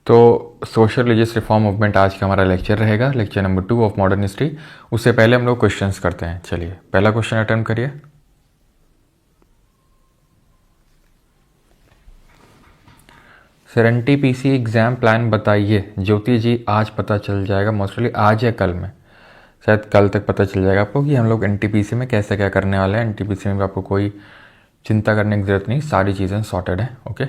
तो social religious reform movement आज का हमारा लेक्चर रहेगा, lecture number 2 of modern history. उससे पहले हम लोग क्वेश्चंस करते हैं। चलिए पहला क्वेश्चन अटेम्प्ट करिए। सर एनटीपीसी एग्ज़ाम प्लान बताइए। ज्योति जी आज पता चल जाएगा, मोस्टली आज या कल में, शायद कल तक पता चल जाएगा आपको कि हम लोग एनटीपीसी में कैसे क्या करने वाले हैं। एनटीपीसी में आपको कोई चिंता करने की ज़रूरत नहीं, सारी चीज़ें सॉर्टेड हैं। Okay,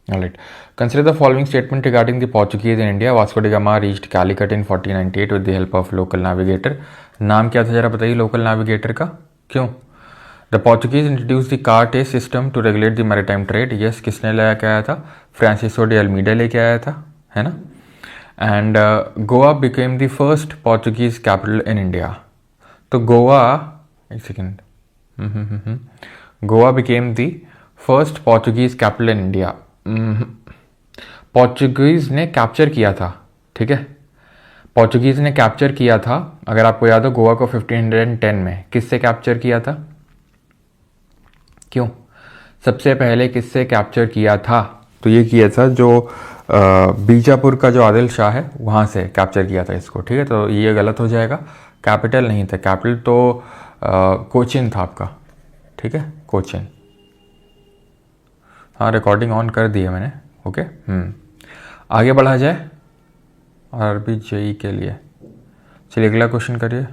Alright. Consider the following statement regarding the Portuguese in India. Vasco da Gama reached Calicut in 1498 with the help of local navigator. नाम क्या था जरा बताइए लोकल नेविगेटर का, क्यों? The Portuguese introduced the carte system to regulate the maritime trade. Yes, किसने लेके आया था? फ्रांसिसो डे अल्मीडा लेके आया था, है ना? And Goa became the first Portuguese capital in India. तो गोवा, एक second, Goa became the first Portuguese capital in India. Portuguese ने कैप्चर किया था, ठीक है, पोर्चुगीज ने कैप्चर किया था। अगर आपको याद हो गोवा को 1510 में किससे कैप्चर किया था, क्यों? सबसे पहले किससे कैप्चर किया था? तो ये किया था जो बीजापुर का जो आदिल शाह है वहाँ से कैप्चर किया था इसको, ठीक है। तो ये गलत हो जाएगा, कैपिटल नहीं था, कैपिटल तो कोचिन था आपका, ठीक है, कोचिन। हाँ, रिकॉर्डिंग ऑन कर दी है मैंने। ओके, आगे बढ़ा जाए आरबी जेई के लिए। चलिए अगला क्वेश्चन करिए।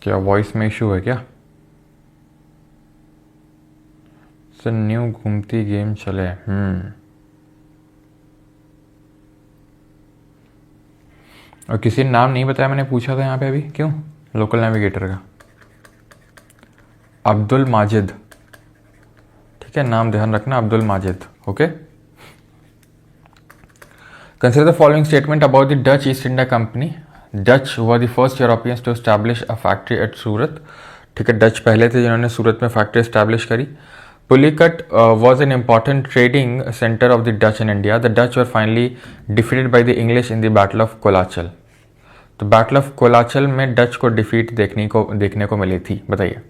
क्या वॉइस में इशू है क्या? सर न्यू घूमती गेम चले। और किसी ने नाम नहीं बताया, मैंने पूछा था यहाँ पे अभी, क्यों? लोकल नेविगेटर का अब्दुल माजिद, ठीक है, नाम ध्यान रखना, Abdul Majid. Okay, consider the following statement about the Dutch East India Company. Dutch were the first Europeans to establish a factory at Surat, ठीक है, डच पहले थे जिन्होंने सूरत में फैक्ट्री एस्टैब्लिश करी। Pulicat was an important trading centre of the Dutch in India. The Dutch were finally defeated by the English in the battle of Colachel. तो battle of Colachel में Dutch को डिफीट देखने को मिली थी, बताइए।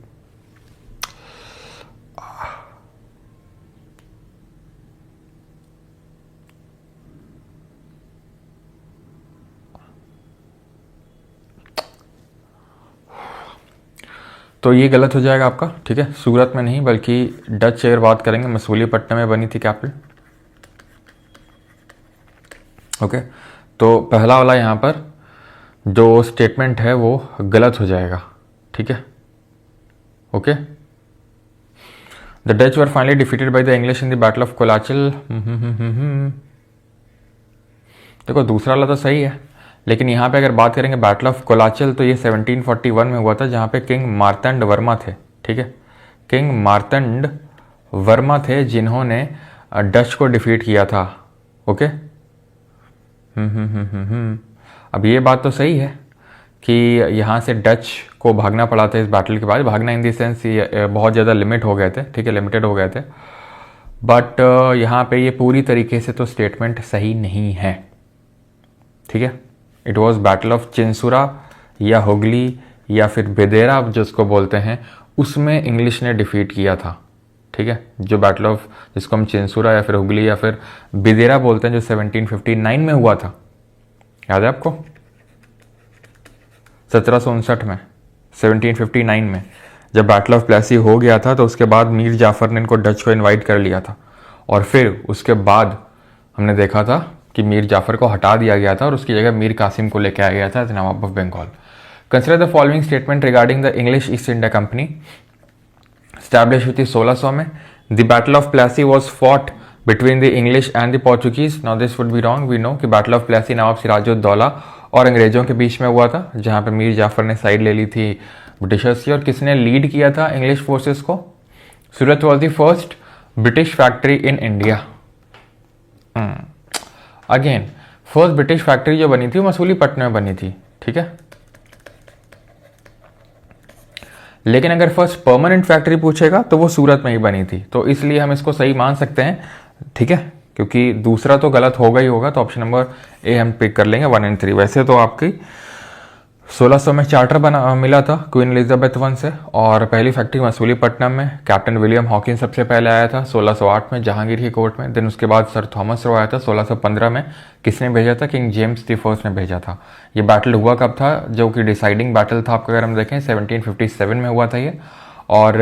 तो ये गलत हो जाएगा आपका, ठीक है, सूरत में नहीं बल्कि डच अगर बात करेंगे मसूलीपट्टनम में बनी थी कैपिटल। ओके, तो पहला वाला यहाँ पर जो स्टेटमेंट है वो गलत हो जाएगा, ठीक है। Okay, the Dutch were finally defeated by the English in the battle of Colachel. देखो दूसरा वाला तो सही है, लेकिन यहाँ पे अगर बात करेंगे बैटल ऑफ कोलाचल तो ये 1741 में हुआ था, जहाँ पे किंग मार्तंड वर्मा थे, ठीक है, किंग मार्तंड वर्मा थे जिन्होंने डच को डिफीट किया था। ओके, अब ये बात तो सही है कि यहाँ से डच को भागना पड़ा था इस बैटल के बाद। भागना इन द सेंस बहुत ज़्यादा लिमिट हो गए थे, ठीक है, लिमिटेड हो गए थे, बट यहाँ पे ये पूरी तरीके से तो स्टेटमेंट सही नहीं है, ठीक है। It was battle of Chinsurah या हुगली या फिर बेदेरा जिसको बोलते हैं, उसमें इंग्लिश ने डिफीट किया था, ठीक है। जो बैटल ऑफ जिसको हम चिंसुरा या फिर हुगली या फिर बेदेरा बोलते हैं, जो 1759 में हुआ था, याद है आपको? 1759 में, 1759 में जब बैटल ऑफ प्लेसी हो गया था तो उसके बाद मीर जाफर ने इनको डच को इनवाइट कर लिया था, और फिर उसके बाद हमने देखा था कि मीर जाफर को हटा दिया गया था और उसकी जगह मीर कासिम को लेकर आया गया था nawab of Bengal. Consider the following statement regarding the English East India Company establish हुई थी 1600 में। The battle of Plassey was fought between the English and the Portuguese. Now this would be wrong, we know कि बैटल ऑफ प्लेसी नवाब सिराजुद्दौला और अंग्रेजों के बीच में हुआ था, जहां पे मीर जाफर ने साइड ले ली थी ब्रिटिशर्स की। और किसने लीड किया था इंग्लिश फोर्सेस को? Surat was the first British factory in India. Again first British factory जो बनी थी वो मसूलीपट्टनम में बनी थी, ठीक है, लेकिन अगर फर्स्ट परमानेंट फैक्ट्री पूछेगा तो वो सूरत में ही बनी थी, तो इसलिए हम इसको सही मान सकते हैं, ठीक है, क्योंकि दूसरा तो गलत होगा ही होगा। तो ऑप्शन नंबर ए हम पिक कर लेंगे 1 और 3। वैसे तो आपकी 1600 में चार्टर बना मिला था क्वीन एलिजाबेथ वन से, और पहली फैक्ट्री मसूलीपट्टनम में कैप्टन विलियम हॉकिंस सबसे पहले आया था 1608 में जहांगीर की कोर्ट में। देन उसके बाद सर थॉमस रो आया था 1615 में। किसने भेजा था? किंग जेम्स द फर्स्ट ने भेजा था। ये बैटल हुआ कब था? जो कि डिसाइडिंग बैटल था आपका, अगर हम देखें 1757 में हुआ था ये। और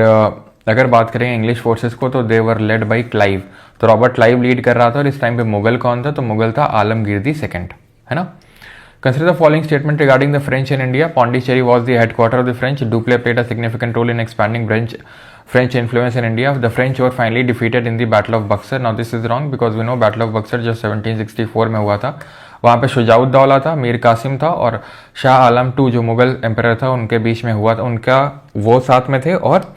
अगर बात करें इंग्लिश फोर्सेस को तो दे वर लेड बाई क्लाइव, तो रॉबर्ट क्लाइव लीड कर रहा था। और इस टाइम पे मुगल कौन था? तो मुगल था आलमगीर दी सेकंड, है ना। Consider the following statement regarding the French in India. Pondicherry was the headquarters of the French. Dupleix played a significant role in expanding French influence in India. The French were finally defeated in the Battle of Buxar. Now this is wrong because we know Battle of Buxar जो 1764 में हुआ था। वहाँ पे शुजाउद्दौला था, मीर कासिम था और Shah Alam II जो मुगल एम्परर था उनके बीच में हुआ था। उनका वो साथ में थे और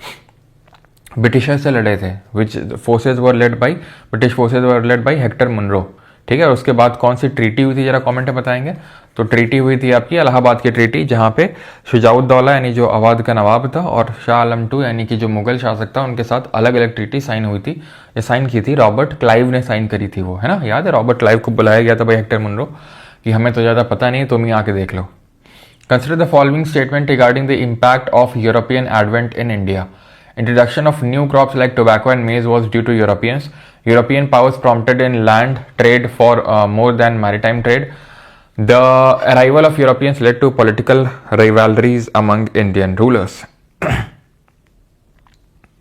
ब्रिटिशर्स से लड़े थे। Which forces were led by British forces were led by Hector Munro, ठीक है। और उसके बाद कौन सी ट्रीटी हुई थी, जरा कमेंट में बताएंगे। तो ट्रीटी हुई थी आपकी इलाहाबाद की ट्रीटी, जहाँ पे शुजाउद्दौला यानी जो अवध का नवाब था और शाह आलम II यानी कि जो मुगल शासक था उनके साथ अलग अलग ट्रीटी साइन हुई थी। ये साइन की थी रॉबर्ट क्लाइव ने साइन करी थी वो, है ना। याद है रॉबर्ट क्लाइव को बुलाया गया था भाई हेक्टर मुनरो कि हमें तो ज़्यादा पता नहीं, तुम ही आके देख लो। Consider the following statement regarding the impact of European advent in India. Introduction of new crops like tobacco and maize was due to Europeans. European powers prompted in land trade for more than maritime trade. The arrival of Europeans led to political rivalries among Indian rulers.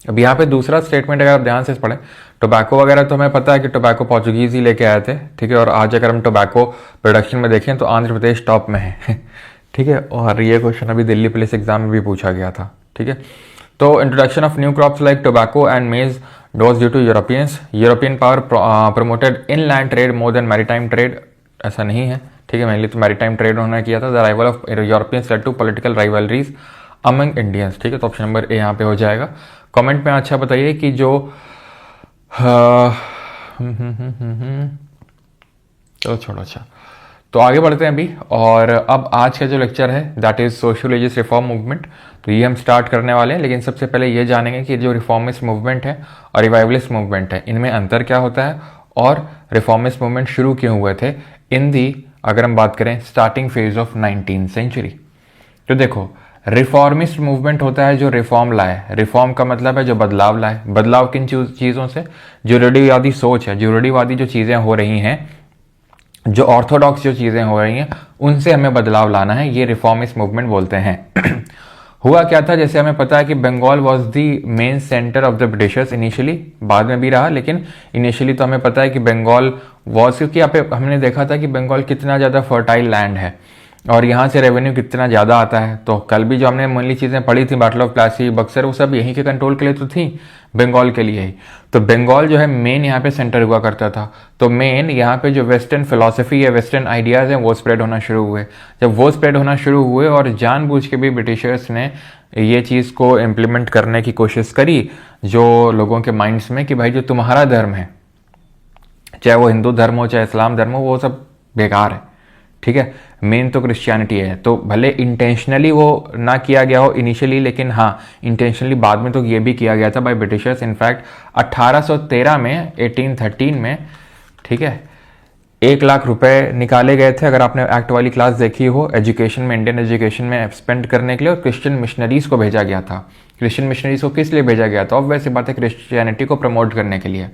अब यहाँ पे दूसरा statement अगर आप ध्यान से पढ़ें, tobacco वगैरह तो हमें पता है कि टोबैको पोर्चुगीज ही लेके आए थे, ठीक है। और आज अगर हम टोबैको प्रोडक्शन में देखें तो आंध्र प्रदेश टॉप में है, ठीक है। और ये क्वेश्चन अभी दिल्ली पुलिस एग्जाम में भी पूछा गया था, ठीक है। तो introduction of new crops like tobacco and मेज was due to Europeans. European power promoted inland trade more than maritime trade. ऐसा नहीं है, ठीक है। मेनली तो मैरीटाइम ट्रेड उन्होंने किया था। The arrival of Europeans led to political rivalries among Indians, ठीक है। तो ऑप्शन नंबर ए यहाँ पे हो जाएगा। कमेंट में अच्छा बताइए कि जो चलो छोड़ो, अच्छा तो आगे बढ़ते हैं अभी। और अब आज का जो लेक्चर है that is sociologist reform movement, तो ये हम स्टार्ट करने वाले हैं। लेकिन सबसे पहले ये जानेंगे कि जो रिफॉर्मिस्ट मूवमेंट है और रिवाइवलिस्ट मूवमेंट है इनमें अंतर क्या होता है और रिफॉर्मिस्ट मूवमेंट शुरू क्यों हुए थे इन दी, अगर हम बात करें starting phase of 19th century. तो देखो रिफॉर्मिस्ट मूवमेंट होता है जो रिफॉर्म लाए। रिफॉर्म का मतलब है जो बदलाव लाए। बदलाव किन चीज़ों से? जो रूढ़िवादी सोच है, जो रूढ़िवादी जो चीज़ें हो रही हैं, जो ऑर्थोडॉक्स जो चीज़ें हो रही हैं उनसे हमें बदलाव लाना है, ये रिफॉर्मिस्ट मूवमेंट बोलते हैं। हुआ क्या था, जैसे हमें पता है कि Bengal was the main centre of the Britishers initially, बाद में भी रहा, लेकिन इनिशियली तो हमें पता है कि बंगाल वाज, क्योंकि यहाँ पे हमने देखा था कि बंगाल कितना ज़्यादा फर्टाइल लैंड है और यहाँ से रेवेन्यू कितना ज़्यादा आता है। तो कल भी जो हमने मूलभूत चीज़ें पढ़ी थी, बैटल ऑफ प्लासी, बक्सर, वो सब यहीं के कंट्रोल के लिए तो थी, बंगाल के लिए ही। तो बंगाल जो है मेन यहाँ पे सेंटर हुआ करता था। तो मेन यहाँ पे जो वेस्टर्न फिलॉसफी है, वेस्टर्न आइडियाज़ हैं, वो स्प्रेड होना शुरू हुए। जब वो स्प्रेड होना शुरू हुए और जानबूझ के भी ब्रिटिशर्स ने ये चीज़ को इम्प्लीमेंट करने की कोशिश करी जो लोगों के माइंड्स में कि भाई जो तुम्हारा धर्म है, चाहे वो हिंदू धर्म हो चाहे इस्लाम धर्म हो, वो सब बेकार है, ठीक है। मेन तो क्रिश्चियनिटी है। तो भले इंटेंशनली वो ना किया गया हो इनिशियली, लेकिन हाँ इंटेंशनली बाद में तो ये भी किया गया था बाय ब्रिटिशर्स। इनफैक्ट 1813 में 1813 में, ठीक है, 1 लाख रुपए निकाले गए थे, अगर आपने एक्ट वाली क्लास देखी हो, एजुकेशन में, इंडियन एजुकेशन में स्पेंड करने के लिए, और क्रिश्चियन मिशनरीज को भेजा गया था। क्रिश्चियन मिशनरीज को किस लिए भेजा गया था? अब वैसे बात है क्रिश्चियनिटी को प्रमोट करने के लिए,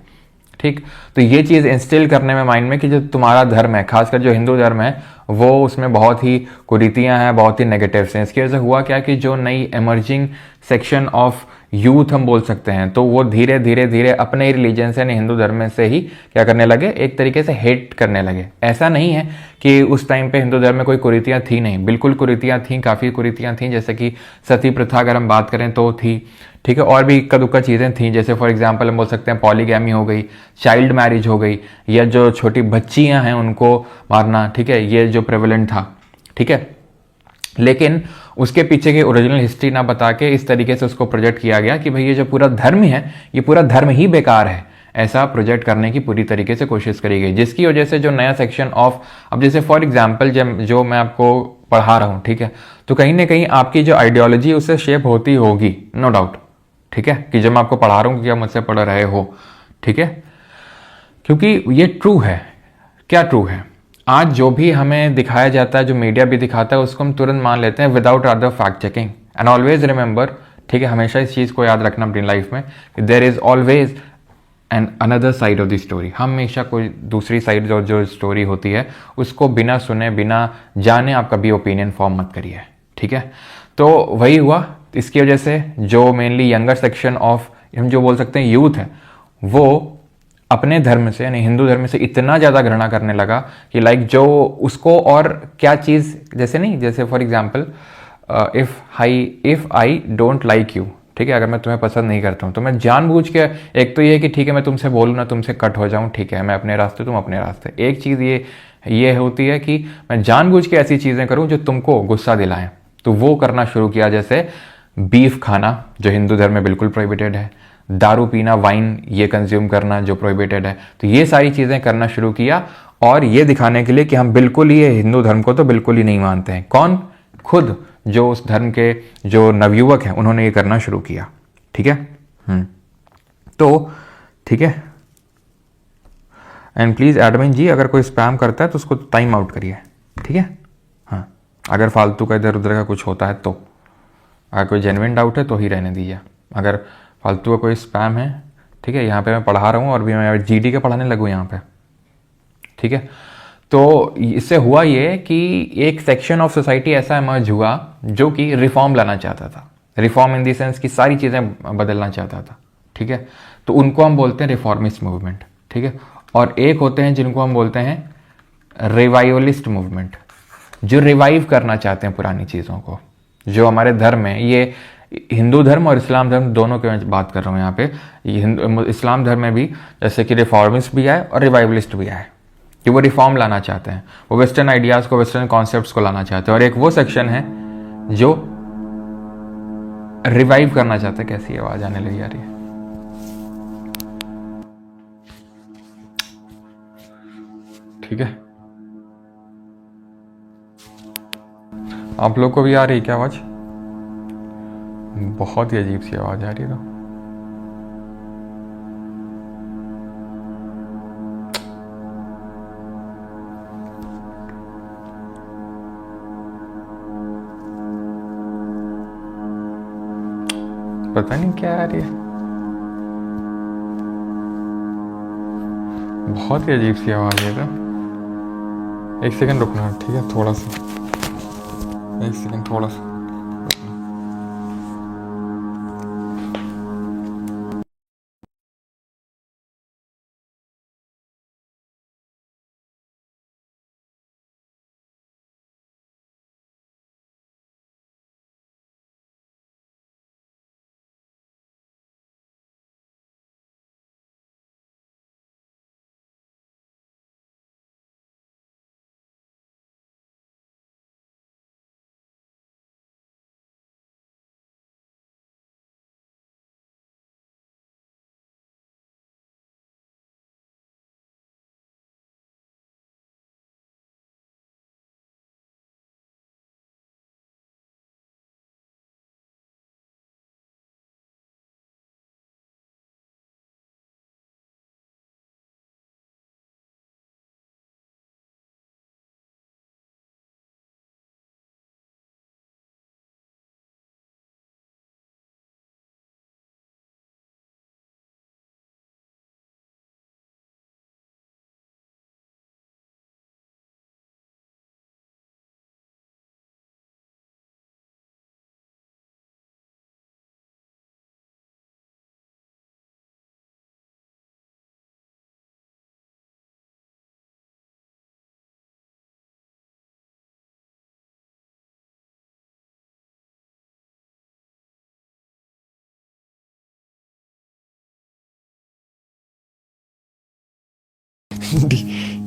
ठीक। तो ये चीज़ इंस्टिल करने में माइंड में कि जो तुम्हारा धर्म है, खासकर जो हिंदू धर्म है, वो उसमें बहुत ही कुरीतियां हैं, बहुत ही नेगेटिव्स हैं। इसकी वजह से हुआ क्या कि जो नई एमर्जिंग सेक्शन ऑफ यूथ हम बोल सकते हैं, तो वो धीरे धीरे धीरे अपने ही रिलीजन से, हिंदू धर्म से ही क्या करने लगे, एक तरीके से हेट करने लगे। ऐसा नहीं है कि उस टाइम पे हिंदू धर्म में कोई कुरीतियां थी, नहीं, बिल्कुल कुरीतियां थी, काफ़ी कुरीतियां थी। जैसे कि सती प्रथा अगर हम बात करें तो थी, ठीक है। और भी इक्का दुक्का चीज़ें थी, जैसे फॉर एग्जांपल हम बोल सकते हैं पॉलीगैमी हो गई, चाइल्ड मैरिज हो गई, या जो छोटी बच्चियां हैं उनको मारना, ठीक है, ये जो प्रेवलेंट था, ठीक है। लेकिन उसके पीछे की ओरिजिनल हिस्ट्री ना बता के इस तरीके से उसको प्रोजेक्ट किया गया कि भाई ये जो पूरा धर्म है, ये पूरा धर्म ही बेकार है, ऐसा प्रोजेक्ट करने की पूरी तरीके से कोशिश करी गई। जिसकी वजह से जो नया सेक्शन ऑफ, अब जैसे फॉर एग्जांपल जो मैं आपको पढ़ा रहा हूँ, ठीक है, तो कहीं ना कहीं आपकी जो आइडियोलॉजी उससे शेप होती होगी, नो डाउट, ठीक है, कि जब मैं आपको पढ़ा रहा हूँ कि आप मुझसे पढ़ रहे हो, ठीक है, क्योंकि ये ट्रू है। क्या ट्रू है? आज जो भी हमें दिखाया जाता है, जो मीडिया भी दिखाता है, उसको हम तुरंत मान लेते हैं without other fact checking. And always remember, ठीक है, हमेशा इस चीज़ को याद रखना अपनी लाइफ में कि there is always and another side of the story. हमेशा कोई दूसरी साइड जो स्टोरी होती है उसको बिना सुने बिना जाने आप कभी ओपिनियन फॉर्म मत करिए, ठीक है। तो वही हुआ, इसकी वजह से जो मेनली यंगर सेक्शन ऑफ, हम जो बोल सकते हैं यूथ है, वो अपने धर्म से यानी हिंदू धर्म से इतना ज़्यादा घृणा करने लगा कि लाइक जो उसको और क्या चीज़, जैसे नहीं, जैसे for example if I don't like you, ठीक है, अगर मैं तुम्हें पसंद नहीं करता हूँ तो मैं जानबूझ के, एक तो ये है कि ठीक है मैं तुमसे बोलूँ ना, तुमसे कट हो जाऊँ, ठीक है, मैं अपने रास्ते तुम अपने रास्ते। एक चीज़ ये होती है कि मैं जानबूझ के ऐसी चीज़ें करूँ जो तुमको गुस्सा दिलाएं, तो वो करना शुरू किया। जैसे बीफ खाना जो हिंदू धर्म में बिल्कुल प्रोहिबिटेड है, दारू पीना, वाइन ये कंज्यूम करना जो प्रोहिबिटेड है, तो ये सारी चीज़ें करना शुरू किया, और ये दिखाने के लिए कि हम बिल्कुल ही हिंदू धर्म को तो बिल्कुल ही नहीं मानते हैं। कौन? खुद जो उस धर्म के जो नवयुवक हैं उन्होंने ये करना शुरू किया, ठीक है। तो ठीक है, एंड प्लीज़ एडमिन जी अगर कोई स्पैम करता है तो उसको टाइम आउट करिए, ठीक है। हाँ, अगर फालतू का इधर उधर का कुछ होता है तो, अगर कोई जेन्युइन डाउट है तो ही रहने दीजिए। अगर फालतू का कोई स्पैम है, ठीक है, यहाँ पे मैं पढ़ा रहा हूँ और भी मैं जीडी के पढ़ाने लगूँ यहाँ पे, ठीक है। तो इससे हुआ ये कि एक सेक्शन ऑफ सोसाइटी ऐसा इमर्ज हुआ जो कि रिफॉर्म लाना चाहता था। रिफॉर्म इन दी सेंस कि सारी चीज़ें बदलना चाहता था, ठीक है। तो उनको हम बोलते हैं रिफॉर्मिस्ट मूवमेंट, ठीक है। और एक होते हैं जिनको हम बोलते हैं रिवाइवलिस्ट मूवमेंट, जो रिवाइव करना चाहते हैं पुरानी चीज़ों को। जो हमारे धर्म है, ये हिंदू धर्म और इस्लाम धर्म दोनों की मैं बात कर रहा हूँ यहाँ पे। इस्लाम धर्म में भी जैसे कि रिफॉर्मिस्ट भी आए और रिवाइवलिस्ट भी आए, कि वो रिफॉर्म लाना चाहते हैं, वो वेस्टर्न आइडियाज़ को, वेस्टर्न कॉन्सेप्ट्स को लाना चाहते हैं। और एक वो सेक्शन है जो रिवाइव करना चाहते हैं। कैसी आवाज़ आने लगी आ रही है, ठीक है। आप लोग को भी आ रही है क्या आवाज़? बहुत ही अजीब सी आवाज़ आ रही है। तो पता नहीं क्या आ रही है, बहुत ही अजीब सी आवाज़ है। तो एक सेकंड रुकना, ठीक है, थोड़ा सा, एक सेकंड थोड़ा सा।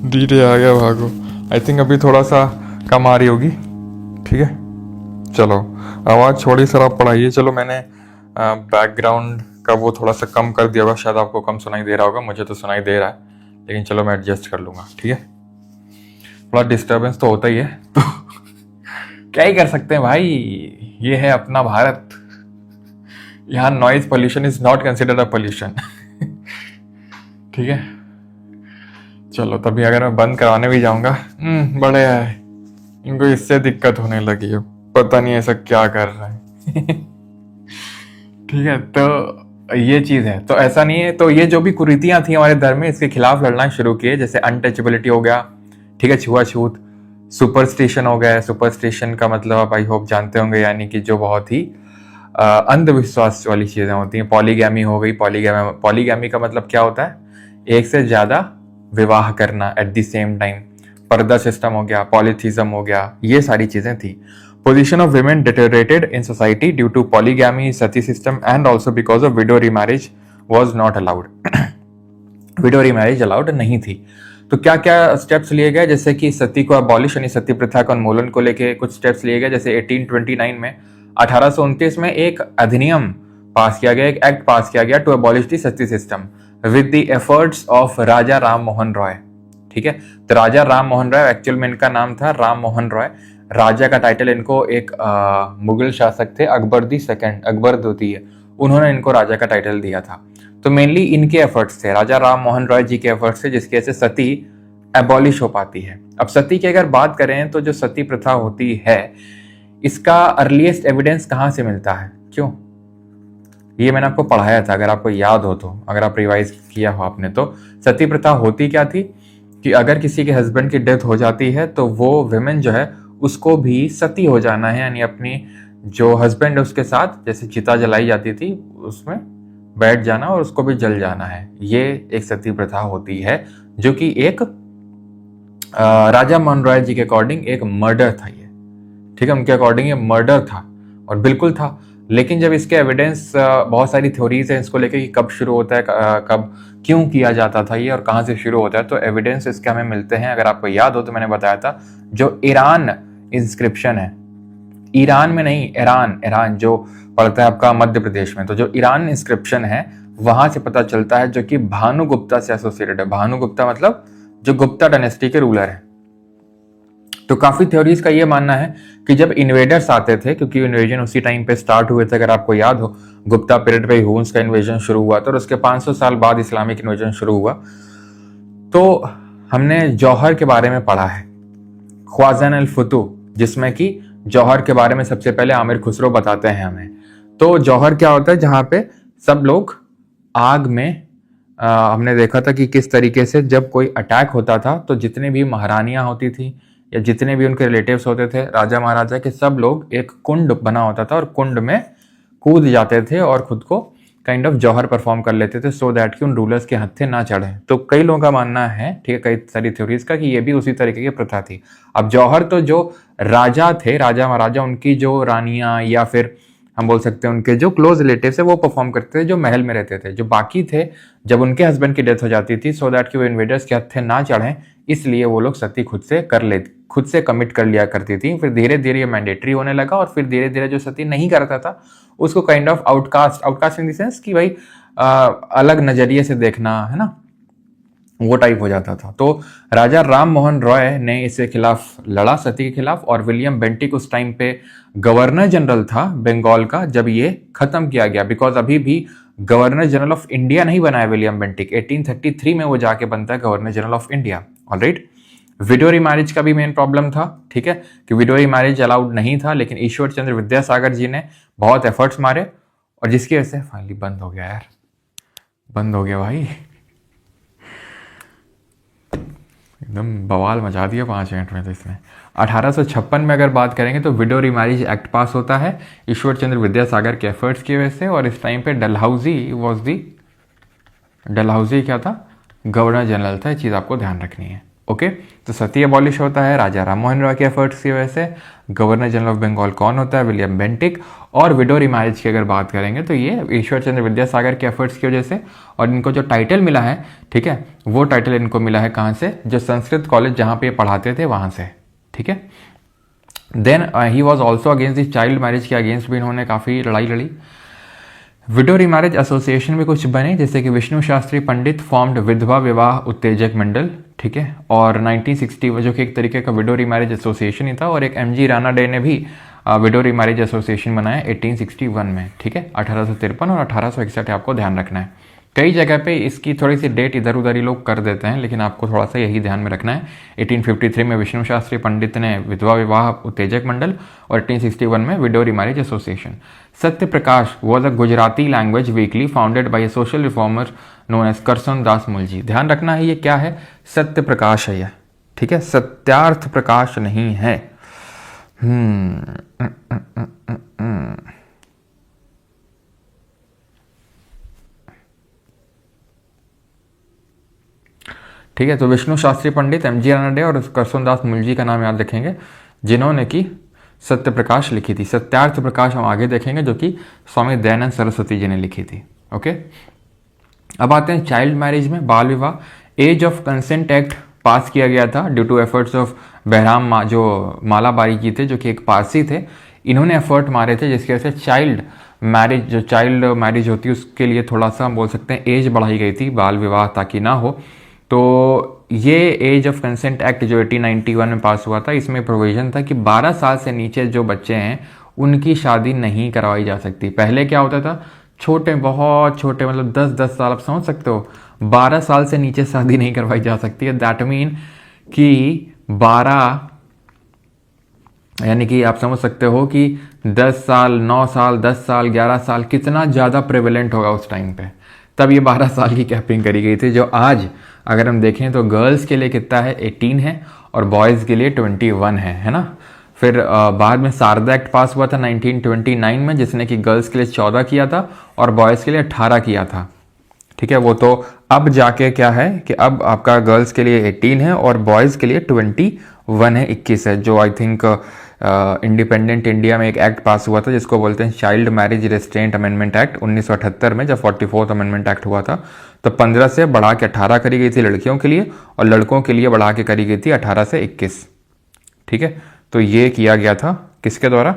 डीजे आ गया, भागो। आई थिंक अभी थोड़ा सा कम आ रही होगी, ठीक है। चलो आवाज़ छोड़ी सर, आप पढ़ाइए। चलो मैंने बैकग्राउंड का वो थोड़ा सा कम कर दिया होगा, शायद आपको कम सुनाई दे रहा होगा, मुझे तो सुनाई दे रहा है, लेकिन चलो मैं एडजस्ट कर लूँगा, ठीक है। थोड़ा डिस्टर्बेंस तो होता ही है, तो क्या ही कर सकते हैं भाई, ये है अपना भारत। यहाँ noise pollution is not considered a pollution, ठीक है। चलो तभी अगर मैं बंद कराने भी जाऊंगा, बड़े है, इनको इससे दिक्कत होने लगी है, पता नहीं ऐसा क्या कर रहा है। ठीक है, तो ये चीज है, तो ऐसा नहीं है। तो ये जो भी कुरीतियां थी हमारे धर्म में, इसके खिलाफ लड़ना शुरू किए, जैसे अनटचेबिलिटी हो गया, ठीक है, छुआछूत, सुपरस्टिशन हो गया। सुपरस्टिशन का मतलब आप आई होप जानते होंगे, यानी कि जो बहुत ही अंधविश्वास वाली चीजें होती हैं। पॉलीगैमी हो गई, पॉलीगैमी का मतलब क्या होता है, एक से ज्यादा विवाह करना एट द सेम टाइम। पर्दा सिस्टम हो गया, पॉलीथिज्म हो गया, ये सारी चीजें थी। Position of women deteriorated in society due to polygamy, sati system, and also because of widow remarriage was not allowed. Window remarriage allowed नहीं थी। तो क्या क्या स्टेप्स लिए गए, जैसे कि सती को अबॉलिश यानी सती प्रथा का उन्मूलन को लेके कुछ स्टेप्स लिए गए। जैसे 1829 में 1829 में एक अधिनियम पास किया गया, एक एक्ट पास किया गया to abolish the sati system with the efforts of Raja Ram Mohan Roy. ठीक है, तो राजा राम मोहन रॉय, एक्चुअल में इनका नाम था राम मोहन रॉय। राजा का टाइटल इनको एक मुगल शासक थे अकबर दी सेकंड, अकबर द्वितीय, उन्होंने इनको राजा का टाइटल दिया था। तो मेनली इनके एफर्ट्स थे, राजा राम मोहन रॉय जी के एफर्ट्स थे, जिसकी वजह से सती एबॉलिश हो पाती है। अब सती की अगर बात करें तो जो सती प्रथा होती है, इसका अर्लीस्ट एविडेंस कहाँ से मिलता है, क्यों, ये मैंने आपको पढ़ाया था, अगर आपको याद हो तो, अगर आप रिवाइज किया हो आपने तो। सती प्रथा होती क्या थी कि अगर किसी के हस्बैंड की डेथ हो जाती है तो वो विमेन जो है उसको भी सती हो जाना है, यानी अपनी जो हस्बैंड है उसके साथ, जैसे चिता जलाई जाती थी उसमें बैठ जाना और उसको भी जल जाना है। ये एक सती प्रथा होती है, जो कि एक राजा मोहन रॉय जी के अकॉर्डिंग एक मर्डर था ये। ठीक है, उनके अकॉर्डिंग ये मर्डर था और बिल्कुल था। लेकिन जब इसके एविडेंस, बहुत सारी थ्योरीज हैं इसको लेकर कि कब शुरू होता है, कब क्यों किया जाता था ये और कहाँ से शुरू होता है, तो एविडेंस इसके हमें मिलते हैं। अगर आपको याद हो तो मैंने बताया था जो ईरान इंस्क्रिप्शन है, ईरान में नहीं, ईरान जो पड़ता है आपका मध्य प्रदेश में, तो जो ईरान इंस्क्रिप्शन है वहां से पता चलता है, जो कि भानुगुप्ता से एसोसिएटेड है। भानुगुप्ता मतलब जो गुप्ता डायनेस्टी के रूलर है। तो काफी थ्योरीज का ये मानना है कि जब इन्वेडर्स आते थे, क्योंकि इन्वेजन उसी टाइम पे स्टार्ट हुए थे, अगर आपको याद हो गुप्ता पीरियड पे हुन्स का इन्वेजन शुरू हुआ था और उसके 500 साल बाद इस्लामिक इन्वेजन शुरू हुआ। तो हमने जौहर के बारे में पढ़ा है, ख्वाजन अल फुतू, जिसमें कि जौहर के बारे में सबसे पहले आमिर खुसरो बताते हैं हमें। तो जौहर क्या होता है, जहां पे सब लोग आग में, हमने देखा था कि किस तरीके से जब कोई अटैक होता था तो जितने भी महारानियां होती थी या जितने भी उनके रिलेटिव्स होते थे, राजा महाराजा के, सब लोग एक कुंड बना होता था और कुंड में कूद जाते थे और खुद को काइंड ऑफ जौहर परफॉर्म कर लेते थे, सो दैट कि उन रूलर्स के हत्थे ना चढ़े। तो कई लोगों का मानना है, ठीक है, कई सारी थ्योरीज का, कि ये भी उसी तरीके की प्रथा थी। अब जौहर तो जो राजा थे, राजा महाराजा, उनकी जो रानियां या फिर हम बोल सकते हैं उनके जो क्लोज रिलेटिव्स है वो परफॉर्म करते थे, जो महल में रहते थे। जो बाकी थे, जब उनके हस्बैंड की डेथ हो जाती थी, सो दैट कि वो इन्वेडर्स के हत्थे ना चढ़ें, इसलिए वो लोग सती खुद से कमिट कर लिया करती थी। फिर धीरे धीरे ये मैंडेटरी होने लगा और फिर धीरे धीरे जो सती नहीं करता था उसको kind of outcast in the sense कि भाई अलग नजरिए से देखना, है ना, वो टाइप हो जाता था। तो राजा राम मोहन रॉय ने इसके खिलाफ लड़ा, सती के खिलाफ, और विलियम बेंटिक उस टाइम पे गवर्नर जनरल था बंगाल का जब ये खत्म किया गया। बिकॉज अभी भी गवर्नर जनरल ऑफ इंडिया नहीं बना है विलियम बेंटिक, 1833 में वो जाके बनता है governor general of India. Alright, window remarriage का भी मेन प्रॉब्लम था, ठीक है, कि विडो रीमैरिज अलाउड नहीं था, लेकिन ईश्वर चंद्र विद्यासागर जी ने बहुत एफर्ट्स मारे और जिसकी वजह से फाइनली बंद हो गया यार, बंद हो गया भाई, एकदम बवाल मचा दिया 5 मिनट में। तो इसमें 1856 में अगर बात करेंगे तो विडो रीमैरिज एक्ट पास होता है ईश्वर चंद्र विद्यासागर के एफर्ट्स की वजह से, और इस टाइम पे डलहौजी क्या था, गवर्नर जनरल था। ये चीज़ आपको ध्यान रखनी है। ओके, तो सती अबॉलिश होता है राजा राम मोहन रॉय के एफर्ट्स की वजह से। गवर्नर जनरल ऑफ बंगाल कौन होता है, विलियम बेंटिक। और विडो रीमैरिज की अगर बात करेंगे तो ये ईश्वर चंद्र विद्यासागर के एफर्ट्स की वजह से। और इनको जो टाइटल मिला है, ठीक है, वो टाइटल इनको मिला है कहाँ से, जो संस्कृत कॉलेज जहाँ पे पढ़ाते थे वहाँ से, ठीक है। Then he was also against the child marriage के अगेंस्ट भी इन्होंने काफ़ी लड़ाई लड़ी। विडो रीमैरिज एसोसिएशन भी कुछ बने, जैसे कि विष्णु शास्त्री पंडित फॉर्म्ड विधवा विवाह उत्तेजक मंडल, ठीक है, और 1960 जो कि एक तरीके का विडो रीमैरिज एसोसिएशन ही था। और एक MG राणा डे ने भी विडो रीमैरिज एसोसिएशन बनाया 1861 में, ठीक है, 1853 और 1861 आपको ध्यान रखना है। कई जगह पे इसकी थोड़ी सी डेट इधर उधर ही लोग कर देते हैं, लेकिन आपको थोड़ा सा यही ध्यान में रखना है। 1853 में विष्णु शास्त्री पंडित ने विधवा विवाह उत्तेजक मंडल, और 1861 में window remarriage association. Satya Prakash was a Gujarati language weekly founded by a social reformer known as Karsan Das Mulji. ध्यान रखना है ये क्या है, सत्य प्रकाश है यह, ठीक है, सत्यार्थ प्रकाश नहीं है। ठीक है, तो विष्णु शास्त्री पंडित, एमजी रानडे और करसनदास मुलजी का नाम याद रखेंगे, जिन्होंने कि सत्य प्रकाश लिखी थी। सत्यार्थ प्रकाश हम आगे देखेंगे, जो कि स्वामी दयानंद सरस्वती जी ने लिखी थी। ओके, अब आते हैं चाइल्ड मैरिज में, बाल विवाह। Age of consent act pass किया गया था due to efforts of Behramji Malabari जी थे, जो कि एक पारसी थे। इन्होंने एफर्ट मारे थे जिसकी वजह से चाइल्ड मैरिज, जो चाइल्ड मैरिज होती है उसके लिए थोड़ा सा हम बोल सकते हैं एज बढ़ाई गई थी, बाल विवाह ताकि ना हो। तो ये एज ऑफ कंसेंट एक्ट जो 1891 में पास हुआ था, इसमें प्रोविजन था कि 12 साल से नीचे जो बच्चे हैं उनकी शादी नहीं करवाई जा सकती। पहले क्या होता था, छोटे, बहुत छोटे, मतलब 10-10 साल, आप समझ सकते हो, 12 साल से नीचे शादी नहीं करवाई जा सकती है। दैट मीन कि 12, यानी कि आप समझ सकते हो कि 10 साल, 9 साल, 10 साल, 11 साल कितना ज़्यादा प्रेवलेंट होगा उस टाइम पे। तब ये 12 साल की कैपिंग करी गई थी, जो आज अगर हम देखें तो गर्ल्स के लिए कितना है, 18 है, और बॉयज़ के लिए 21 है ना। फिर बाद में शारदा एक्ट पास हुआ था 1929 में, जिसने कि गर्ल्स के लिए 14 किया था और बॉयज़ के लिए 18 किया था। ठीक है, वो तो अब जाके क्या है कि अब आपका गर्ल्स के लिए 18 है और बॉयज़ के लिए 21 है, 21 है, जो आई थिंक इंडिपेंडेंट इंडिया में एक एक्ट पास हुआ था जिसको बोलते हैं child marriage restaurant amendment act 1978 में, जब 44th अमेंडमेंट एक्ट हुआ था तो 15 से बढ़ा के 18 करी गई थी लड़कियों के लिए, और लड़कों के लिए बढ़ा के करी गई थी 18 से 21। ठीक है, तो ये किया गया था किसके द्वारा,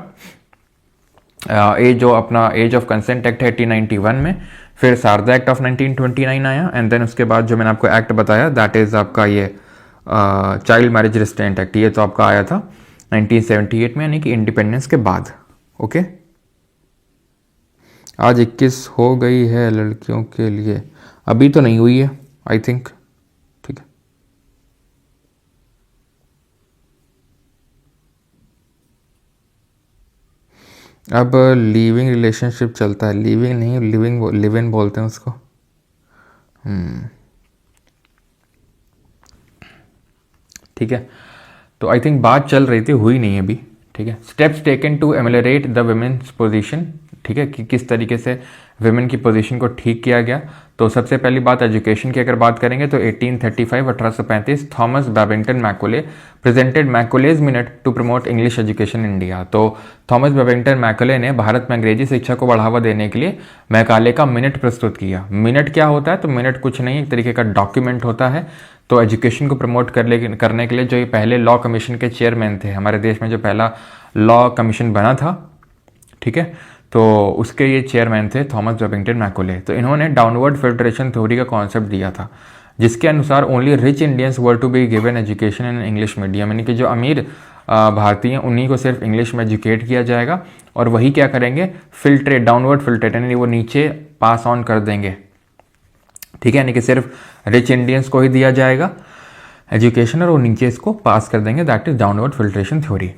एज जो अपना एज ऑफ कंसेंट एक्ट है 1891 में। फिर शारदा एक्ट ऑफ 1929 आया, एंड देन उसके बाद जो मैंने आपको एक्ट बताया दैट इज आपका ये चाइल्ड मैरिज रेस्ट्रेंट एक्ट, ये तो आपका आया था 1978 में, यानी कि इंडिपेंडेंस के बाद। ओके, आज 21 हो गई है लड़कियों के लिए, अभी तो नहीं हुई है आई थिंक। ठीक है, अब लिविंग रिलेशनशिप चलता है, लिविंग नहीं, लिव इन बोलते हैं उसको। ठीक है, तो आई थिंक बात चल रही थी, हुई नहीं अभी। ठीक है, steps taken to ameliorate the women's position. ठीक है, कि किस तरीके से वुमेन की पोजीशन को ठीक किया गया। तो सबसे पहली बात एजुकेशन की अगर बात करेंगे तो 1835 Thomas Babington Macaulay presented Macaulay's minute to promote English education in India. तो थॉमस बैबिंगटन मैकोले ने भारत में अंग्रेजी शिक्षा को बढ़ावा देने के लिए मैकाले का मिनट प्रस्तुत किया। मिनट क्या होता है, तो मिनट कुछ नहीं, एक तरीके का डॉक्यूमेंट होता है। तो एजुकेशन को प्रमोट करने के लिए जो ये पहले लॉ कमीशन के चेयरमैन थे, हमारे देश में जो पहला लॉ कमीशन बना था, ठीक है, तो उसके ये चेयरमैन थे थॉमस बैबिंगटन मैकोले। तो इन्होंने डाउनवर्ड फिल्ट्रेशन थ्योरी का कॉन्सेप्ट दिया था, जिसके अनुसार only rich Indians were to be given education in English medium, यानी कि जो अमीर भारतीय हैं उन्हीं को सिर्फ इंग्लिश में एजुकेट किया जाएगा, और वही क्या करेंगे, फिल्ट्रेट, डाउनवर्ड फिल्ट्रेट, यानी वो नीचे पास ऑन कर देंगे। ठीक है, यानी कि सिर्फ रिच इंडियंस को ही दिया जाएगा एजुकेशन और वो नीचे इसको पास कर देंगे, that is downward filtration theory.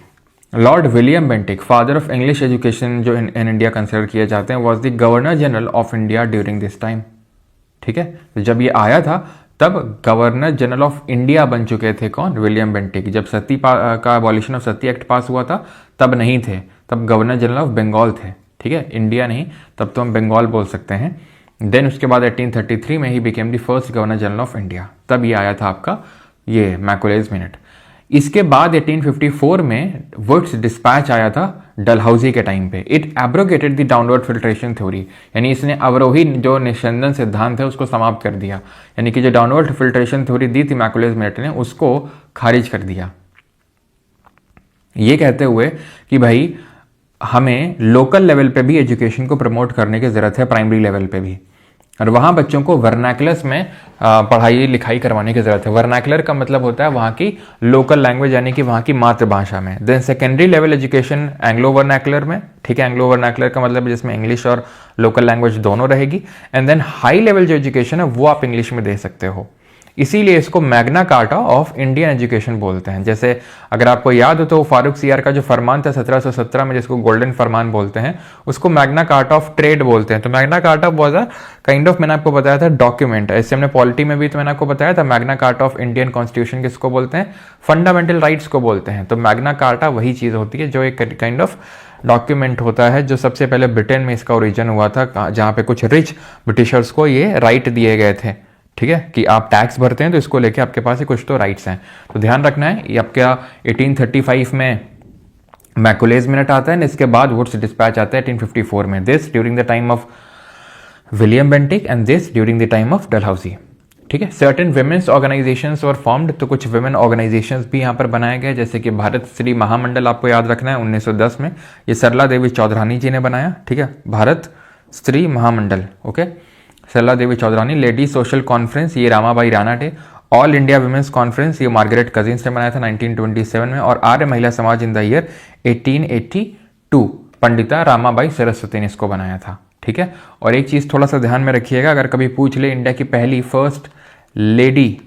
Lord William Bentinck, father of English education जो इन इंडिया कंसिडर किए जाते हैं, was the governor general of India during this time. ठीक है, तो जब ये आया था तब गवर्नर जनरल ऑफ इंडिया बन चुके थे कौन, विलियम बेंटिक। जब सती का abolition of Sati act pass हुआ था तब नहीं थे, तब गवर्नर जनरल ऑफ बंगाल थे। ठीक है, इंडिया नहीं, तब तो हम बंगाल बोल सकते हैं। देन उसके बाद 1833 में he became the first governor general of India, तब ये आया था आपका ये मैकोलेज मिनट। इसके बाद 1854 में वुड्स डिस्पैच आया था डलहौजी के टाइम पे। It abrogated the downward filtration theory, यानी इसने अवरोही जो निस्यंदन सिद्धांत है उसको समाप्त कर दिया, यानी कि जो डाउनवर्ड फिल्ट्रेशन थ्योरी दी थी मैकोलेज मिनट ने, उसको खारिज कर दिया, ये कहते हुए कि भाई हमें लोकल लेवल पे भी एजुकेशन को प्रमोट करने की जरूरत है, प्राइमरी लेवल पे भी। और वहाँ बच्चों को वर्नाकुलर्स में पढ़ाई लिखाई करवाने की ज़रूरत है। वर्नाकुलर का मतलब होता है वहाँ की लोकल लैंग्वेज, यानी कि वहाँ की मातृभाषा में। Then secondary level education Anglo vernacular में, ठीक है। एंग्लो वर्नाकुलर का मतलब जिसमें इंग्लिश और लोकल लैंग्वेज दोनों रहेगी। एंड देन हाई लेवल जो एजुकेशन है वो आप इंग्लिश में दे सकते हो। इसीलिए इसको Magna carta of Indian education बोलते हैं। जैसे अगर आपको याद हो तो फारूक सीआर का जो फरमान था 1717 में, जिसको गोल्डन फरमान बोलते हैं, उसको मैग्ना कार्टा ऑफ ट्रेड बोलते हैं। तो Magna carta was a kind of, मैंने आपको बताया था, डॉक्यूमेंट। ऐसे हमने पॉलिटी में भी तो मैंने आपको बताया था Magna carta of Indian constitution किसको बोलते हैं, फंडामेंटल राइट्स को बोलते हैं। तो मैग्ना कार्टा वही चीज़ होती है जो एक काइंड ऑफ डॉक्यूमेंट होता है, जो सबसे पहले ब्रिटेन में इसका ओरिजिन हुआ था, जहाँ पे कुछ रिच ब्रिटिशर्स को ये राइट दिए गए थे, ठीक है, कि आप टैक्स भरते हैं तो इसको लेके आपके पास ही कुछ तो राइट्स हैं। तो ध्यान रखना है, ये आपका 1835 में मैकुलेज मिनट आता है, इसके बाद वुड्स डिस्पैच आता है 1854 में। This during the time of William Bentinck and this during the time of Dalhousie, ठीक है। सर्टेन वुमेन्स ऑर्गेनाइजेशंस और फॉर्म्ड, तो कुछ वुमेन ऑर्गेनाइजेशंस भी यहाँ पर बनाए गए, जैसे कि भारत श्री महामंडल, आपको याद रखना है 1910 में, ये सरला देवी चौधरानी जी ने बनाया, ठीक है। Bharat Shri Mahamandal, okay, Sarla Devi Chaudhurani. Lady social conference, ये Ramabai Ranade. All India women's conference, ये मार्गरेट कजिन्स ने बनाया था 1927 में। और आर्य महिला समाज in the year 1882, Pandita Ramabai Saraswati ने इसको बनाया था, ठीक है। और एक चीज थोड़ा सा ध्यान में रखिएगा, अगर कभी पूछ ले इंडिया की पहली first lady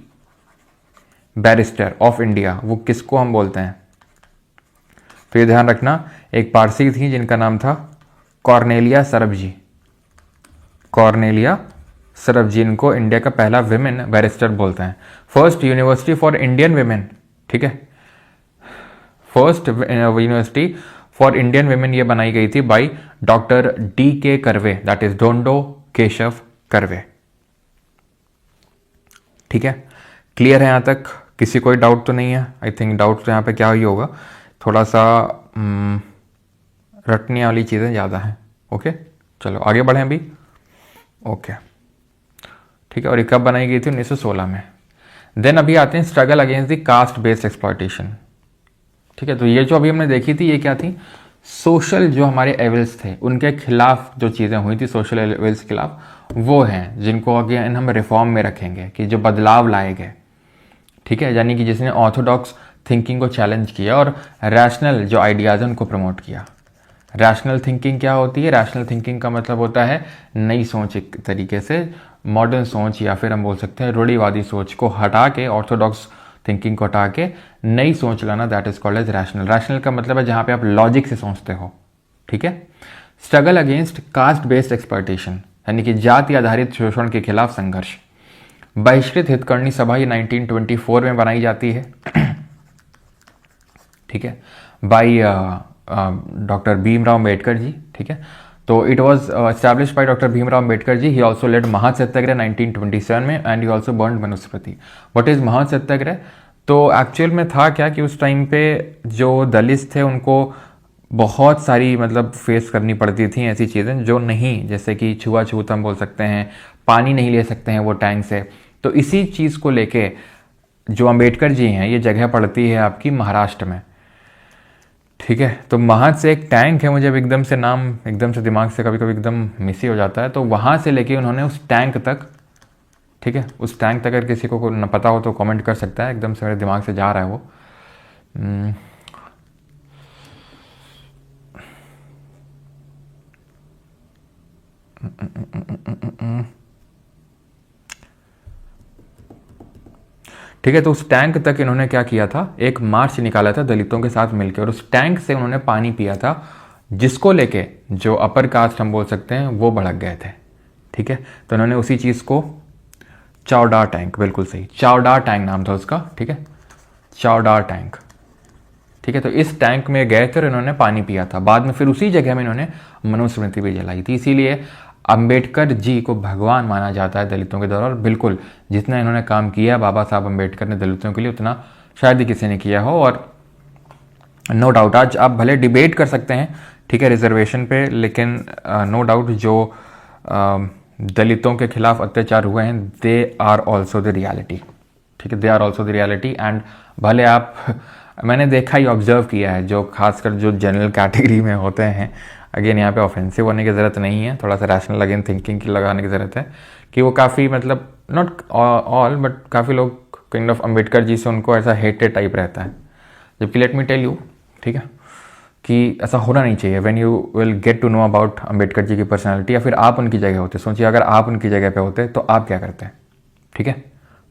barrister of India, वो किसको हम बोलते हैं, तो ये ध्यान रखना, एक पारसी थी जिनका नाम था कॉर्नेलिया सरबजी। कॉर्नेलिया सरबजी, इनको इंडिया का पहला विमेन बैरिस्टर बोलते हैं। First university for Indian women, ठीक है, first university for Indian women ये बनाई गई थी by doctor D.K. Karve, that is Dhondo Keshav Karve, ठीक है। क्लियर है यहाँ तक, किसी कोई डाउट तो नहीं है? आई थिंक डाउट तो यहाँ पे क्या ही होगा, थोड़ा सा रटने वाली चीज़ें ज़्यादा हैं। ओके, चलो आगे बढ़ें अभी। ओके, ठीक है। और ये कब बनाई गई थी? 1916 में। देन अभी आते हैं struggle against the caste based exploitation, ठीक है। तो ये जो अभी हमने देखी थी, ये क्या थी? सोशल जो हमारे एविल्स थे उनके खिलाफ जो चीज़ें हुई थी, सोशल एविल्स के खिलाफ, वो हैं जिनको अगेन हम रिफॉर्म में रखेंगे, कि जो बदलाव लाए गए, ठीक है। यानी कि जिसने ऑर्थोडॉक्स थिंकिंग को चैलेंज किया और रैशनल जो आइडियाज़ हैं उनको प्रमोट किया। रैशनल थिंकिंग क्या होती है? रैशनल थिंकिंग का मतलब होता है नई सोच, एक तरीके से मॉडर्न सोच, या फिर हम बोल सकते हैं रूढ़िवादी सोच को हटा के, ऑर्थोडॉक्स थिंकिंग को हटा के नई सोच लाना, that is called as rational. Rational का मतलब है जहां पे आप लॉजिक से सोचते हो, ठीक है। Struggle against caste based exploitation, यानी कि जाति आधारित शोषण के खिलाफ संघर्ष। बहिष्कृत हितकर्णी सभा, ये 1924 में बनाई जाती है, ठीक है, बाई डॉक्टर भीमराव अम्बेडकर जी, ठीक है। तो it was established by doctor Bhimrao Ambedkar ji. He also led Mahasatyagraha 1927 में, and he also burn Manusmriti. What is Mahasatyagraha? तो एक्चुअल में था क्या कि उस टाइम पे जो दलित थे उनको बहुत सारी मतलब फेस करनी पड़ती थी ऐसी चीज़ें जो नहीं, जैसे कि छुआछूत हम बोल सकते हैं, पानी नहीं ले सकते हैं वो टैंक से। तो इसी चीज़ को लेके जो अम्बेडकर जी हैं, ये जगह पड़ती है आपकी महाराष्ट्र में, ठीक है। तो वहाँ से एक टैंक है, मुझे अब एकदम से नाम एकदम से दिमाग से कभी कभी एकदम मिस ही हो जाता है। तो वहाँ से लेके उन्होंने उस टैंक तक, ठीक है, उस टैंक तक अगर किसी को न पता हो तो कमेंट कर सकता है, एकदम से मेरे दिमाग से जा रहा है वो। ठीक है। तो उस टैंक तक इन्होंने क्या किया था, एक मार्च निकाला था दलितों के साथ मिलकर, और उस टैंक से उन्होंने पानी पिया था, जिसको लेके जो अपर कास्ट हम बोल सकते हैं वो भड़क गए थे, ठीक है। तो उन्होंने उसी चीज़ को चावडार टैंक, बिल्कुल सही, चावडार टैंक नाम था उसका, ठीक है, चावडार टैंक, ठीक है। तो इस टैंक में गए थे और इन्होंने पानी पिया था। बाद में फिर उसी जगह में इन्होंने मनुस्मृति भी जलाई थी। इसीलिए अंबेडकर जी को भगवान माना जाता है दलितों के द्वारा। और बिल्कुल जितना इन्होंने काम किया बाबा साहब अंबेडकर ने दलितों के लिए, उतना शायद ही किसी ने किया हो। और नो डाउट आज आप भले डिबेट कर सकते हैं, ठीक है, रिजर्वेशन पे, लेकिन नो डाउट जो दलितों के खिलाफ अत्याचार हुए हैं, they are also the reality, ठीक है, they are also the reality. And भले आप, मैंने देखा ही, ऑब्जर्व किया है, जो खासकर जो जनरल कैटेगरी में होते हैं, अगेन यहाँ पे ऑफेंसिव होने की ज़रूरत नहीं है, थोड़ा सा रैशनल अगेन थिंकिंग की लगाने की ज़रूरत है कि वो काफ़ी मतलब नॉट ऑल बट काफ़ी लोग काइंड ऑफ अम्बेडकर जी से उनको ऐसा हेटेड टाइप रहता है, जबकि लेट मी टेल यू, ठीक है, कि ऐसा होना नहीं चाहिए। When you will get to know about Ambedkar ji की पर्सनालिटी, या फिर आप उनकी जगह होते, सोचिए अगर आप उनकी जगह पे होते तो आप क्या करते हैं, ठीक है।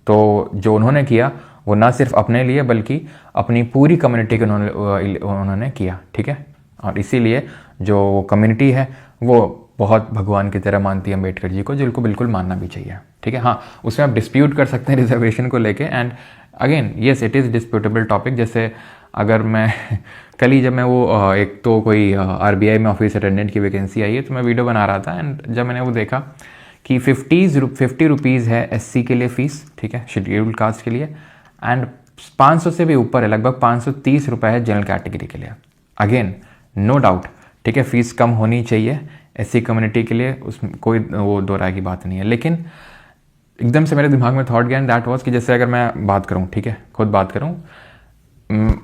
तो जो उन्होंने किया वो ना सिर्फ अपने लिए बल्कि अपनी पूरी कम्युनिटी के उन्होंने किया, ठीक है। और इसीलिए जो कम्युनिटी है वो बहुत भगवान की तरह मानती है अम्बेडकर जी को, जिनको बिल्कुल मानना भी चाहिए, ठीक है। हाँ, उसमें आप डिस्प्यूट कर सकते हैं रिजर्वेशन को लेके, and again yes it is disputable topic. जैसे अगर मैं कल ही जब मैं वो एक तो कोई आरबीआई में ऑफिस अटेंडेंट की वैकेंसी आई है, तो मैं वीडियो बना रहा था, एंड जब मैंने वो देखा कि 50 रुपीज़ है एससी के लिए फ़ीस, ठीक है, शेड्यूल्ड कास्ट के लिए, एंड 500 से भी ऊपर है, लगभग 530 रुपये है जनरल कैटेगरी के लिए। अगेन नो डाउट, ठीक है, फ़ीस कम होनी चाहिए एससी कम्युनिटी के लिए, उसमें कोई वो दो राय की बात नहीं है। लेकिन एकदम से मेरे दिमाग में थॉट गया, एंड दैट वाज कि जैसे अगर मैं बात करूं, ठीक है, खुद बात करूं,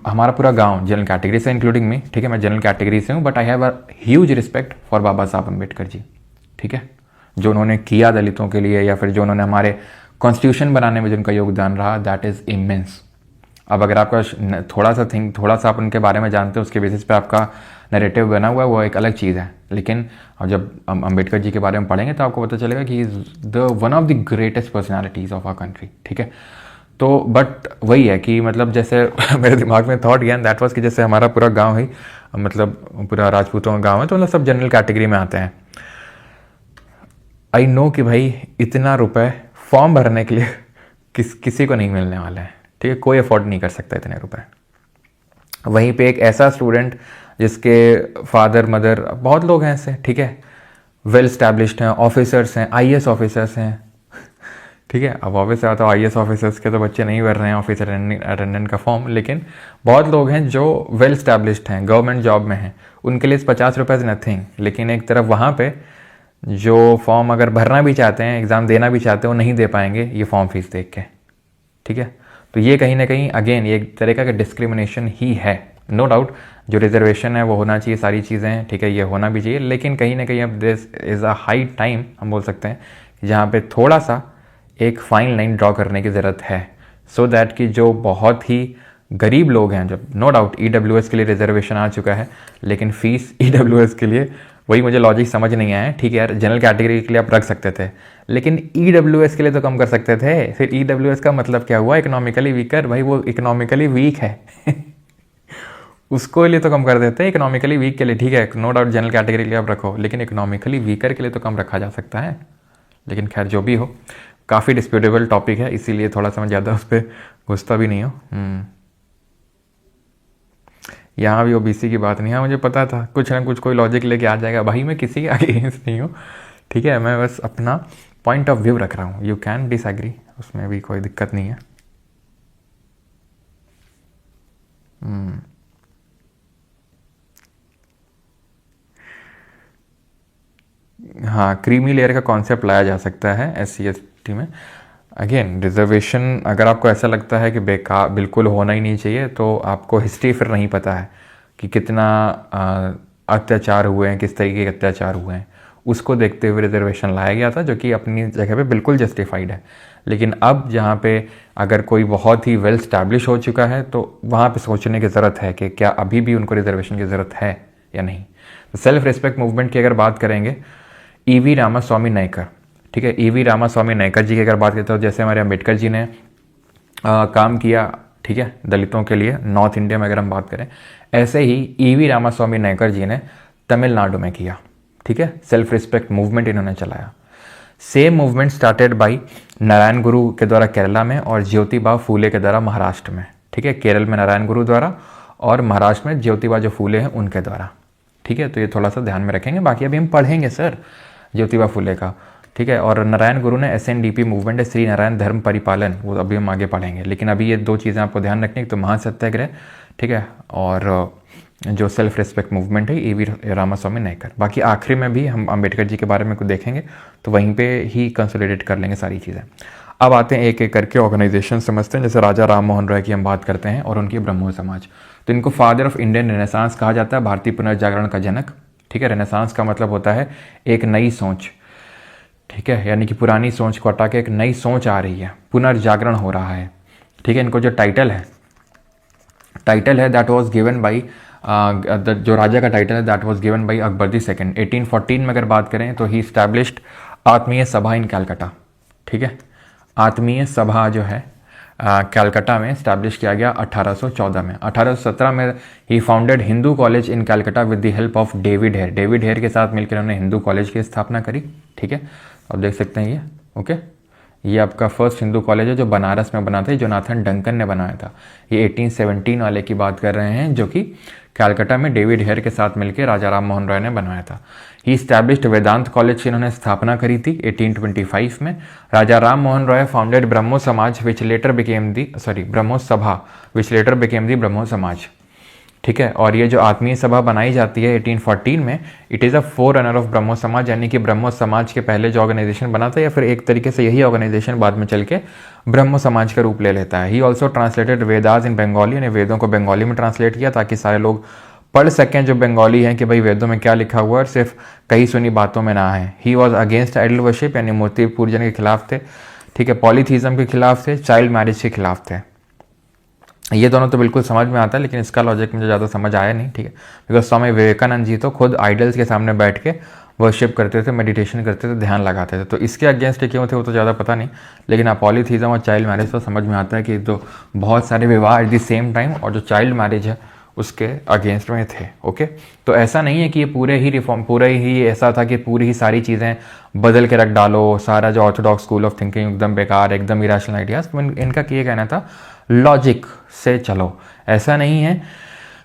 हमारा पूरा गांव जनरल कैटेगरी से इंक्लूडिंग मी, ठीक है, मैं जनरल कैटेगरी से हूं, but I have a huge respect for Baba Saheb Ambedkar ji, ठीक है, जो उन्होंने किया दलितों के लिए, या फिर जो उन्होंने हमारे कॉन्स्टिट्यूशन बनाने में जिनका योगदान रहा, दैट इज़ इमेंस। अब अगर आपका थोड़ा सा आप उनके बारे में जानते हो, उसके बेसिस पे आपका नैरेटिव बना हुआ है, वो एक अलग चीज़ है। लेकिन अब जब हम अम्बेडकर जी के बारे में पढ़ेंगे तो आपको पता चलेगा कि is the one of the greatest personalities of our country, ठीक है। तो बट वही है कि मतलब जैसे मेरे दिमाग में थॉट गया, दैट वाज कि जैसे हमारा पूरा गांव है, मतलब पूरा राजपूतों का गांव है, तो मतलब सब जनरल कैटेगरी में आते हैं। आई नो कि भाई इतना रुपए फॉर्म भरने के लिए किसी को नहीं मिलने वाला है, ठीक है, कोई अफोर्ड नहीं कर सकता इतने रुपए। वहीं पे एक ऐसा स्टूडेंट जिसके फादर मदर, बहुत लोग हैं ऐसे, ठीक है, वेल स्टैब्लिश्ड हैं, ऑफिसर्स हैं, आईएएस ऑफिसर्स हैं, ठीक है। अब ऑफिस आता है, आईएएस ऑफिसर्स के तो बच्चे नहीं भर रहे हैं ऑफिस अटेंडेंट का फॉर्म, लेकिन बहुत लोग हैं जो वेल स्टैब्लिश्ड हैं, गवर्नमेंट जॉब में हैं, उनके लिए 50 रुपये इज़ नथिंग। लेकिन एक तरफ वहाँ पे जो फॉर्म अगर भरना भी चाहते हैं, एग्ज़ाम देना भी चाहते हैं, वो नहीं दे पाएंगे ये फॉर्म फीस देख के, ठीक है। तो ये कहीं ना कहीं अगेन ये एक तरीका का डिस्क्रिमिनेशन ही है, नो डाउट। जो रिजर्वेशन है वो होना चाहिए, सारी चीज़ें हैं, ठीक है, ये होना भी चाहिए, लेकिन कहीं ना कहीं अब this is a high time, हम बोल सकते हैं, जहाँ पे थोड़ा सा एक फाइन लाइन ड्रॉ करने की ज़रूरत है, सो दैट कि जो बहुत ही गरीब लोग हैं, जब नो डाउट ईडब्ल्यूएस के लिए रिजर्वेशन आ चुका है, लेकिन फ़ीस ईडब्ल्यूएस के लिए, वही मुझे लॉजिक समझ नहीं आया, ठीक है यार, जनरल कैटेगरी के लिए आप रख सकते थे, लेकिन ईडब्ल्यूएस के लिए तो कम कर सकते थे। फिर ईडब्ल्यूएस का मतलब क्या हुआ, इकोनॉमिकली वीकर, भाई वो इकोनॉमिकली वीक है उसको लिए तो कम कर देते हैं, इकोनॉमिकली वीक के लिए ठीक है, नो डाउट जनरल कैटेगरी के लिए आप रखो, लेकिन इकोनॉमिकली वीकर के लिए तो कम रखा जा सकता है। लेकिन खैर जो भी हो, काफ़ी डिस्प्यूटेबल टॉपिक है, इसीलिए थोड़ा सा मैं ज़्यादा उस पर घुसता भी नहीं हूँ। यहाँ भी ओबीसी की बात नहीं है, मुझे पता था कुछ ना कुछ कोई लॉजिक लेके आ जाएगा, भाई मैं किसी के अगेंस्ट नहीं हूँ, ठीक है, मैं बस अपना पॉइंट ऑफ व्यू रख रहा हूँ, यू कैन डिसएग्री, उसमें भी कोई दिक्कत नहीं है। हाँ, क्रीमी लेयर का कॉन्सेप्ट लाया जा सकता है SC/ST में। अगेन रिजर्वेशन अगर आपको ऐसा लगता है कि बेकार बिल्कुल होना ही नहीं चाहिए, तो आपको हिस्ट्री फिर नहीं पता है कि कितना अत्याचार हुए हैं, किस तरीके के अत्याचार हुए हैं, उसको देखते हुए रिजर्वेशन लाया गया था, जो कि अपनी जगह पे बिल्कुल जस्टिफाइड है। लेकिन अब जहाँ पे अगर कोई बहुत ही वेल स्टैब्लिश हो चुका है, तो वहाँ पे सोचने की ज़रूरत है कि क्या अभी भी उनको रिजर्वेशन की ज़रूरत है या नहीं। तो सेल्फ रिस्पेक्ट मूवमेंट की अगर बात करेंगे, EV रामास्वामी नायकर, ठीक है, EV रामास्वामी नायकर जी की अगर बात करते हो, जैसे हमारे अम्बेडकर जी ने काम किया, ठीक है, दलितों के लिए नॉर्थ इंडिया में अगर हम बात करें, ऐसे ही EV रामास्वामी नायकर जी ने तमिलनाडु में किया, ठीक है, सेल्फ रिस्पेक्ट मूवमेंट इन्होंने चलाया। Same movement started by Narayan गुरु के द्वारा केरला में और ज्योतिबा फूले के द्वारा महाराष्ट्र में, ठीक है, केरल में नारायण गुरु द्वारा और महाराष्ट्र में ज्योतिबा जो फूले हैं उनके द्वारा, ठीक है। तो ये थोड़ा सा ध्यान में रखेंगे, बाकी अभी हम पढ़ेंगे सर ज्योतिबा फूले का, ठीक है। और नारायण गुरु ने SNDP मूवमेंट है, श्री नारायण धर्म परिपालन, वो अभी हम आगे पढ़ेंगे। लेकिन अभी ये दो चीज़ें आपको ध्यान रखनी, तो महासत्याग्रह, ठीक है, और जो सेल्फ रिस्पेक्ट मूवमेंट है EV रामास्वामी नायकर। बाकी आखिरी में भी हम अम्बेडकर जी के बारे में कुछ देखेंगे, तो वहीं पे ही कंसोलिडेट कर लेंगे सारी चीज़ें। अब आते हैं एक एक करके ऑर्गेनाइजेशन समझते हैं, जैसे राजा राम मोहन राय की हम बात करते हैं और उनकी ब्रह्मो समाज। तो इनको फादर ऑफ इंडियन रेनेसांस कहा जाता है, भारतीय पुनर्जागरण का जनक, ठीक है। रेनेसांस का मतलब होता है एक नई सोच, ठीक है, यानी कि पुरानी सोच को हटा के एक नई सोच आ रही है, पुनर्जागरण हो रहा है, ठीक है। इनको जो टाइटल है दैट वाज गिवन बाई जो राजा का टाइटल है that was given by Akbar the second. 1814 में अगर बात करें तो ही स्टैब्लिश्ड आत्मीय सभा इन कैलकाटा, ठीक है। आत्मीय सभा जो है कैलकाटा में स्टैब्लिश किया गया 1814 में। 1817 में ही founded Hindu college in Calcutta with the help of David Hare. David Hare के साथ मिलकर उन्होंने हिंदू कॉलेज की स्थापना करी, ठीक है। आप देख सकते हैं ये, ओके। ये आपका फर्स्ट हिंदू कॉलेज है जो बनारस में बना था, जोनाथन डंकन ने बनाया था। ये 1817 वाले की बात कर रहे हैं जो कि कैलकाटा में डेविड हेयर के साथ मिलकर राजा राम मोहन रॉय ने बनाया था। ही स्टैब्लिश्ड वेदांत कॉलेज की इन्होंने स्थापना करी थी 1825 में। राजा राम मोहन रॉय फाउंडेड ब्रह्मो समाज विच लेटर बिकेम दी ब्रह्मो सभा विच लेटर बिकेम दी ब्रह्मो समाज, ठीक है। और ये जो आत्मीय सभा बनाई जाती है 1814 में, it is a forerunner of Brahmo Samaj, यानी कि ब्रह्मो समाज के पहले जो ऑर्गेनाइजेशन बना था या फिर एक तरीके से यही ऑर्गेनाइजेशन बाद में चल के ब्रह्मो समाज का रूप ले लेता है। ही ऑल्सो ट्रांसलेटेड वेदास इन बंगाली, ने वेदों को बंगाली में ट्रांसलेट किया ताकि सारे लोग पढ़ सकें जो बंगाली हैं कि भाई वेदों में क्या लिखा हुआ है और सिर्फ कई सुनी बातों में ना है। He was against idol worship, यानी मूर्ति पूजन के खिलाफ थे, ठीक है। पॉलीथीज्म के खिलाफ थे, चाइल्ड मैरिज के खिलाफ थे। ये दोनों तो बिल्कुल समझ में आता है, लेकिन इसका लॉजिक मुझे ज़्यादा समझ आया नहीं, ठीक है। बिकॉज स्वामी विवेकानंद जी तो खुद आइडल्स के सामने बैठ के वर्शिप करते थे, मेडिटेशन करते थे, ध्यान लगाते थे। तो इसके अगेंस्ट क्यों थे वो तो ज़्यादा पता नहीं, लेकिन आप पॉलीथीज्म और चाइल्ड मैरिज तो समझ में आता है कि तो बहुत सारे विवाह एट द सेम टाइम और जो चाइल्ड मैरिज है उसके अगेंस्ट में थे, ओके। तो ऐसा नहीं है कि ये पूरे ही ऐसा था कि पूरी ही सारी चीज़ें बदल के रख डालो, सारा जो ऑर्थोडॉक्स स्कूल ऑफ थिंकिंग एकदम बेकार, एकदम इरेशनल आइडियाज। तो इनका ये कहना था लॉजिक से चलो। ऐसा नहीं है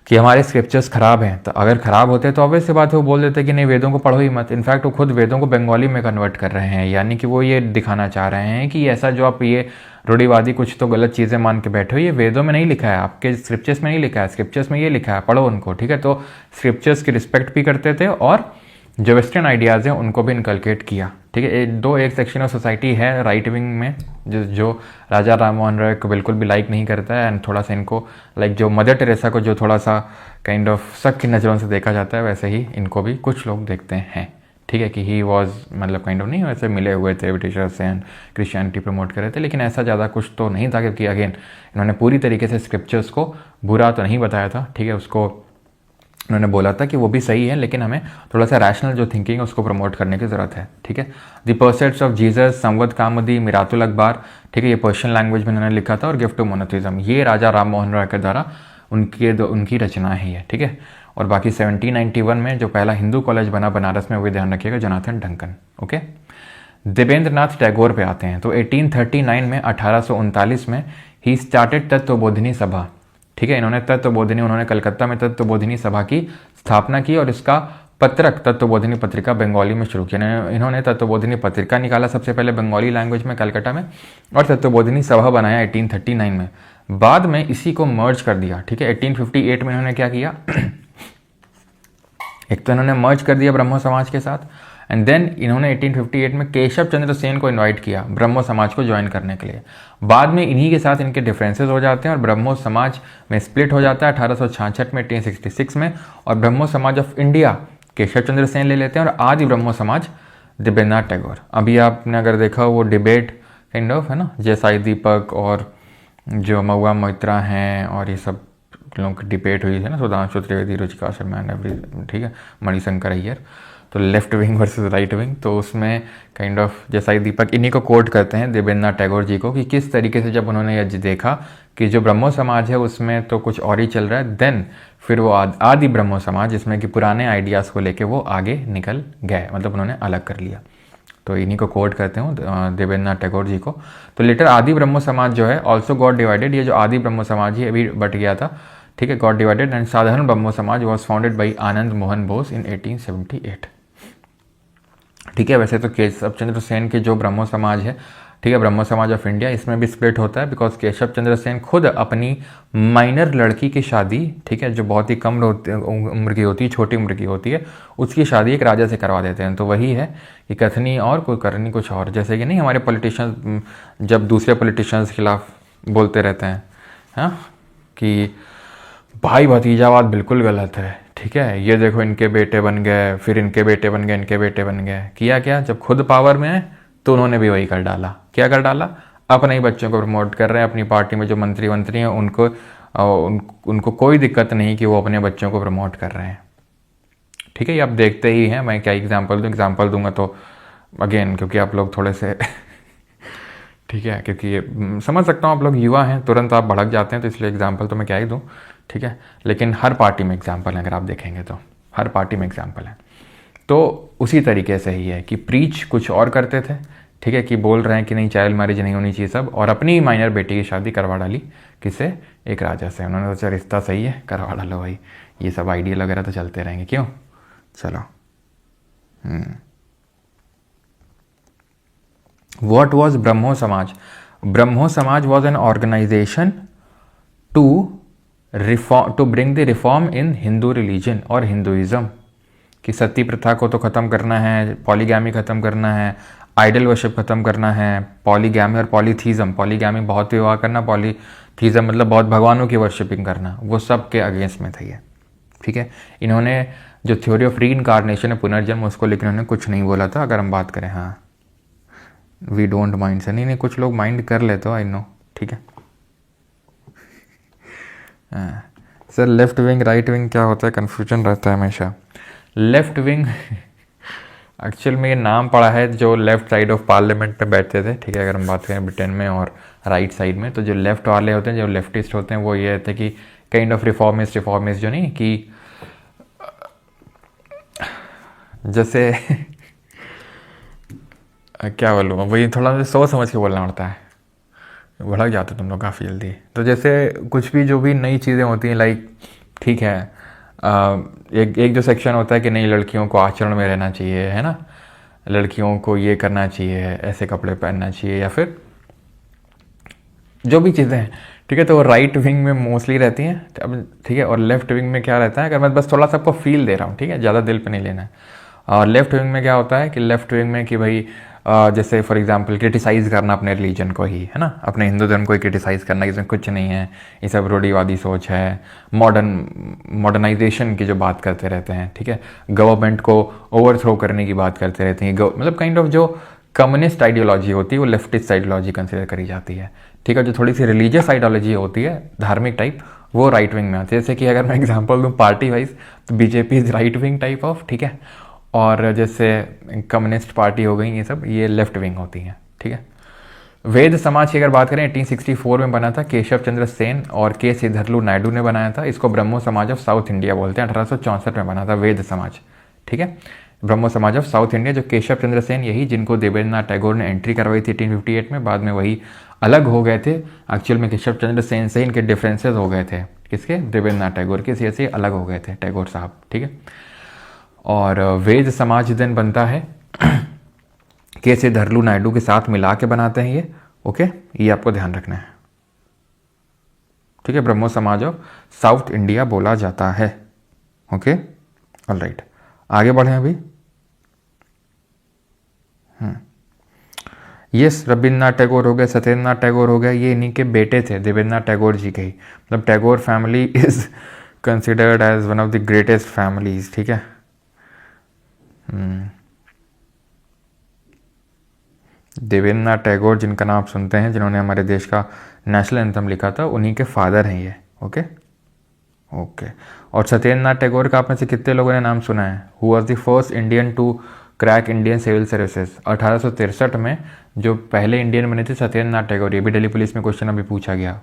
कि हमारे स्क्रिप्चर्स खराब हैं, तो अगर खराब होते तो ऑब्वियस सी बात है वो बोल देते कि नहीं वेदों को पढ़ो ही मत। इनफैक्ट वो खुद वेदों को बंगाली में कन्वर्ट कर रहे हैं, यानी कि वो ये दिखाना चाह रहे हैं कि ऐसा जो आप ये रूढ़िवादी कुछ तो गलत चीज़ें मान के बैठे हो, ये वेदों में नहीं लिखा है, आपके स्क्रिप्चर्स में नहीं लिखा है, स्क्रिप्चर्स में ये लिखा है, पढ़ो उनको, ठीक है। तो स्क्रिप्चर्स की रिस्पेक्ट भी करते थे और जो वेस्टर्न आइडियाज़ हैं उनको भी इनकलकेट किया, ठीक है। एक सेक्शन ऑफ सोसाइटी है राइट विंग में जो राजा राम मोहन रॉय को बिल्कुल भी लाइक नहीं करता है, एंड थोड़ा सा इनको लाइक जो मदर टेरेसा को जो थोड़ा सा काइंड ऑफ शक की नज़रों से देखा जाता है, वैसे ही इनको भी कुछ लोग देखते हैं, ठीक है। कि ही वॉज मतलब काइंड ऑफ नहीं वैसे मिले हुए थे ब्रिटिशर्स से एंड क्रिश्चियनिटी प्रमोट कर रहे थे, लेकिन ऐसा ज़्यादा कुछ तो नहीं था, क्योंकि अगेन इन्होंने पूरी तरीके से स्क्रिप्चर्स को बुरा तो नहीं बताया था, ठीक है। उसको उन्होंने बोला था कि वो भी सही है, लेकिन हमें थोड़ा सा रैशनल जो थिंकिंग है उसको प्रमोट करने की ज़रूरत है, ठीक है। द पर्सेट्स ऑफ जीसस, संवद कामदी, मिरातुल अखबार, ठीक है, ये पर्शियन लैंग्वेज में उन्होंने लिखा था। और गिफ्ट टू मोनोथिज्म, ये राजा राम मोहन रॉय के द्वारा उनकी रचना ही है, ठीक है। और बाकी 1791 में जो पहला हिंदू कॉलेज बना बनारस में, वो ध्यान रखिएगा, Jonathan Duncan, okay. Devendranath Tagore पे आते हैं। तो 1839 में 1839 में ही स्टार्टेड तत्वबोधिनी सभा, ठीक है। उन्होंने कलकत्ता में तत्वबोधिनी सभा की स्थापना की और इसका पत्रक तत्वबोधिनी पत्रिका बंगाली में शुरू किया। इन्होंने तत्वबोधिनी पत्रिका निकाला सबसे पहले बंगाली लैंग्वेज में कलकत्ता में, और तत्वबोधिनी सभा बनाया 1839 में। बाद में इसी को मर्ज कर दिया, ठीक है। 1858 में इन्होंने क्या किया एक तो इन्होंने मर्ज कर दिया ब्रह्मो समाज के साथ, एंड देन इन्होंने 1858 में केशव चंद्र सेन को इनवाइट किया ब्रह्मो समाज को ज्वाइन करने के लिए। बाद में इन्हीं के साथ इनके डिफरेंसेस हो जाते हैं और ब्रह्मो समाज में स्प्लिट हो जाता है 1866 में, 1866 में। और ब्रह्मो समाज ऑफ इंडिया केशव चंद्र सेन ले लेते हैं और आदि ब्रह्मो समाज देवेंद्रनाथ टैगोर। अभी आपने अगर देखा वो डिबेट काइंड ऑफ है ना, जैसाई दीपक और जो महुआ मोइत्रा हैं और ये सब लोगों की डिबेट हुई है ना, सुधांशु त्रिवेदी, रुचिका शर्मा एंड एवरी, ठीक है, मणिशंकर अय्यर, तो left wing versus right wing. तो उसमें काइंड ऑफ जैसाई दीपक इन्हीं को कोट करते हैं देवेंद्रनाथ टैगोर जी को, कि किस तरीके से जब उन्होंने यह देखा कि जो ब्रह्मो समाज है उसमें तो कुछ और ही चल रहा है, देन फिर वो आदि ब्रह्मो समाज जिसमें कि पुराने आइडियाज़ को लेके वो आगे निकल गए, मतलब उन्होंने अलग कर लिया। तो इन्हीं को कोट करते हूँ देवेंद्रनाथ टैगोर जी को। तो लेटर आदि ब्रह्मो समाज जो है ऑल्सो गॉट डिवाइडेड, ये जो आदि ब्रह्मो समाज ही अभी बट गया था, ठीक है, गॉट डिवाइडेड। एंड साधारण ब्रह्मो समाज was founded by Anand Mohan Bose इन 1878, ठीक है। वैसे तो केशव चंद्र सेन के जो ब्रह्मो समाज है, ठीक है, ब्रह्मो समाज ऑफ इंडिया, इसमें भी स्प्लिट होता है बिकॉज केशव चंद्र सेन खुद अपनी माइनर लड़की की शादी, ठीक है, जो बहुत ही कम उम्र की होती है, छोटी उम्र की होती है, उसकी शादी एक राजा से करवा देते हैं। तो वही है कि कथनी और कोई करनी कुछ और, जैसे कि नहीं हमारे पॉलिटिशियंस जब दूसरे पॉलिटिशियंस के खिलाफ बोलते रहते हैं, हाँ, कि भाई भतीजावाद बिल्कुल गलत है, ठीक है, ये देखो इनके बेटे बन गए, फिर इनके बेटे बन गए, इनके बेटे बन गए। किया क्या, जब खुद पावर में है तो उन्होंने भी वही कर डाला। क्या कर डाला, अपने ही बच्चों को प्रमोट कर रहे हैं। अपनी पार्टी में जो मंत्री हैं उनको कोई दिक्कत नहीं कि वो अपने बच्चों को प्रमोट कर रहे हैं। ठीक है, ये आप देखते ही हैं। मैं क्या एग्जाम्पल दूंगा तो अगेन, क्योंकि आप लोग थोड़े से ठीक है, क्योंकि ये समझ सकता हूँ आप लोग युवा हैं, तुरंत आप भड़क जाते हैं, तो इसलिए एग्जाम्पल तो मैं क्या ही दूँ। ठीक है, लेकिन हर पार्टी में एग्जाम्पल है, अगर आप देखेंगे तो हर पार्टी में एग्जाम्पल है। तो उसी तरीके से ही है कि प्रीच कुछ और करते थे। ठीक है, कि बोल रहे हैं कि नहीं चाइल्ड मैरिज नहीं होनी चाहिए सब, और अपनी ही माइनर बेटी की शादी करवा डाली किससे, एक राजा से। उन्होंने सोचा रिश्ता सही है, करवा डालो भाई। ये सब आइडियल वगैरह तो चलते रहेंगे, क्यों। चलो, What was Brahmo Samaj? Brahmo Samaj was an organization to bring the reform in Hindu religion और Hinduism। कि सती प्रथा को तो ख़त्म करना है, पॉलीगैमी ख़त्म करना है, आइडल वर्शिप ख़त्म करना है, पॉलीगैमी और पॉलीथीज़म, पॉलीगैमी बहुत विवाह करना, पॉलीथीज़म मतलब बहुत भगवानों की वर्शिपिंग करना, वो सब के अगेंस्ट में था ये। ठीक है, इन्होंने जो थ्योरी ऑफ री इनकारनेशन है, पुनर्जन्म, उसको लेकर इन्होंने कुछ नहीं बोला था। अगर हम बात करें, हाँ वी डोंट माइंड से, नहीं कुछ लोग माइंड कर लेते हो, आई नो। ठीक है, sir left wing right wing क्या होता है, कन्फ्यूजन रहता है हमेशा। लेफ्ट विंग एक्चुअल में ये नाम पड़ा है जो लेफ्ट साइड ऑफ पार्लियामेंट में बैठते थे। ठीक है, अगर हम बात करें ब्रिटेन में, और राइट साइड में, तो जो लेफ्ट वाले होते हैं, जो लेफ्टिस्ट होते हैं, वो ये रहते हैं कि काइंड ऑफ रिफॉर्मिस्ट जो नहीं कि जैसे क्या बोलूँ, वही थोड़ा मुझे सोच समझ के बोलना पड़ता है, भड़क जाते तुम लोग काफ़ी जल्दी। तो जैसे कुछ भी जो भी नई चीज़ें होती हैं, लाइक ठीक है, एक जो सेक्शन होता है कि नहीं लड़कियों को आचरण में रहना चाहिए, है ना, लड़कियों को ये करना चाहिए, ऐसे कपड़े पहनना चाहिए, या फिर जो भी चीज़ें हैं। ठीक है, तो वो राइट विंग में मोस्टली रहती हैं। अब ठीक है, और लेफ्ट विंग में क्या रहता है, अगर मैं बस थोड़ा सा आपको फील दे रहा हूँ, ठीक है, ज़्यादा दिल पे नहीं लेना है। और लेफ्ट विंग में क्या होता है कि लेफ्ट विंग में कि भाई जैसे फॉर एग्जांपल क्रिटिसाइज़ करना अपने रिलीजन को ही, है ना, अपने हिंदू धर्म को ही क्रिटिसाइज़ करना, इसमें कुछ नहीं है, ये सब रूढ़िवादी सोच है, मॉडर्नाइजेशन की जो बात करते रहते हैं। ठीक है, गवर्नमेंट को ओवरथ्रो करने की बात करते रहते हैं, मतलब काइंड ऑफ जो कम्युनिस्ट आइडियोलॉजी होती है वो लेफ्टिस्ट आइडियोलॉजी कंसिडर करी जाती है। ठीक है, जो थोड़ी सी रिलीजियस आइडियोलॉजी होती है, धार्मिक टाइप, वो राइट विंग में आती है। जैसे कि अगर मैं एग्जांपल दूं पार्टी वाइज, तो BJP is right wing type of, ठीक है, और जैसे कम्युनिस्ट पार्टी हो गई, ये सब ये लेफ्ट विंग होती हैं। ठीक है, वेद समाज की अगर बात करें 1864 में बना था, केशव चंद्र सेन और के श्रीधरलू नायडू ने बनाया था। इसको ब्रह्मो समाज ऑफ साउथ इंडिया बोलते हैं। 1864 में बना था वेद समाज। ठीक है, ब्रह्मो समाज ऑफ साउथ इंडिया, जो केशव चंद्र सेन, यही जिनको देवेंद्रनाथ टैगोर ने एंट्री करवाई थी 1858 में, बाद में वही अलग हो गए थे। एक्चुअल में केशव चंद्र सेन से इनके डिफरेंसेस हो गए थे, किसके, देवेंद्रनाथ टैगोर के, से अलग हो गए थे टैगोर साहब। ठीक है, और वेद समाज दिन बनता है के श्रीधरलू नायडू के साथ मिला के बनाते हैं ये। ओके, ये आपको ध्यान रखना है। ठीक है, ब्रह्मो समाज ऑफ साउथ इंडिया बोला जाता है। ओके, ऑलराइट, आगे बढ़े अभी। यस, रविन्द्रनाथ टैगोर हो गए, सत्येंद्रनाथ टैगोर हो गए, ये इन्हीं के बेटे थे, देवेंद्रनाथ टैगोर जी के ही। मतलब Tagore family is considered as one of the greatest families. ठीक है, देवेंद्रनाथ टैगोर जिनका नाम आप सुनते हैं, जिन्होंने हमारे देश का नेशनल एंथम लिखा था, उन्हीं के फादर हैं ये। ओके ओके, और सत्येंद्रनाथ टैगोर का आप में से कितने लोगों ने नाम सुना है? Who was the first Indian to crack Indian civil services. 1863 में जो पहले इंडियन बने थे सत्येंद्रनाथ टैगोर, ये भी दिल्ली पुलिस में क्वेश्चन अभी पूछा गया,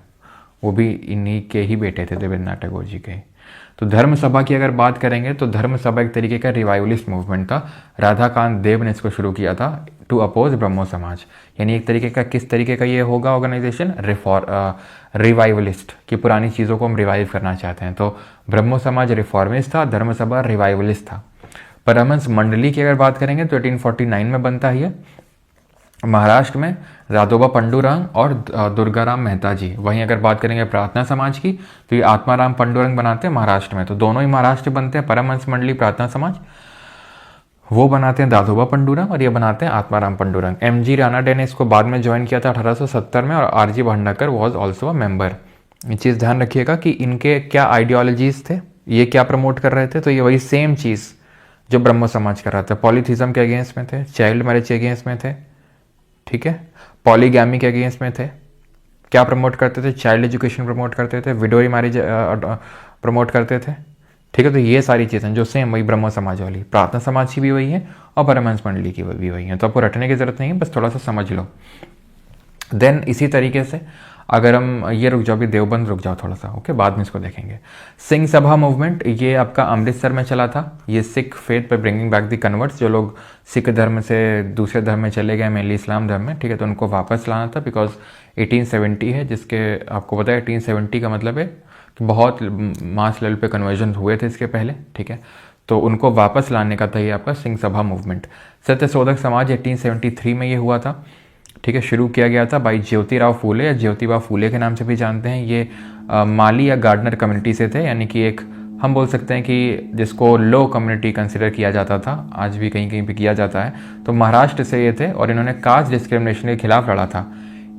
वो भी इन्हीं के ही बेटे थे, देवेंद्रनाथ टैगोर जी के। तो धर्म सभा की अगर बात करेंगे तो धर्म सभा एक तरीके का रिवाइवलिस्ट मूवमेंट था। राधाकांत देव ने इसको शुरू किया था टू अपोज ब्रह्मो समाज। यानी एक तरीके का, किस तरीके का ये होगा ऑर्गेनाइजेशन, रिवाइवलिस्ट, कि पुरानी चीज़ों को हम रिवाइव करना चाहते हैं। तो ब्रह्मो समाज रिफॉर्मिस्ट था, धर्म सभा रिवाइवलिस्ट था। परमहंस मंडली की अगर बात करेंगे तो 1849 में बनता है। महाराष्ट्र में दादोबा पंडुरंग और दुर्गाराम मेहता जी। वहीं अगर बात करेंगे प्रार्थना समाज की तो ये आत्माराम पंडुरंग बनाते हैं महाराष्ट्र में। तो दोनों ही महाराष्ट्र बनते हैं, परमहंस मंडली प्रार्थना समाज, वो बनाते हैं दादोबा पंडुरंग और ये बनाते हैं आत्माराम पंडुरंग। एमजी रानाडे ने इसको बाद में ज्वाइन किया था 1870 में, और R G Bhandarkar was also a member. ये चीज़ ध्यान रखिएगा कि इनके क्या आइडियोलॉजीज थे। ये क्या प्रमोट कर रहे थे? तो ये वही सेम चीज़ जो ब्रह्मो समाज कर रहा था। पॉलीथिज्म के अगेंस्ट में थे, चाइल्ड मैरिज के अगेंस्ट में थे, ठीक है, पॉलीगैमी के अगेंस्ट में थे। क्या प्रमोट करते थे? चाइल्ड एजुकेशन प्रमोट करते थे, विडोरी मैरिज प्रमोट करते थे, ठीक है। तो ये सारी चीज़ें जो सेम वही ब्रह्मो समाज वाली, प्रार्थना समाज की भी वही है और परमहंस मंडली की भी वही है। तो आपको रटने की ज़रूरत नहीं है, बस थोड़ा सा समझ लो। देन इसी तरीके से अगर हम ये रुक जाओ, भी देवबंद रुक जाओ थोड़ा सा, ओके, बाद में इसको देखेंगे। सिंह सभा मूवमेंट, ये आपका अमृतसर में चला था। ये सिख फेथ पर ब्रिंगिंग बैक द कन्वर्ट्स, जो लोग सिख धर्म से दूसरे धर्म में चले गए, मेनली इस्लाम धर्म में, ठीक है, तो उनको वापस लाना था। बिकॉज 1870 है, जिसके आपको पता है 1870 का मतलब है कि बहुत मास लेवल पे कन्वर्जन हुए थे इसके पहले, ठीक है। तो उनको वापस लाने का था ये आपका सिंह सभा मूवमेंट। सत्यशोधक समाज 1873 में ये हुआ था, ठीक है, शुरू किया गया था भाई ज्योतिराव फूले या ज्योतिबा फूले के नाम से भी जानते हैं। ये माली या गार्डनर कम्युनिटी से थे, यानी कि एक हम बोल सकते हैं कि जिसको लो कम्युनिटी कंसिडर किया जाता था, आज भी कहीं कहीं पे किया जाता है। तो महाराष्ट्र से ये थे और इन्होंने कास्ट डिस्क्रिमिनेशन के खिलाफ लड़ा था।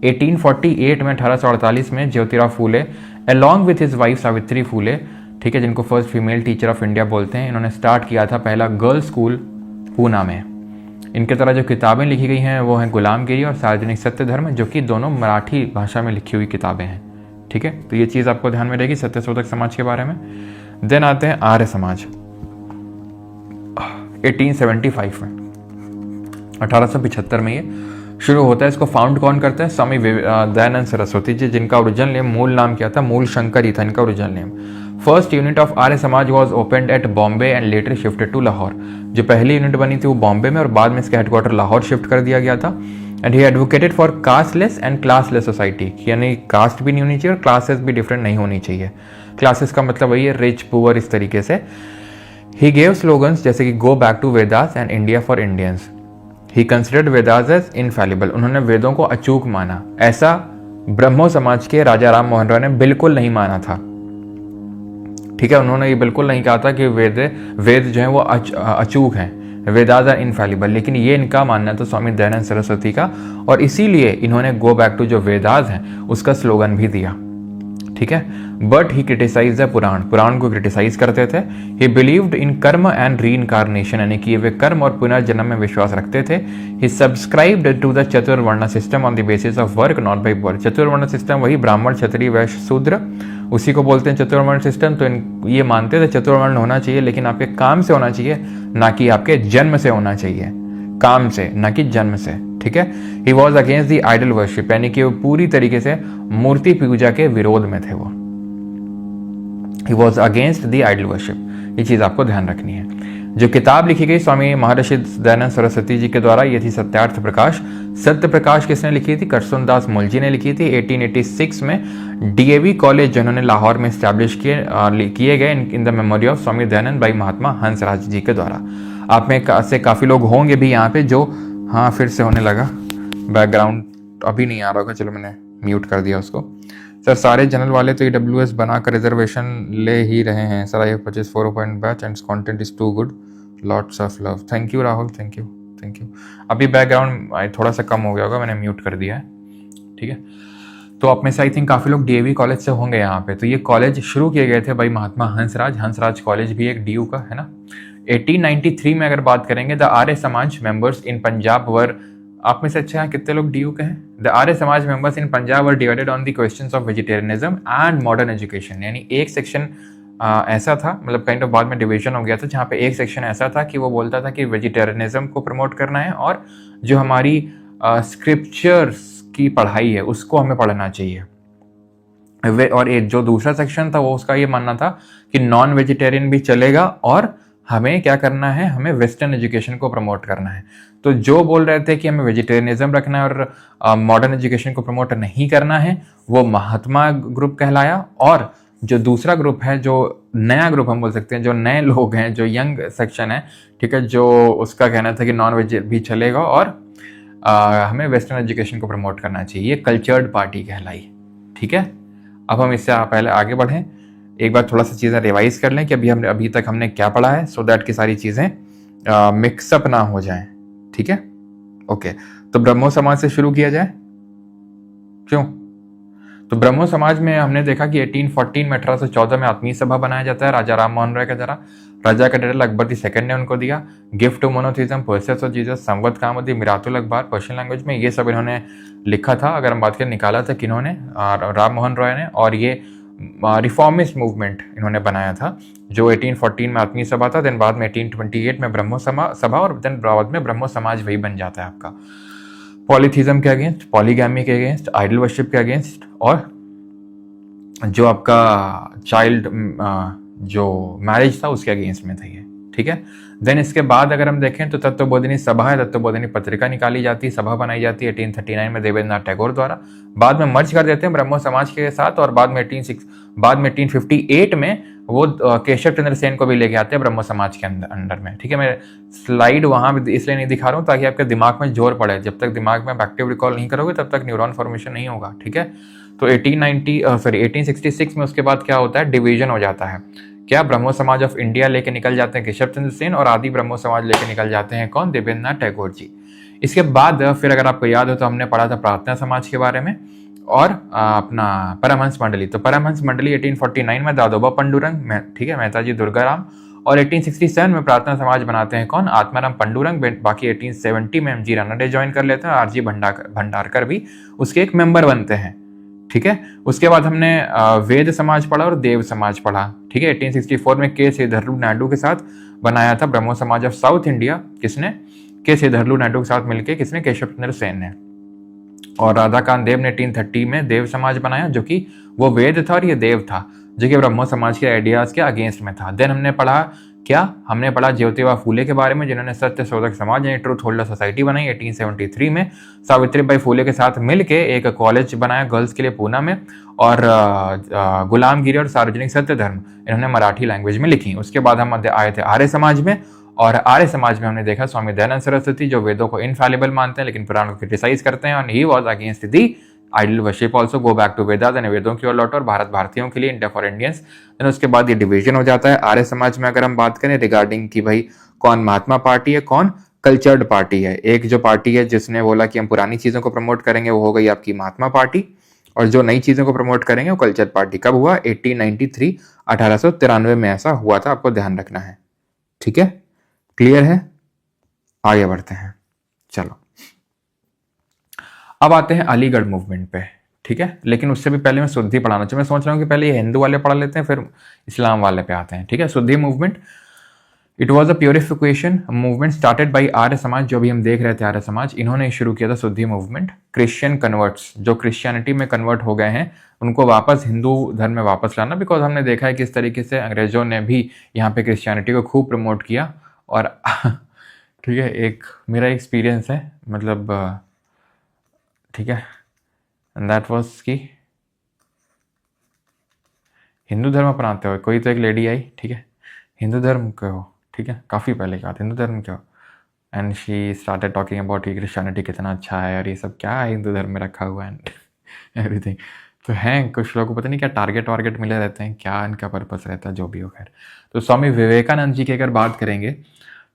1848 में 1848 में Jyotirao Phule along with his wife Savitri Phule, ठीक है, जिनको first female teacher of India बोलते हैं, इन्होंने स्टार्ट किया था पहला गर्ल्स स्कूल पूना में। इनके तरह जो किताबें लिखी गई हैं वो हैं गुलामगिरी और सार्वजनिक सत्य धर्म, जो कि दोनों मराठी भाषा में लिखी हुई किताबें हैं, ठीक है। तो ये चीज़ आपको ध्यान में रहेगी सत्यशोधक समाज के बारे में। देन आते हैं आर्य समाज 1875 में, 1875 में ये शुरू होता है। इसको फाउंड कौन करता है? स्वामी दयानंद सरस्वती जी, जिनका ओरिजिनल नेम, मूल नाम क्या था? मूल शंकर ही था इनका original name. First unit of Arya Samaj was opened at Bombay and later shifted to Lahore. जो पहली यूनिट बनी थी वो बॉम्बे में और बाद में इसका हेडक्वार्टर लाहौर शिफ्ट कर दिया गया था। And he advocated for casteless and classless society, यानी कास्ट भी नहीं होनी चाहिए और क्लासेस भी डिफरेंट नहीं होनी चाहिए। क्लासेस का मतलब वही है रिच पुअर, इस तरीके से। ही गेव स्लोगन्स जैसे कि go back to Vedas and India for Indians. He considered Vedas as infallible, उन्होंने वेदों को अचूक माना। ऐसा ब्रह्मो समाज के राजा राम मोहन राय ने बिल्कुल नहीं माना था, ठीक है। उन्होंने ये बिल्कुल नहीं कहा था कि वेद जो है वो अचूक हैं, वेदास आर इनफैलिबल, लेकिन ये इनका मानना था स्वामी दयानंद सरस्वती का, और इसीलिए इन्होंने गो बैक टू जो वेदास हैं उसका स्लोगन भी दिया, ठीक है। बट ही क्रिटिसाइज द पुराण को क्रिटिसाइज करते थे। ही बिलीव्ड इन कर्म एंड री इनकारनेशन, यानी कि वे कर्म और पुनर्जन्म में विश्वास रखते थे। He subscribed to the chaturvarna system on the basis of work not by birth. Chaturvarna system वही ब्राह्मण क्षत्रिय वैश्य शूद्र, उसी को बोलते हैं चतुर्वर्ण सिस्टम। तो ये मानते थे चतुर्वर्ण होना चाहिए, लेकिन आपके काम से होना चाहिए, ना कि आपके जन्म से होना चाहिए, काम से ना कि जन्म से, ठीक है। He was against the idol worship, यानी कि वो पूरी तरीके से मूर्ति पूजा के विरोध में थे। वो he was against the idol worship, ये चीज आपको ध्यान रखनी है। जो किताब लिखी गई स्वामी महर्षि दयानंद सरस्वती जी के द्वारा, ये थी सत्यार्थ प्रकाश। सत्य प्रकाश किसने लिखी थी? करसनदास मुलजी ने लिखी थी 1886 में। डीएवी कॉलेज जिन्होंने लाहौर में स्टैब्लिश किए गए in the memory of Swami Dayanand by Mahatma Hansraj ji के द्वारा। आप में से काफ़ी लोग होंगे भी यहाँ पे जो, हाँ फिर से होने लगा, बैकग्राउंड अभी नहीं आ रहा होगा, चलो मैंने म्यूट कर दिया उसको। सर सारे जनरल वाले तो EWS बनाकर रिजर्वेशन ले ही रहे हैं sir. I have purchase 4 point batch and content is too good, lots of love. Thank you Rahul, thank you. अभी बैकग्राउंड थोड़ा सा कम हो गया होगा, मैंने म्यूट कर दिया है, ठीक है। तो आप में से आई थिंक काफ़ी लोग DAV कॉलेज से होंगे यहाँ पे। तो ये कॉलेज शुरू किए गए थे भाई महात्मा हंसराज कॉलेज भी एक DU का है ना। 1893 में अगर बात करेंगे, the Arya Samaj members in Punjab वर, आप में से अच्छा है कितने लोग DU के हैं? The Arya Samaj members in Punjab were divided on the questions of vegetarianism and modern education, यानी एक सेक्शन ऐसा था, मतलब काइंड ऑफ बाद में डिवीजन हो गया था, जहाँ पे एक सेक्शन ऐसा था कि वो बोलता था कि वेजिटेरियनिज्म को प्रमोट करना है और जो हमारी स्क्रिप्चर्स की पढ़ाई है उसको हमें पढ़ना चाहिए। और एक जो दूसरा सेक्शन था वो उसका ये मानना था कि नॉन वेजिटेरियन भी चलेगा और हमें क्या करना है, हमें वेस्टर्न एजुकेशन को प्रमोट करना है। तो जो बोल रहे थे कि हमें वेजिटेरियनिज्म रखना है और मॉडर्न एजुकेशन को प्रमोट नहीं करना है, वो महात्मा ग्रुप कहलाया। और जो दूसरा ग्रुप है, जो नया ग्रुप हम बोल सकते हैं, जो नए लोग हैं, जो यंग सेक्शन है, ठीक है, जो उसका कहना था कि नॉन वेज भी चलेगा और हमें वेस्टर्न एजुकेशन को प्रमोट करना चाहिए, ये कल्चर्ड पार्टी कहलाई, ठीक है। अब हम इससे पहले आगे बढ़ें, एक बार थोड़ा सा चीज़ें रिवाइज कर लें कि अभी तक हमने क्या पढ़ा है, सो दैट की सारी चीज़ें मिक्सअप ना हो जाएं, ठीक है। ओके, तो ब्रह्मो समाज से शुरू किया जाए, क्यों? तो ब्रह्मो समाज में हमने देखा कि 1814 में 1814 में आत्मीय सभा बनाया जाता है राजा राम मोहन राय के द्वारा। राजा का टाइटल अकबर II ने उनको दिया। गिफ्ट टू मोनोथिज्म, पोएसिस of Jesus, Sambad Kaumudi, Miratul Akhbar Persian language में, ये सब इन्होंने लिखा था। अगर हम बात करें निकाला था किन्होंने, राम मोहन रॉय ने। और ये रिफॉर्मिस्ट मूवमेंट इन्होंने बनाया था, जो 1814 में आत्मीय सभा था, देन बाद में 1828 में ब्रह्मो सभा, और देन बाद में ब्रह्मो समाज वही बन जाता है आपका। पॉलीथीज्म के अगेंस्ट, पॉलीगैमी के अगेंस्ट, आइडल वर्शिप के अगेंस्ट, और जो आपका चाइल्ड जो मैरिज था उसके अगेंस्ट में था ये, ठीक है। देन इसके बाद अगर हम देखें तो तत्वबोधिनी सभा है, तत्वबोधिनी पत्रिका निकाली जाती है, सभा बनाई जाती है 1839 में देवेंद्रनाथ टैगोर द्वारा। बाद में मर्ज कर देते हैं ब्रह्मो समाज के साथ, और बाद में 1858 में वो केशव चंद्र सेन को भी लेके आते हैं ब्रह्मो समाज के अंडर में, ठीक है। मैं स्लाइड वहां इसलिए नहीं दिखा रहा हूँ ताकि आपके दिमाग में जोर पड़े। जब तक दिमाग में एक्टिव रिकॉल नहीं करोगे तब तक न्यूरॉन फॉर्मेशन नहीं होगा, ठीक है। तो 1866 में उसके बाद क्या होता है, डिवीजन हो जाता है। क्या ब्रह्मो समाज ऑफ इंडिया लेके निकल जाते हैं केशव चंद्र सेन, और आदि ब्रह्मो समाज लेके निकल जाते हैं कौन, देवेंद्रनाथ टैगोर जी। इसके बाद फिर अगर आपको याद हो तो हमने पढ़ा था प्रार्थना समाज के बारे में, और अपना परमहंस मंडली। तो परमहंस मंडली 1849 में दादोबा पंडुरंग, ठीक है, मेहता जी दुर्गाराम, और 1867 में प्रार्थना समाज बनाते हैं कौन, आत्माराम पंडुरंग। बाकी 1870 में MG रानडे ज्वाइन कर लेते हैं, RG भंडारकर भी उसके एक मेंबर बनते हैं, ठीक है। उसके बाद हमने वेद समाज पढ़ा और देव समाज पढ़ा, ठीक है। 1864 में के श्रीधरलू नायडू के साथ बनाया था ब्रह्मो समाज ऑफ साउथ इंडिया, किसने, के श्रीधरलू नायडू के साथ मिलकर, किसने, केशव चंद्र सेन ने। और राधाकांत देव ने 1830 में देव समाज बनाया, जो कि वो वेद था और ये देव था, जो कि ब्रह्मो समाज के आइडियाज के अगेंस्ट में था। देन हमने पढ़ा क्या, हमने पढ़ा ज्योतिबा फूले के बारे में, जिन्होंने सत्य शोधक समाज यानी ट्रूथ होल्डर सोसाइटी बनाई 1873 में। सावित्रीबाई फूले के साथ मिलके एक कॉलेज बनाया गर्ल्स के लिए पूना में, और गुलामगिरी और सार्वजनिक सत्य धर्म इन्होंने मराठी लैंग्वेज में लिखी। उसके बाद हम आए थे आर्य समाज में, और आर्य समाज में हमने देखा स्वामी दयानंद सरस्वती, जो वेदों को इनफैलिबल मानते हैं लेकिन पुराणों को क्रिटिसाइज करते हैं, और he was against the idol worship also, go back to Vedas, यानी वेदों की ओर लौटो, और भारत भारतीयों के लिए, इंडिया फॉर इंडियंस। देन उसके बाद ये डिवीजन हो जाता है आर्य समाज में। अगर हम बात करें रिगार्डिंग कि भाई कौन महात्मा पार्टी है, कौन कल्चर्ड पार्टी है। एक जो पार्टी है जिसने बोला कि हम पुरानी चीजों को प्रमोट करेंगे, वो हो गई आपकी महात्मा पार्टी, और जो नई चीजों को प्रमोट करेंगे वो कल्चर पार्टी। कब हुआ, 1893 1893 में ऐसा हुआ था, आपको ध्यान रखना है, ठीक है। क्लियर है, आगे बढ़ते हैं, चलो। अब आते हैं अलीगढ़ मूवमेंट पे, ठीक है। लेकिन उससे भी पहले मैं शुद्धि पढ़ाना चाहिए। मैं सोच रहा हूँ कि पहले ये हिंदू वाले पढ़ा लेते हैं, फिर इस्लाम वाले पे आते हैं, ठीक है। Shuddhi movement, it was a purification movement started by Arya Samaj, जो भी हम देख रहे थे आर्य समाज, इन्होंने शुरू किया था शुद्धि मूवमेंट। क्रिश्चियन कन्वर्ट्स, जो क्रिश्चियनिटी में कन्वर्ट हो गए हैं, उनको वापस हिंदू धर्म में वापस लाना, बिकॉज हमने देखा है किस तरीके से अंग्रेजों ने भी यहाँ पे क्रिश्चियनिटी को खूब प्रमोट किया। और ठीक है, एक मेरा एक्सपीरियंस है, मतलब ठीक है, दैट वाज कि हिंदू धर्म अपनाते हो, कोई तो एक लेडी आई, ठीक है, हिंदू धर्म के हो, ठीक है, काफ़ी पहले की बात, हिंदू धर्म के हो, and she started talking about कि क्रिश्चियनिटी कितना अच्छा है और ये सब क्या है हिंदू धर्म में रखा हुआ है एवरीथिंग। तो हैं कुछ लोगों को पता नहीं क्या टारगेट वारगेट मिले रहते हैं, क्या इनका पर्पस रहता है, जो भी हो। खैर, तो स्वामी विवेकानंद जी की अगर बात करेंगे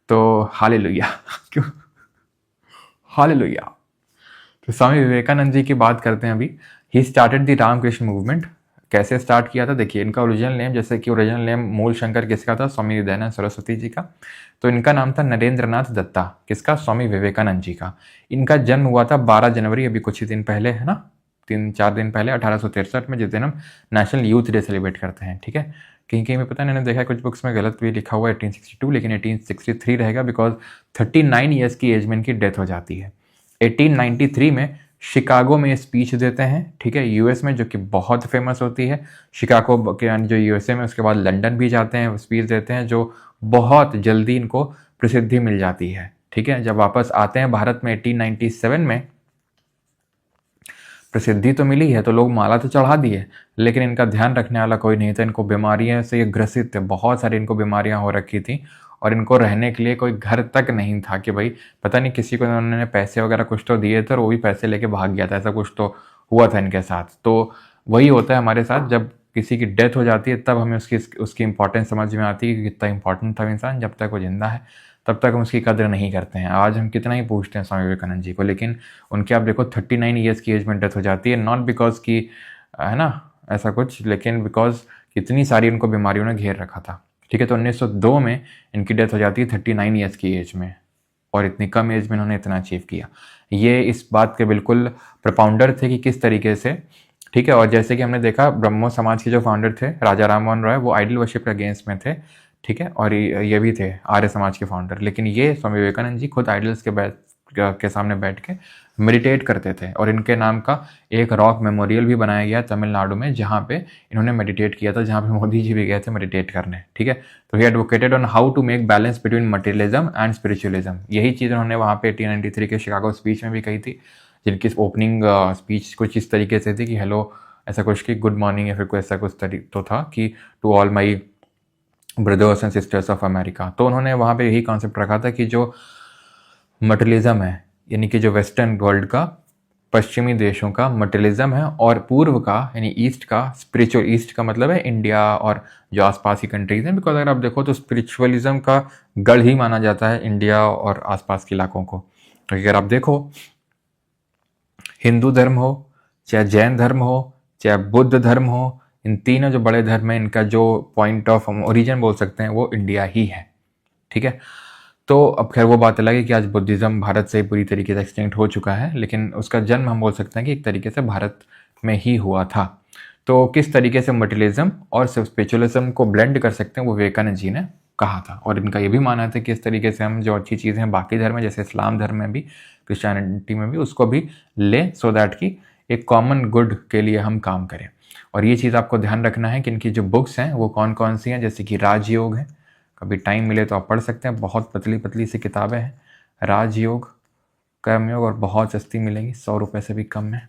तो हालेलुया क्यों, हालेलुया। तो स्वामी विवेकानंद जी की बात करते हैं अभी। He started the Ramakrishna movement. कैसे स्टार्ट किया था, देखिए इनका ओरिजिनल नेम, जैसे कि ओरिजिनल नेम मूल शंकर किसका था, स्वामी दयानंद सरस्वती जी का। तो इनका नाम था नरेंद्रनाथ दत्ता, किसका, स्वामी विवेकानंद जी का। इनका जन्म हुआ था 12 जनवरी, अभी कुछ ही दिन पहले, है ना, 3-4 दिन पहले, 1863 में, जिस दिन हम नेशनल यूथ डे सेलिब्रेट करते हैं, ठीक है। कहीं कहीं में पता नहीं, मैंने देखा कुछ बुक्स में गलत भी लिखा हुआ है 1862, लेकिन 1863 रहेगा, बिकॉज 39 ईयर्स की एज में इनकी डेथ हो जाती है। 1893 में शिकागो में स्पीच देते हैं, ठीक है, यूएस में, जो कि बहुत फेमस होती है शिकागो के, जो यूएसए में। उसके बाद लंदन भी जाते हैं, स्पीच देते हैं, जो बहुत जल्दी इनको प्रसिद्धि मिल जाती है, ठीक है। जब वापस आते हैं भारत में 1897 में, प्रसिद्धि तो मिली है, तो लोग माला तो चढ़ा दिए, लेकिन इनका ध्यान रखने वाला कोई नहीं था। इनको बीमारियां से ये ग्रसित थे, बहुत सारी इनको बीमारियां हो रखी थी, और इनको रहने के लिए कोई घर तक नहीं था कि भाई पता नहीं किसी को उन्होंने पैसे वगैरह कुछ तो दिए थे और वो भी पैसे लेके भाग गया था, ऐसा कुछ तो हुआ था इनके साथ। तो वही होता है हमारे साथ, जब किसी की डेथ हो जाती है तब हमें उसकी इंपॉर्टेंस समझ में आती है कि कितना इंपॉर्टेंट था इंसान। जब तक वो जिंदा है तब तक हम उसकी कदर नहीं करते हैं। आज हम कितना ही पूछते हैं स्वामी विवेकानंद जी को, लेकिन उनके आप देखो 39 ईयर्स की एज में डेथ हो जाती है। नॉट बिकॉज कि है ना, ऐसा कुछ। लेकिन बिकॉज इतनी सारी उनको बीमारियों ने घेर रखा था, ठीक है। तो 1902 में इनकी डेथ हो जाती है 39 ईयर्स की एज में, और इतनी कम एज में इन्होंने इतना अचीव किया। ये इस बात के बिल्कुल प्रपाउंडर थे कि किस तरीके से, ठीक है। और जैसे कि हमने देखा, ब्रह्मो समाज के जो फाउंडर थे राजा राम मोहन रॉय, वो आइडल वर्शिप के अगेंस्ट में थे, ठीक है। और ये भी थे आर्य समाज के फाउंडर। लेकिन ये स्वामी विवेकानंद जी खुद आइडल्स के सामने बैठ के मेडिटेट करते थे, और इनके नाम का एक रॉक मेमोरियल भी बनाया गया तमिलनाडु में, जहाँ पे इन्होंने मेडिटेट किया था, जहाँ पे मोदी जी भी गए थे मेडिटेट करने, ठीक है। तो he advocated on how to make balance between materialism and spiritualism. यही चीज़ उन्होंने वहाँ पे 1893 के शिकागो स्पीच में भी कही थी, जिनकी ओपनिंग स्पीच कुछ इस तरीके से थी कि हेलो, ऐसा कुछ कि गुड मॉर्निंग, या फिर कोई ऐसा कुछ तो था कि to all my brothers and sisters of America. तो उन्होंने वहाँ पे यही कॉन्सेप्ट रखा था कि जो मटेरियलिज्म है, यानी कि जो वेस्टर्न वर्ल्ड का, पश्चिमी देशों का मटेरियलिज्म है, और पूर्व का यानी ईस्ट का स्पिरिचुअल, ईस्ट का मतलब है इंडिया और जो आसपास की कंट्रीज हैं। बिकॉज अगर आप देखो तो स्पिरिचुअलिज्म का गढ़ ही माना जाता है इंडिया और आसपास के इलाकों को। तो अगर आप देखो, हिंदू धर्म हो, चाहे जैन धर्म हो, चाहे बुद्ध धर्म हो, इन तीनों जो बड़े धर्म हैं, इनका जो पॉइंट ऑफ ओरिजिन बोल सकते हैं वो इंडिया ही है, ठीक है। तो अब खैर वो बात अलग है कि आज बुद्धिज़्म भारत से पूरी तरीके से एक्सटिंक्ट हो चुका है, लेकिन उसका जन्म हम बोल सकते हैं कि एक तरीके से भारत में ही हुआ था। तो किस तरीके से मटेरियलिज्म और स्पिरिचुअलिज्म को ब्लेंड कर सकते हैं, वो विवेकानंद जी ने कहा था। और इनका ये भी मानना था कि इस तरीके से हम जो अच्छी चीज़ें हैं बाकी धर्म में, जैसे इस्लाम धर्म में भी, क्रिश्चियनिटी में भी, उसको भी ले, सो दैट कि एक कॉमन गुड के लिए हम काम करें। और ये चीज़ आपको ध्यान रखना है कि इनकी जो बुक्स हैं वो कौन कौन सी हैं, जैसे कि राजयोग है, कभी टाइम मिले तो आप पढ़ सकते हैं, बहुत पतली पतली सी किताबें हैं, राजयोग, कर्मयोग, और बहुत सस्ती मिलेंगी, 100 रुपये से भी कम है,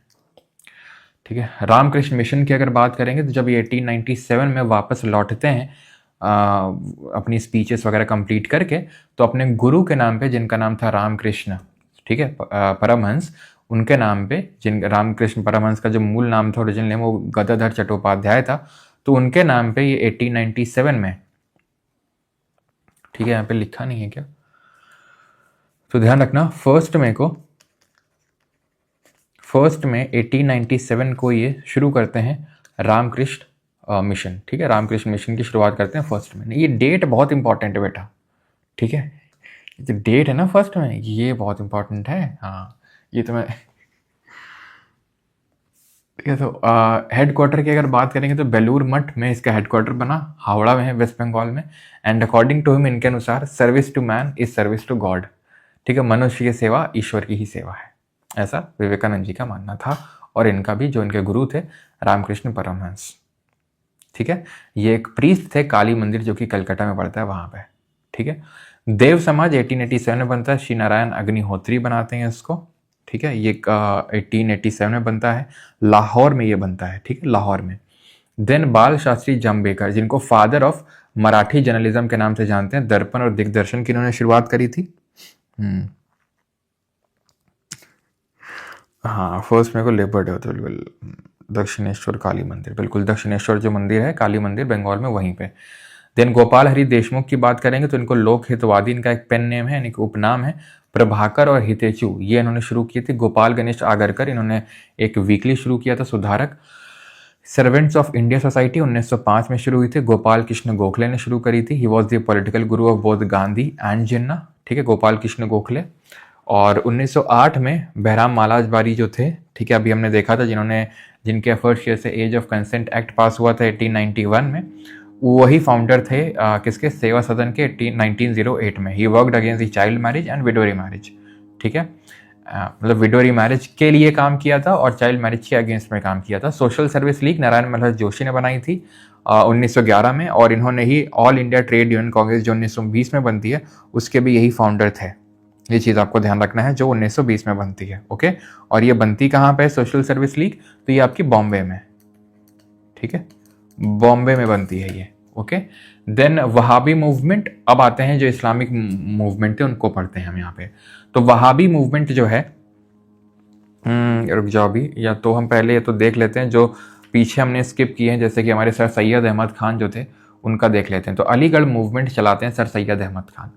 ठीक है। रामकृष्ण मिशन की अगर बात करेंगे तो जब ये 1897 में वापस लौटते हैं अपनी स्पीचेस वगैरह कंप्लीट करके, तो अपने गुरु के नाम पे, जिनका नाम था रामकृष्ण, ठीक है, परमहंस, उनके नाम पे, जिन रामकृष्ण परमहंस का जो मूल नाम था ओरिजिनल नेम, वो गदाधर चट्टोपाध्याय था, तो उनके नाम पे ये 1897 में, ठीक है, यहाँ पे लिखा नहीं है क्या, तो ध्यान रखना, फर्स्ट में 1897 को ये शुरू करते हैं रामकृष्ण मिशन, ठीक है। रामकृष्ण मिशन की शुरुआत करते हैं फर्स्ट में। ये डेट बहुत इंपॉर्टेंट है बेटा, ठीक है। जो डेट है ना फर्स्ट में, ये बहुत इंपॉर्टेंट है, हाँ। ये तो मैं, ठीक है। तो हेडक्वार्टर की अगर बात करेंगे तो बेलूर मठ में इसका हेडक्वार्टर बना, हावड़ा में है, वेस्ट बंगाल में। एंड अकॉर्डिंग टू हिम, इनके अनुसार, service to man is service to God, ठीक है। मनुष्य की सेवा ईश्वर की ही सेवा है, ऐसा विवेकानंद जी का मानना था। और इनका भी, जो इनके गुरु थे रामकृष्ण परमहंस, ठीक है। ये एक प्रीस्ट थे, काली मंदिर जो कि कलकत्ता में पड़ता है, वहां पे, ठीक है। देव समाज 1887 में बनता है, श्री नारायण अग्निहोत्री बनाते हैं इसको, ठीक है। ये 1887 में बनता है, लाहौर में ये बनता है, ठीक है, लाहौर में। देन बाल शास्त्री जाम्बेकर, जिनको फादर ऑफ मराठी जर्नलिज्म के नाम से जानते हैं, दर्पण और दिग्दर्शन की इन्होंने शुरुआत करी थी। हाँ, फर्स्ट मेरे को लेपर्ड है, तो बिल्कुल दक्षिणेश्वर काली मंदिर, बिल्कुल दक्षिणेश्वर जो मंदिर है, काली मंदिर, बंगाल में, वहीं पे। देन गोपाल हरि देशमुख की बात करेंगे तो इनको लोक हितवादी, इनका एक पेन नेम है, यानी कि उपनाम है। प्रभाकर और हितेचु, ये इन्होंने शुरू किए थे। गोपाल गणेश आगरकर, इन्होंने एक वीकली शुरू किया था, सुधारक। सर्वेंट्स ऑफ इंडिया सोसाइटी 1905 में शुरू हुई थी, गोपाल कृष्ण गोखले ने शुरू करी थी। ही was the political Guru of both Gandhi and जिन्ना, ठीक है, गोपाल कृष्ण गोखले। और 1908 में बहराम मालाजबारी जो थे, ठीक है, अभी हमने देखा था, जिनके एफर्ट्स से age of consent act pass हुआ था 1891 में, वही फाउंडर थे किसके, सेवा सदन के 1908 में। He worked against the child marriage and widow marriage, ठीक है, मतलब विडोरी मैरिज के लिए काम किया था और चाइल्ड मैरिज के अगेंस्ट में काम किया था। Social service league Narayan Malhar Joshi ने बनाई थी 1911 में, और इन्होंने ही all India trade union Congress जो 1920 में बनती है, उसके भी यही फाउंडर थे। ये चीज़ आपको ध्यान रखना है, जो 1920 में बनती है, ओके। और ये बनती कहाँ पे, सोशल सर्विस लीग, तो ये आपकी बॉम्बे में, ठीक है, बॉम्बे में बनती है ये, ओके। देन वहाबी मूवमेंट, अब आते हैं जो इस्लामिक मूवमेंट थे, उनको पढ़ते हैं हम यहाँ पे। तो वहाबी मूवमेंट जो है, रुक जाओ अभी, या तो हम पहले ये तो देख लेते हैं जो पीछे हमने स्किप किए हैं, जैसे कि हमारे सर सैयद अहमद खान जो थे, उनका देख लेते हैं। तो अलीगढ़ मूवमेंट चलाते हैं सर सैयद अहमद खान।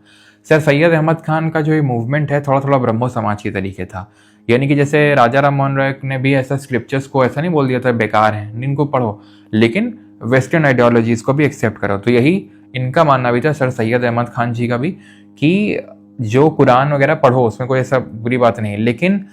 सर सैयद अहमद खान का जो ये मूवमेंट है थोड़ा थोड़ा ब्रह्मो समाज के तरीके था, यानी कि जैसे राजा राम मोहन राय ने भी ऐसा स्क्रिप्चर्स को ऐसा नहीं बोल दिया था बेकार है इनको पढ़ो, लेकिन वेस्टर्न आइडियोलॉजीज को भी एक्सेप्ट करो। तो यही इनका मानना भी था सर सैयद अहमद खान जी का भी, कि जो कुरान वगैरह पढ़ो उसमें कोई ऐसा बुरी बात नहीं है, लेकिन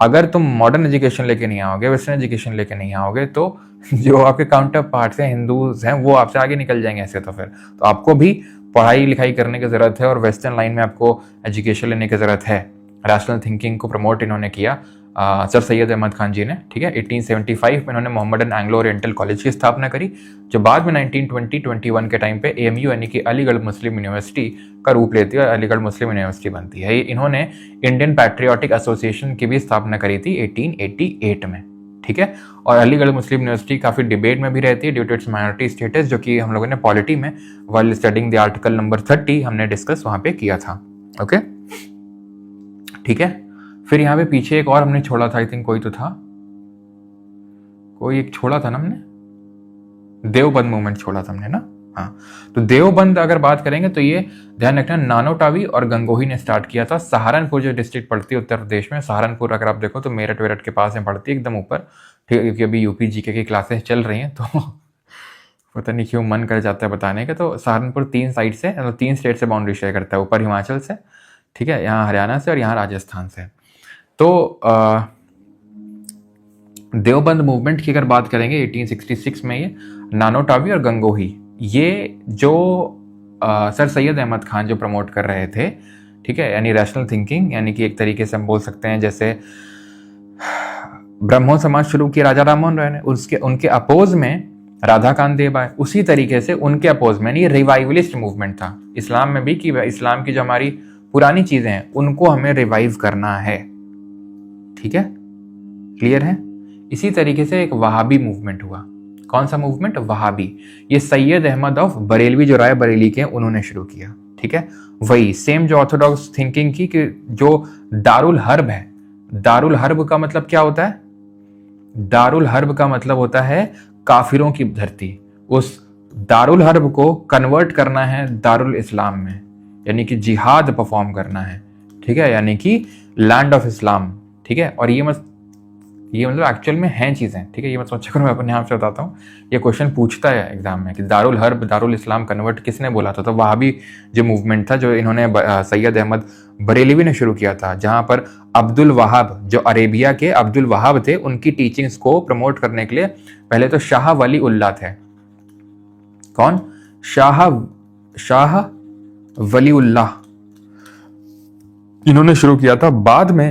अगर तुम मॉडर्न एजुकेशन लेके नहीं आओगे, वेस्टर्न एजुकेशन लेके नहीं आओगे, तो जो आपके काउंटर पार्ट्स हैं हिंदूज हैं वो आपसे आगे निकल जाएंगे ऐसे। तो फिर तो आपको भी पढ़ाई लिखाई करने की ज़रूरत है और वेस्टर्न लाइन में आपको एजुकेशन लेने की ज़रूरत है। रैशनल थिंकिंग को प्रमोट इन्होंने किया सर सैयद अहमद खान जी ने, ठीक है। 1875 में इन्होंने मोहम्मदन एंग्लो ओरिएंटल कॉलेज की स्थापना करी, जो बाद में 1920-21 के टाइम पे AMU यानी कि अलीगढ़ मुस्लिम यूनिवर्सिटी का रूप लेती है और अलीगढ़ मुस्लिम यूनिवर्सिटी बनती है। इन्होंने इंडियन पैट्रियोटिक एसोसिएशन की भी स्थापना करी थी 1888 में, ठीक है। और अलीगढ़ मुस्लिम यूनिवर्सिटी काफ़ी डिबेट में भी रहती है due to its minority status, जो कि हम लोगों ने पॉलिटी में while studying the article number 30 हमने डिस्कस वहाँ पे किया था, ओके, ठीक है। फिर यहाँ पे पीछे एक और हमने छोड़ा था, आई थिंक कोई तो था, कोई एक छोड़ा था ना हमने, देवबंद मूवमेंट छोड़ा था हमने ना, हाँ। तो देवबंद अगर बात करेंगे तो ये ध्यान रखना नानोटावी और गंगोही ने स्टार्ट किया था। सहारनपुर जो डिस्ट्रिक्ट पड़ती है उत्तर प्रदेश में, सहारनपुर अगर आप देखो तो मेरठ वेरठ के पास में पड़ती है एकदम ऊपर, ठीक है, क्योंकि अभी UP GK की क्लासेस चल रही हैं तो पता नहीं क्यों मन कर जाता है बताने का। तो सहारनपुर 3 साइड से, मतलब 3 स्टेट से बाउंड्री शेयर करता है, ऊपर हिमाचल से, ठीक है, यहाँ हरियाणा से और यहाँ राजस्थान से। तो देवबंद मूवमेंट की अगर बात करेंगे 1866 में ये नानोटावी और गंगोही, ये जो सर सैयद अहमद खान जो प्रमोट कर रहे थे, ठीक है, यानी रैशनल थिंकिंग, यानी कि एक तरीके से हम बोल सकते हैं जैसे ब्रह्मो समाज शुरू किया राजा राम मोहन राय ने, उसके उनके अपोज में राधा कांत देव आए, उसी तरीके से उनके अपोज में ये रिवाइवलिस्ट मूवमेंट था इस्लाम में भी, कि इस्लाम की जो हमारी पुरानी चीजें हैं उनको हमें रिवाइव करना है, ठीक है, क्लियर है। इसी तरीके से एक वहाबी मूवमेंट हुआ। कौन सा मूवमेंट? वहाबी। ये सैयद अहमद ऑफ बरेलवी जो राय बरेली के उन्होंने शुरू किया, ठीक है। वही सेम जो ऑर्थोडॉक्स थिंकिंग की, कि जो दारुल हर्ब है, दारुल हर्ब का मतलब क्या होता है? दारुल हर्ब का मतलब होता है काफिरों की धरती। उस दारुल हर्ब को कन्वर्ट करना है दारुल इस्लाम में, यानी कि जिहाद परफॉर्म करना है, ठीक है, यानी कि लैंड ऑफ इस्लाम, ठीक है। और ये मतलब एक्चुअल में हैं चीज़ें, ठीक है, ये मत सोचा करो मैं अपने आप से बताता हूँ। ये क्वेश्चन पूछता है एग्जाम में कि दारुल हर्ब दारुल इस्लाम कन्वर्ट किसने बोला था? तो वहाबी जो मूवमेंट था, जो इन्होंने सैयद अहमद बरेलवी ने शुरू किया था, जहाँ पर अब्दुल वहाब, जो अरेबिया के अब्दुल वहाब थे, उनकी टीचिंग्स को प्रमोट करने के लिए पहले तो शाह वली उल्लाह थे। कौन? शाह वली उल्लाह, इन्होंने शुरू किया था। बाद में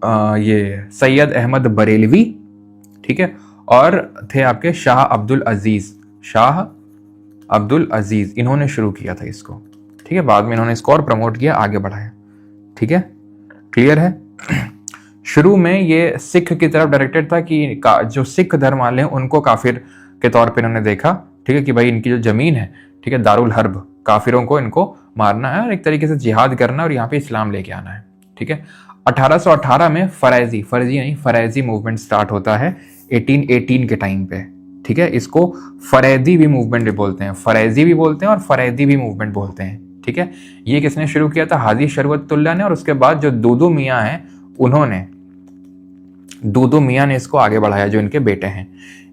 ये सैयद अहमद बरेलवी, ठीक है, और थे आपके शाह अब्दुल अजीज, इन्होंने शुरू किया था इसको, ठीक है। बाद में इन्होंने इसको और प्रमोट किया, आगे बढ़ाया, ठीक है, क्लियर है। शुरू में ये सिख की तरफ डायरेक्टेड था, कि जो सिख धर्म वाले हैं उनको काफिर के तौर पे इन्होंने देखा, ठीक है, कि भाई इनकी जो जमीन है, ठीक है, दारुल हर्ब, काफिरों को इनको मारना है और एक तरीके से जिहाद करना और यहाँ पे इस्लाम लेके आना है, ठीक है। 1818 में फरैजी मूवमेंट स्टार्ट होता है 1818 के टाइम पे, ठीक है। इसको फरैदी भी मूवमेंट भी बोलते हैं, फरैजी भी बोलते हैं और फरैदी भी मूवमेंट बोलते हैं, ठीक है। ये किसने शुरू किया था? हाजी शरवतुल्लाह ने, और उसके बाद जो दूदू मियाँ हैं उन्होंने, दूदू मियाँ ने इसको आगे बढ़ाया, जो इनके बेटे हैं।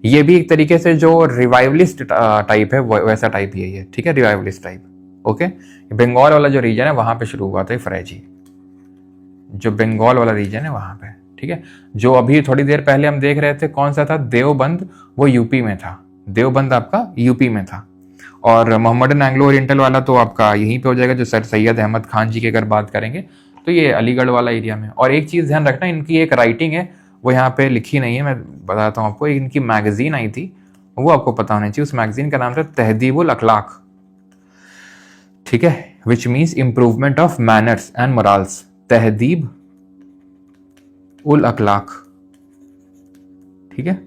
ये भी एक तरीके से जो रिवाइवलिस्ट टाइप है वैसा टाइप ही है ये, ठीक है, रिवाइवलिस्ट टाइप, ओके। बंगाल वाला जो रीजन है वहां पे शुरू हुआ था फरैजी, जो बंगाल वाला रीजन है वहां पे, ठीक है। जो अभी थोड़ी देर पहले हम देख रहे थे कौन सा था? देवबंद, वो यूपी में था, देवबंद आपका यूपी में था। और मोहम्मदन एंग्लो ओरिएंटल वाला तो आपका यहीं पे हो जाएगा, जो सर सैयद अहमद खान जी की अगर बात करेंगे तो ये अलीगढ़ वाला एरिया में। और एक चीज़ ध्यान रखना, इनकी एक राइटिंग है, वो यहाँ पे लिखी नहीं है, मैं बताता हूँ आपको। इनकी मैगजीन आई थी, वो आपको पता होना चाहिए। उस मैगजीन का नाम था तहदीबुल अखलाक, ठीक है, which means improvement of manners and morals, Tahzeeb ul Akhlaq, ठीक है।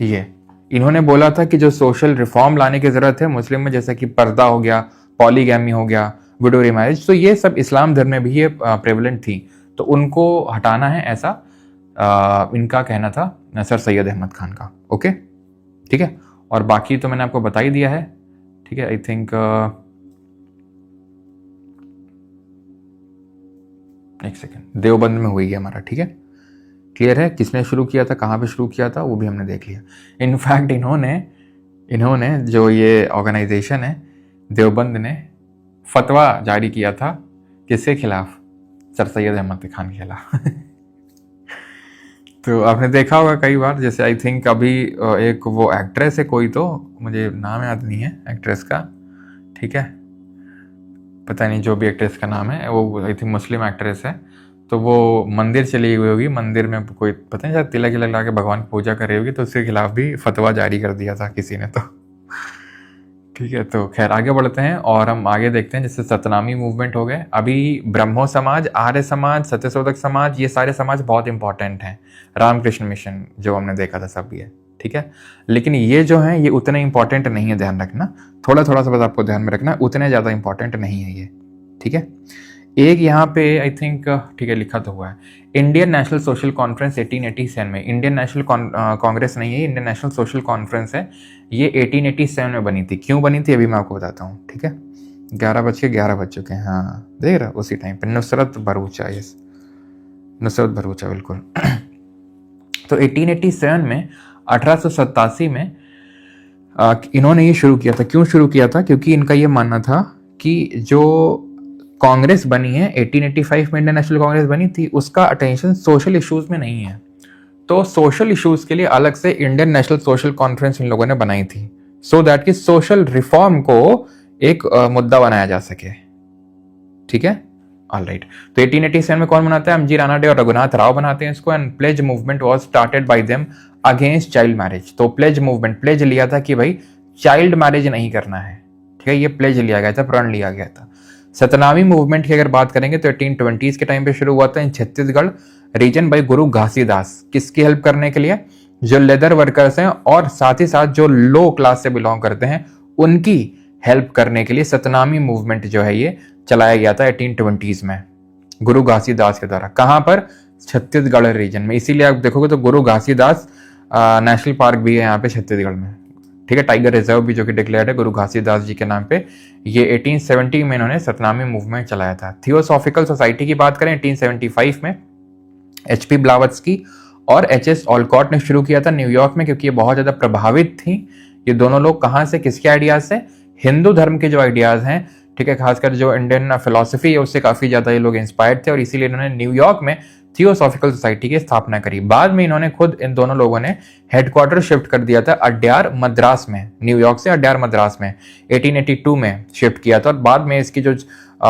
ये इन्होंने बोला था कि जो सोशल रिफॉर्म लाने की जरूरत है मुस्लिम में, जैसे कि पर्दा हो गया, पॉलीगैमी हो गया, विडो रिमैरिज, तो ये सब इस्लाम धर्म में भी ये प्रेवलेंट थी, तो उनको हटाना है, ऐसा इनका कहना था सर सैयद अहमद खान का, ओके, ठीक है। और बाकी तो मैंने आपको बता ही दिया है, ठीक है। आई थिंक एक सेकेंड, देवबंद में हुई है हमारा, ठीक है, क्लियर है। किसने शुरू किया था, कहाँ पे शुरू किया था, वो भी हमने देख लिया। इनफैक्ट इन्होंने जो ये ऑर्गेनाइजेशन है देवबंद ने फतवा जारी किया था किसके खिलाफ, सर सैयद अहमद खान के खिलाफ। तो आपने देखा होगा कई बार, जैसे आई थिंक अभी एक वो एक्ट्रेस है कोई, तो मुझे नाम याद नहीं है एक्ट्रेस का, ठीक है, पता नहीं जो भी एक्ट्रेस का नाम है, वो आई थिंक मुस्लिम एक्ट्रेस है। तो वो मंदिर चली हुई होगी, मंदिर में कोई पता नहीं शायद तिलक लगा के भगवान की पूजा कर रही होगी, तो उसके खिलाफ भी फतवा जारी कर दिया था किसी ने, तो ठीक है। तो खैर आगे बढ़ते हैं और हम आगे देखते हैं, जैसे सतनामी मूवमेंट हो गए। अभी ब्रह्मो समाज, आर्य समाज, सत्यशोधक समाज, ये सारे समाज बहुत इंपॉर्टेंट हैं। रामकृष्ण मिशन जो हमने देखा था सब ये, ठीक है। लेकिन ये जो हैं ये उतने इंपॉर्टेंट नहीं है, ध्यान रखना, थोड़ा थोड़ा सा बस आपको ध्यान में रखना, उतने ज़्यादा इंपॉर्टेंट नहीं है ये, ठीक है। एक यहाँ पे आई थिंक, ठीक है, लिखा तो हुआ है, इंडियन नेशनल सोशल कॉन्फ्रेंस 1887 में, इंडियन नेशनल कांग्रेस नहीं है, इंडियन नेशनल सोशल कॉन्फ्रेंस है, ये 1887 में बनी थी। क्यों बनी थी अभी मैं आपको बताता हूँ, ठीक है। 11 बज चुके हैं, हाँ देख रहा, उसी टाइम पे नुसरत भरूचा, यस नुसरत भरूचा, बिल्कुल। तो 1887 में, 1887 में इन्होंने ये शुरू किया था। क्यों शुरू किया था, क्योंकि इनका ये मानना था कि जो कांग्रेस बनी है 1885 में, इंडियन नेशनल कांग्रेस बनी थी, उसका अटेंशन सोशल इश्यूज में नहीं है। तो सोशल इश्यूज के लिए अलग से Indian national social conference in लोगों ने बनाई थी, सो दैट कि सोशल रिफॉर्म को एक मुद्दा बनाया जा सके, ठीक है, ऑलराइट। तो 1887 में कौन बनाता है, एमजी राणा डे और रघुनाथ राव बनाते हैं इसको। And pledge movement was started by them against child marriage. तो प्लेज मूवमेंट, प्लेज लिया था कि भाई चाइल्ड मैरिज नहीं करना है, ठीक है, ये प्लेज लिया गया था, प्रण लिया गया था। सतनामी मूवमेंट की अगर बात करेंगे तो 1820s के टाइम पे शुरू हुआ था इन छत्तीसगढ़ रीजन बाई गुरु घासीदास। किसकी हेल्प करने के लिए, जो लेदर वर्कर्स हैं और साथ ही साथ जो लो क्लास से बिलोंग करते हैं उनकी हेल्प करने के लिए सतनामी मूवमेंट जो है ये चलाया गया था 1820s में गुरु घासीदास के द्वारा। कहां पर, छत्तीसगढ़ रीजन में। इसीलिए आप देखोगे तो गुरु घासीदास नेशनल पार्क भी है यहाँ पे छत्तीसगढ़ में, ठीक है, टाइगर रिजर्व भी जो कि डिक्लेयर्ड है गुरु घासीदास जी के नाम पे। ये 1870 में इन्होंने सतनामी मूवमेंट चलाया था। थियोसॉफिकल सोसाइटी की बात करें 1875 में HP ब्लावत्स्की और HS ऑलकॉट ने शुरू किया था न्यूयॉर्क में, क्योंकि ये बहुत ज्यादा प्रभावित थी। ये दोनों लोग कहाँ से, किसके आइडियाज से, हिंदू धर्म के जो आइडियाज हैं, ठीक है, खासकर जो इंडियन फिलोसफी है उससे काफी ज्यादा ये लोग इंस्पायर्ड थे, और इसीलिए इन्होंने न्यूयॉर्क में थियोसॉफिकल सोसाइटी की स्थापना करी। बाद में इन्होंने खुद, इन दोनों लोगों ने हेडक्वार्टर शिफ्ट कर दिया था अड्यार मद्रास में, न्यूयॉर्क से अड्यार मद्रास में 1882 में शिफ्ट किया था। और बाद में इसकी जो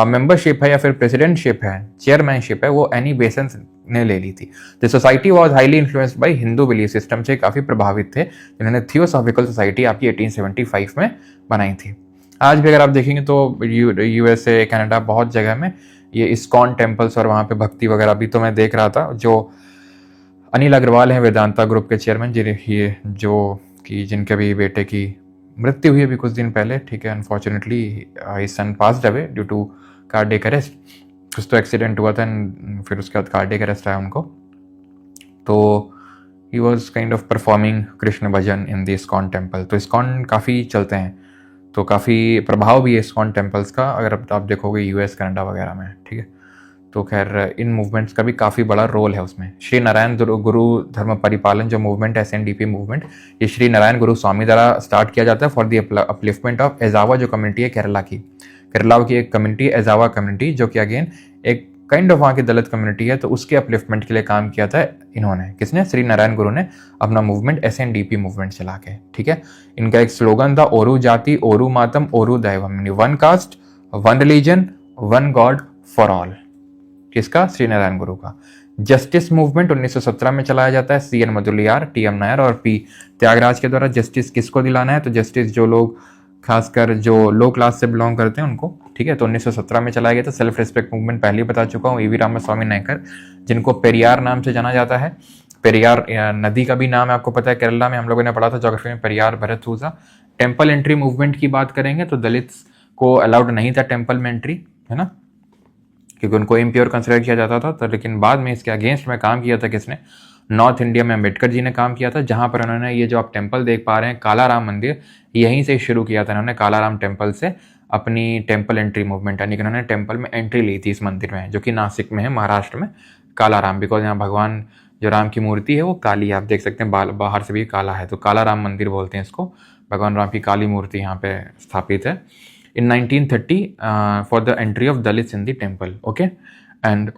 मेंबरशिप है या फिर प्रेसिडेंटशिप है, चेयरमैनशिप है, वो एनी बेसेंट ने ले ली थी। The society was highly influenced by Hindu belief system से काफी प्रभावित थे, जिन्होंने थियोसॉफिकल सोसाइटी आपकी 1875 में बनाई थी। आज भी अगर आप देखेंगे तो USA, कनाडा, बहुत जगह में ये इस्कॉन टेम्पल्स और वहाँ पे भक्ति वगैरह। अभी तो मैं देख रहा था जो अनिल अग्रवाल हैं वेदांता ग्रुप के चेयरमैन, ये जो कि जिनके भी बेटे की मृत्यु हुई अभी कुछ दिन पहले, ठीक है, unfortunately his son passed away due to cardiac arrest. कुछ तो एक्सीडेंट हुआ था एंड फिर उसके बाद कार्डियक अरेस्ट आया उनको। तो he was kind of performing Krishna bhajan in the ISKCON temple. तो इस्कॉन काफ़ी चलते हैं, तो काफ़ी प्रभाव भी है इस्कॉन टेम्पल्स का, अगर आप देखोगे US, कनाडा वगैरह में, ठीक है। तो खैर इन मूवमेंट्स का भी काफ़ी बड़ा रोल है उसमें। श्री नारायण गुरु धर्म परिपालन जो मूवमेंट है, SNDP मूवमेंट, ये श्री नारायण गुरु स्वामी द्वारा स्टार्ट किया जाता है फॉर द अपलिफ्टमेंट ऑफ एजावा, जो कम्युनिटी है केरला की एक कम्युनिटी एजावा कम्युनिटी, जो कि अगेन एक काइंड ऑफ वहाँ की दलित कम्युनिटी है। तो उसके अपलिफ्टमेंट के लिए काम किया था इन्होंने, किसने, श्री नारायण गुरु ने अपना मूवमेंट SNDP मूवमेंट चला के, ठीक है। इनका एक स्लोगन था, ओरू जाति ओरू मातम ओरू दैवम, one caste one religion one god for all. किसका, श्री नारायण गुरु का। जस्टिस मूवमेंट 1917 में चलाया जाता है CN मुदलियार, TM नायर और P त्यागराज के द्वारा। जस्टिस किसको दिलाना है, तो जस्टिस जो लोग खासकर जो लो क्लास से बिलोंग करते हैं उनको, ठीक है। तो 1917 में चलाया गया था। सेल्फ रिस्पेक्ट मूवमेंट पहले ही बता चुका हूँ, EV रामास्वामी नायकर, जिनको पेरियार नाम से जाना जाता है। पेरियार नदी का भी नाम है, आपको पता है, केरला में हम लोगों ने पढ़ा था ज्योग्राफी में, Periyar Bharathapuzha. Temple entry movement की बात करेंगे तो दलित को अलाउड नहीं था टेम्पल में एंट्री, है ना, क्योंकि उनको इम्प्योर कंसिडर किया जाता था। तो लेकिन बाद में इसके अगेंस्ट में काम किया था किसने, नॉर्थ इंडिया में अम्बेडकर जी ने काम किया था, जहाँ पर उन्होंने ये जो आप टेम्पल देख पा रहे हैं काला राम मंदिर, यहीं से शुरू किया था इन्होंने काला राम टेम्पल से अपनी टेम्पल एंट्री मूवमेंट, यानी कि उन्होंने टेम्पल में एंट्री ली थी इस मंदिर में, जो कि नासिक में है महाराष्ट्र में, काला राम, बिकॉज यहाँ भगवान जो राम की मूर्ति है वो काली है, आप देख सकते हैं बाहर से भी काला है, तो काला राम मंदिर बोलते हैं इसको, भगवान राम की काली मूर्ति यहाँ पे स्थापित है। इन 1930 for the entry of Dalits in the temple, okay. And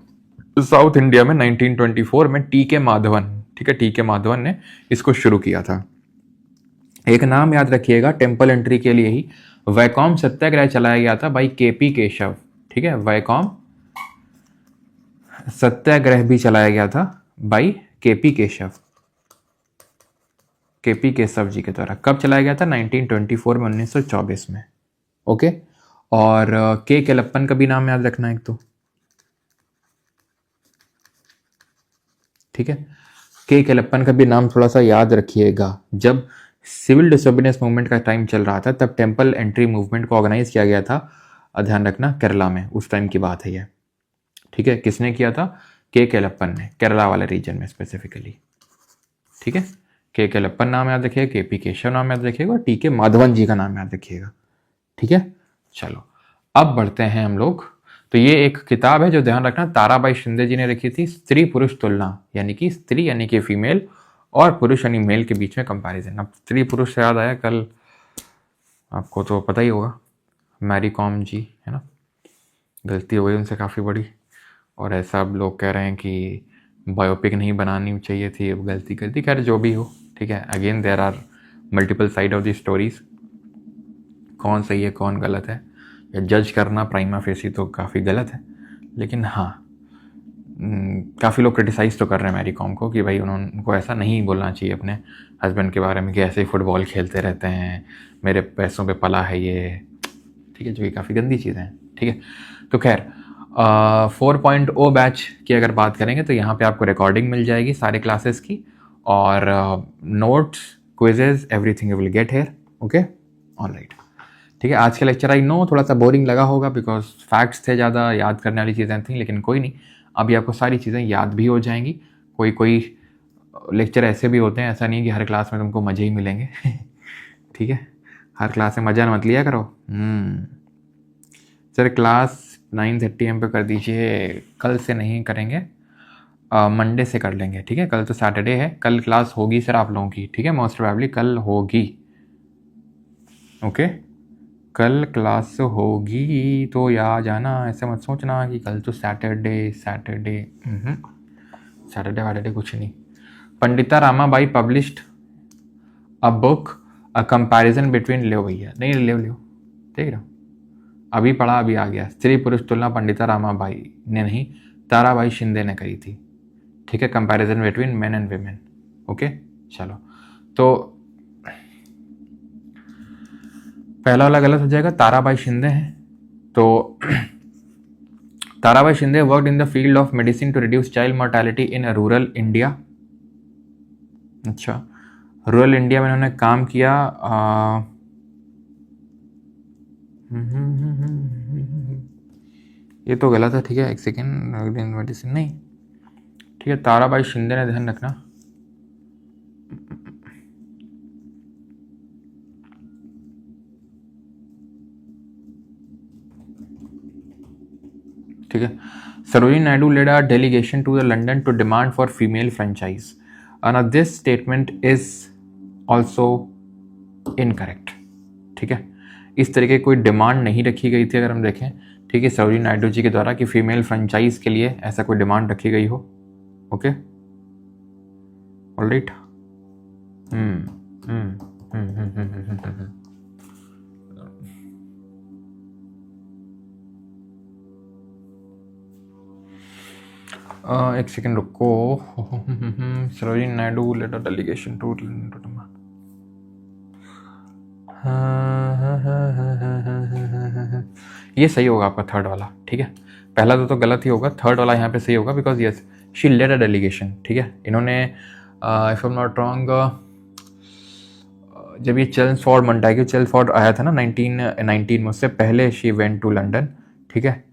south India में 1924 में टी के माधवन, ठीक है, टी के माधवन ने इसको शुरू किया था। एक नाम याद रखिएगा टेम्पल एंट्री के लिए ही, वैकोम सत्याग्रह चलाया गया था बाई केपी केशव, ठीक है, वैकोम सत्याग्रह भी चलाया गया था by KP Keshav, KP Keshav ji के द्वारा। कब चलाया गया था? 1924 में, 1924 में, ओके। और के केलप्पन का भी नाम याद रखना एक तो, ठीक है, के केलप्पन का भी नाम थोड़ा सा याद रखिएगा। जब सिविल डिसोबीडियंस मूवमेंट का टाइम चल रहा था तब टेम्पल एंट्री मूवमेंट को ऑर्गेनाइज किया गया था, ध्यान रखना, केरला में, उस टाइम की बात है ये, ठीक है। किसने किया था? के केलप्पन ने, केरला वाले रीजन में स्पेसिफिकली, ठीक है। के केलप्पन नाम याद रखिएगा, के पी केशव नाम याद रखिएगा, और टी के माधवन जी का नाम याद रखिएगा, ठीक है। चलो अब बढ़ते हैं हम लोग। तो ये एक किताब है जो ध्यान रखना ताराबाई शिंदे जी ने लिखी थी, स्त्री पुरुष तुलना, यानी कि स्त्री यानी कि फीमेल और पुरुष यानी मेल के बीच में कंपैरिजन। अब स्त्री पुरुष से याद आया, कल आपको तो पता ही होगा मैरी कॉम जी, है ना, गलती हो गई उनसे काफ़ी बड़ी, और ऐसा अब लोग कह रहे हैं कि बायोपिक नहीं बनानी चाहिए थी, अब गलती कर दी, खैर जो भी हो, ठीक है। Again there are multiple side of the stories, कौन सही है कौन गलत है जज करना प्राइमा फेसी तो काफ़ी गलत है, लेकिन हाँ काफ़ी लोग क्रिटिसाइज़ तो कर रहे हैं मैरी कॉम को कि भाई उनको ऐसा नहीं बोलना चाहिए अपने हस्बैंड के बारे में कि ऐसे ही फुटबॉल खेलते रहते हैं, मेरे पैसों पे पला है ये, ठीक है, जो कि काफ़ी गंदी चीज़ें हैं, ठीक है। तो खैर 4.0 बैच की अगर बात करेंगे तो यहाँ पे आपको रिकॉर्डिंग मिल जाएगी सारे क्लासेस की, और notes, quizzes, everything you will get here, okay, alright, ठीक है। आज का लेक्चर आई नो थोड़ा सा बोरिंग लगा होगा बिकॉज फैक्ट्स थे ज़्यादा, याद करने वाली चीज़ें थी, लेकिन कोई नहीं, अभी आपको सारी चीज़ें याद भी हो जाएंगी। कोई लेक्चर ऐसे भी होते हैं, ऐसा नहीं है कि हर क्लास में तुमको मज़े ही मिलेंगे ठीक है, हर क्लास में मज़ा मत लिया करो। सर क्लास 9:30 AM पे कर दीजिए, कल से नहीं करेंगे, मंडे से कर लेंगे, ठीक है। कल तो सैटरडे है, कल क्लास होगी सर आप लोगों की, ठीक है, मोस्ट प्रोबेबली कल होगी, ओके, कल क्लास होगी तो या जाना, ऐसे मत सोचना कि कल तो सैटरडे सैटरडे कुछ नहीं। Pandita Ramabai published a book a comparison between, ले भैया नहीं ले देख रहे हो, अभी पढ़ा अभी आ गया, स्त्री पुरुष तुलना पंडिता रामाबाई ने नहीं ताराबाई शिंदे ने करी थी, ठीक है, comparison between main and women, okay. चलो तो पहला वाला गलत हो जाएगा, ताराबाई शिंदे है, तो Tarabai Shinde worked in the field of medicine to reduce child mortality in rural India, अच्छा, रूरल इंडिया में उन्होंने काम किया, ये तो गलत है, ठीक है, एक सेकेंड, मेडिसिन नहीं, ठीक है, ताराबाई शिंदे ने, ध्यान रखना, ठीक है। Sarojini Naidu led a delegation to the London to demand for female franchise, and this statement is also incorrect, ठीक है, इस तरीके की कोई डिमांड नहीं रखी गई थी अगर हम देखें, ठीक है, सरोजिनी नायडू जी के द्वारा कि फीमेल फ्रेंचाइज के लिए ऐसा कोई डिमांड रखी गई हो, ओके, ऑलराइट। एक सेकेंड रुको, Sarojini Naidu led a delegation to, ये सही होगा आपका थर्ड वाला, ठीक है, पहला तो गलत ही होगा, थर्ड वाला यहाँ पे सही होगा because yes she led a delegation, ठीक है। इन्होंने if I am not wrong, जब ये चेल्मसफोर्ड, मोंटेग्यू चेल्मसफोर्ड आया था ना 1919 में, उससे पहले शी वेंट टू लंदन, ठीक है,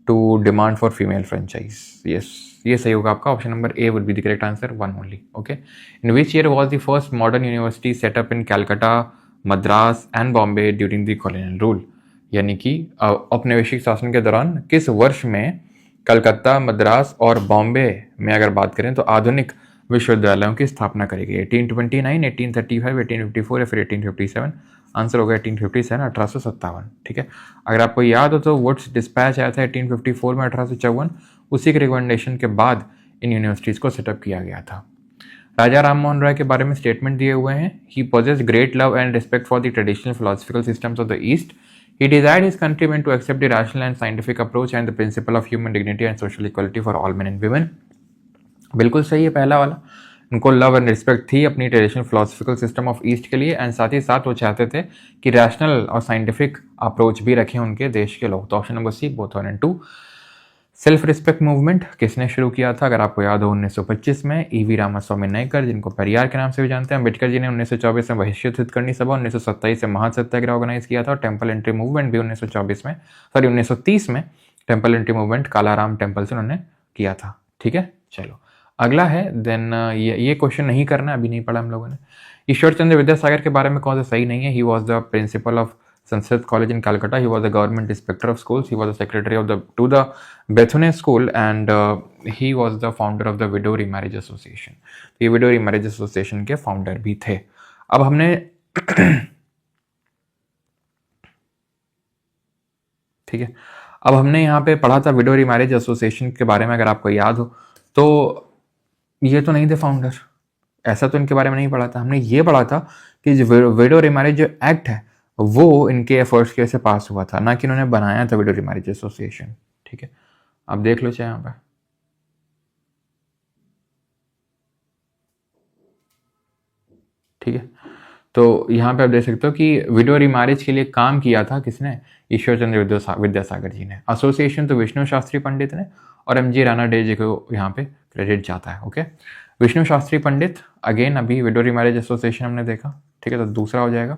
to demand for female franchise. Yes, ये सही होगा आपका। Option number A would be the correct answer, 1 only. Okay, in which year was the first modern university set up in Calcutta, Madras and Bombay during the colonial rule? यानी कि औपनिवेशिक शासन के दौरान किस वर्ष में कलकत्ता, मद्रास और बॉम्बे में अगर बात करें तो आधुनिक विश्वविद्यालयों की स्थापना करी गई? 1829, 1835, 1854 या फिर 1857? आंसर होगा 1857, 1857। ठीक है, अगर आपको याद हो तो वुड्स डिस्पैच आया था 1854 में, 1854, उसी के रिकमेंडेशन के बाद इन यूनिवर्सिटीज़ को सेटअप किया गया था। राजा राम मोहन राय के बारे में स्टेटमेंट दिए हुए हैं। He possess great love and respect for the traditional philosophical systems of the East. He desired his countrymen to accept the rational and scientific approach and the principle of human dignity and social equality for all men and women. बिल्कुल सही है पहला वाला। उनको love and respect थी अपनी traditional philosophical system of east के लिए, एंड साथ ही साथ वो चाहते थे कि रैशनल और साइंटिफिक अप्रोच भी रखें उनके देश के लोग। तो option number C, both 1 and 2। Self respect movement किसने शुरू किया था? अगर आपको याद हो 1925 में ईवी रामास्वामी नायकर, जिनको पेरियार के नाम से भी जानते हैं। अम्बेडकर जी ने 1924 में बहिष्कृत हितकर्णी सभा, 1927 से महासत्याग्रह ऑर्गेनाइज किया था, और टेम्पल एंट्री मूवमेंट भी 1930 में temple entry movement Kalaram temple से उन्होंने किया था। ठीक है, चलो अगला है। देन ये क्वेश्चन नहीं करना, अभी नहीं पढ़ा हम लोगों ने। ईश्वर चंद्र विद्यासागर के बारे में कौन सा सही नहीं है? He was the principal of Sanskrit College in Calcutta. He was the government inspector of schools. He was the secretary of the Bethune School, and he was the founder of the Widow Remarriage Association. ये Widow Remarriage Association के founder भी थे। अब हमने ठीक है, अब हमने यहाँ पे पढ़ा था विडो रीमैरिज एसोसिएशन के बारे में, अगर आपको याद हो तो ये तो नहीं थे फाउंडर, ऐसा तो इनके बारे में नहीं पढ़ा था। हमने ये पढ़ा था कि जो विडो रीमैरिज जो एक्ट है वो इनके एफर्ट्स की वजह से पास हुआ था, ना कि इन्होंने बनाया था विडो रीमैरिज एसोसिएशन। ठीक है, आप देख लो चाहे यहाँ पे। ठीक है, तो यहाँ पे आप देख सकते हो कि विडो रीमैरिज के लिए काम किया था किसने? ईश्वर चंद्र विद्यासागर जी ने। एसोसिएशन तो विष्णु शास्त्री पंडित ने, और एमजी राणा डे जी को यहाँ पे क्रेडिट जाता है। ओके, विष्णु शास्त्री पंडित, अगेन अभी विडो रीमैरिज एसोसिएशन हमने देखा। ठीक है, तो दूसरा हो जाएगा।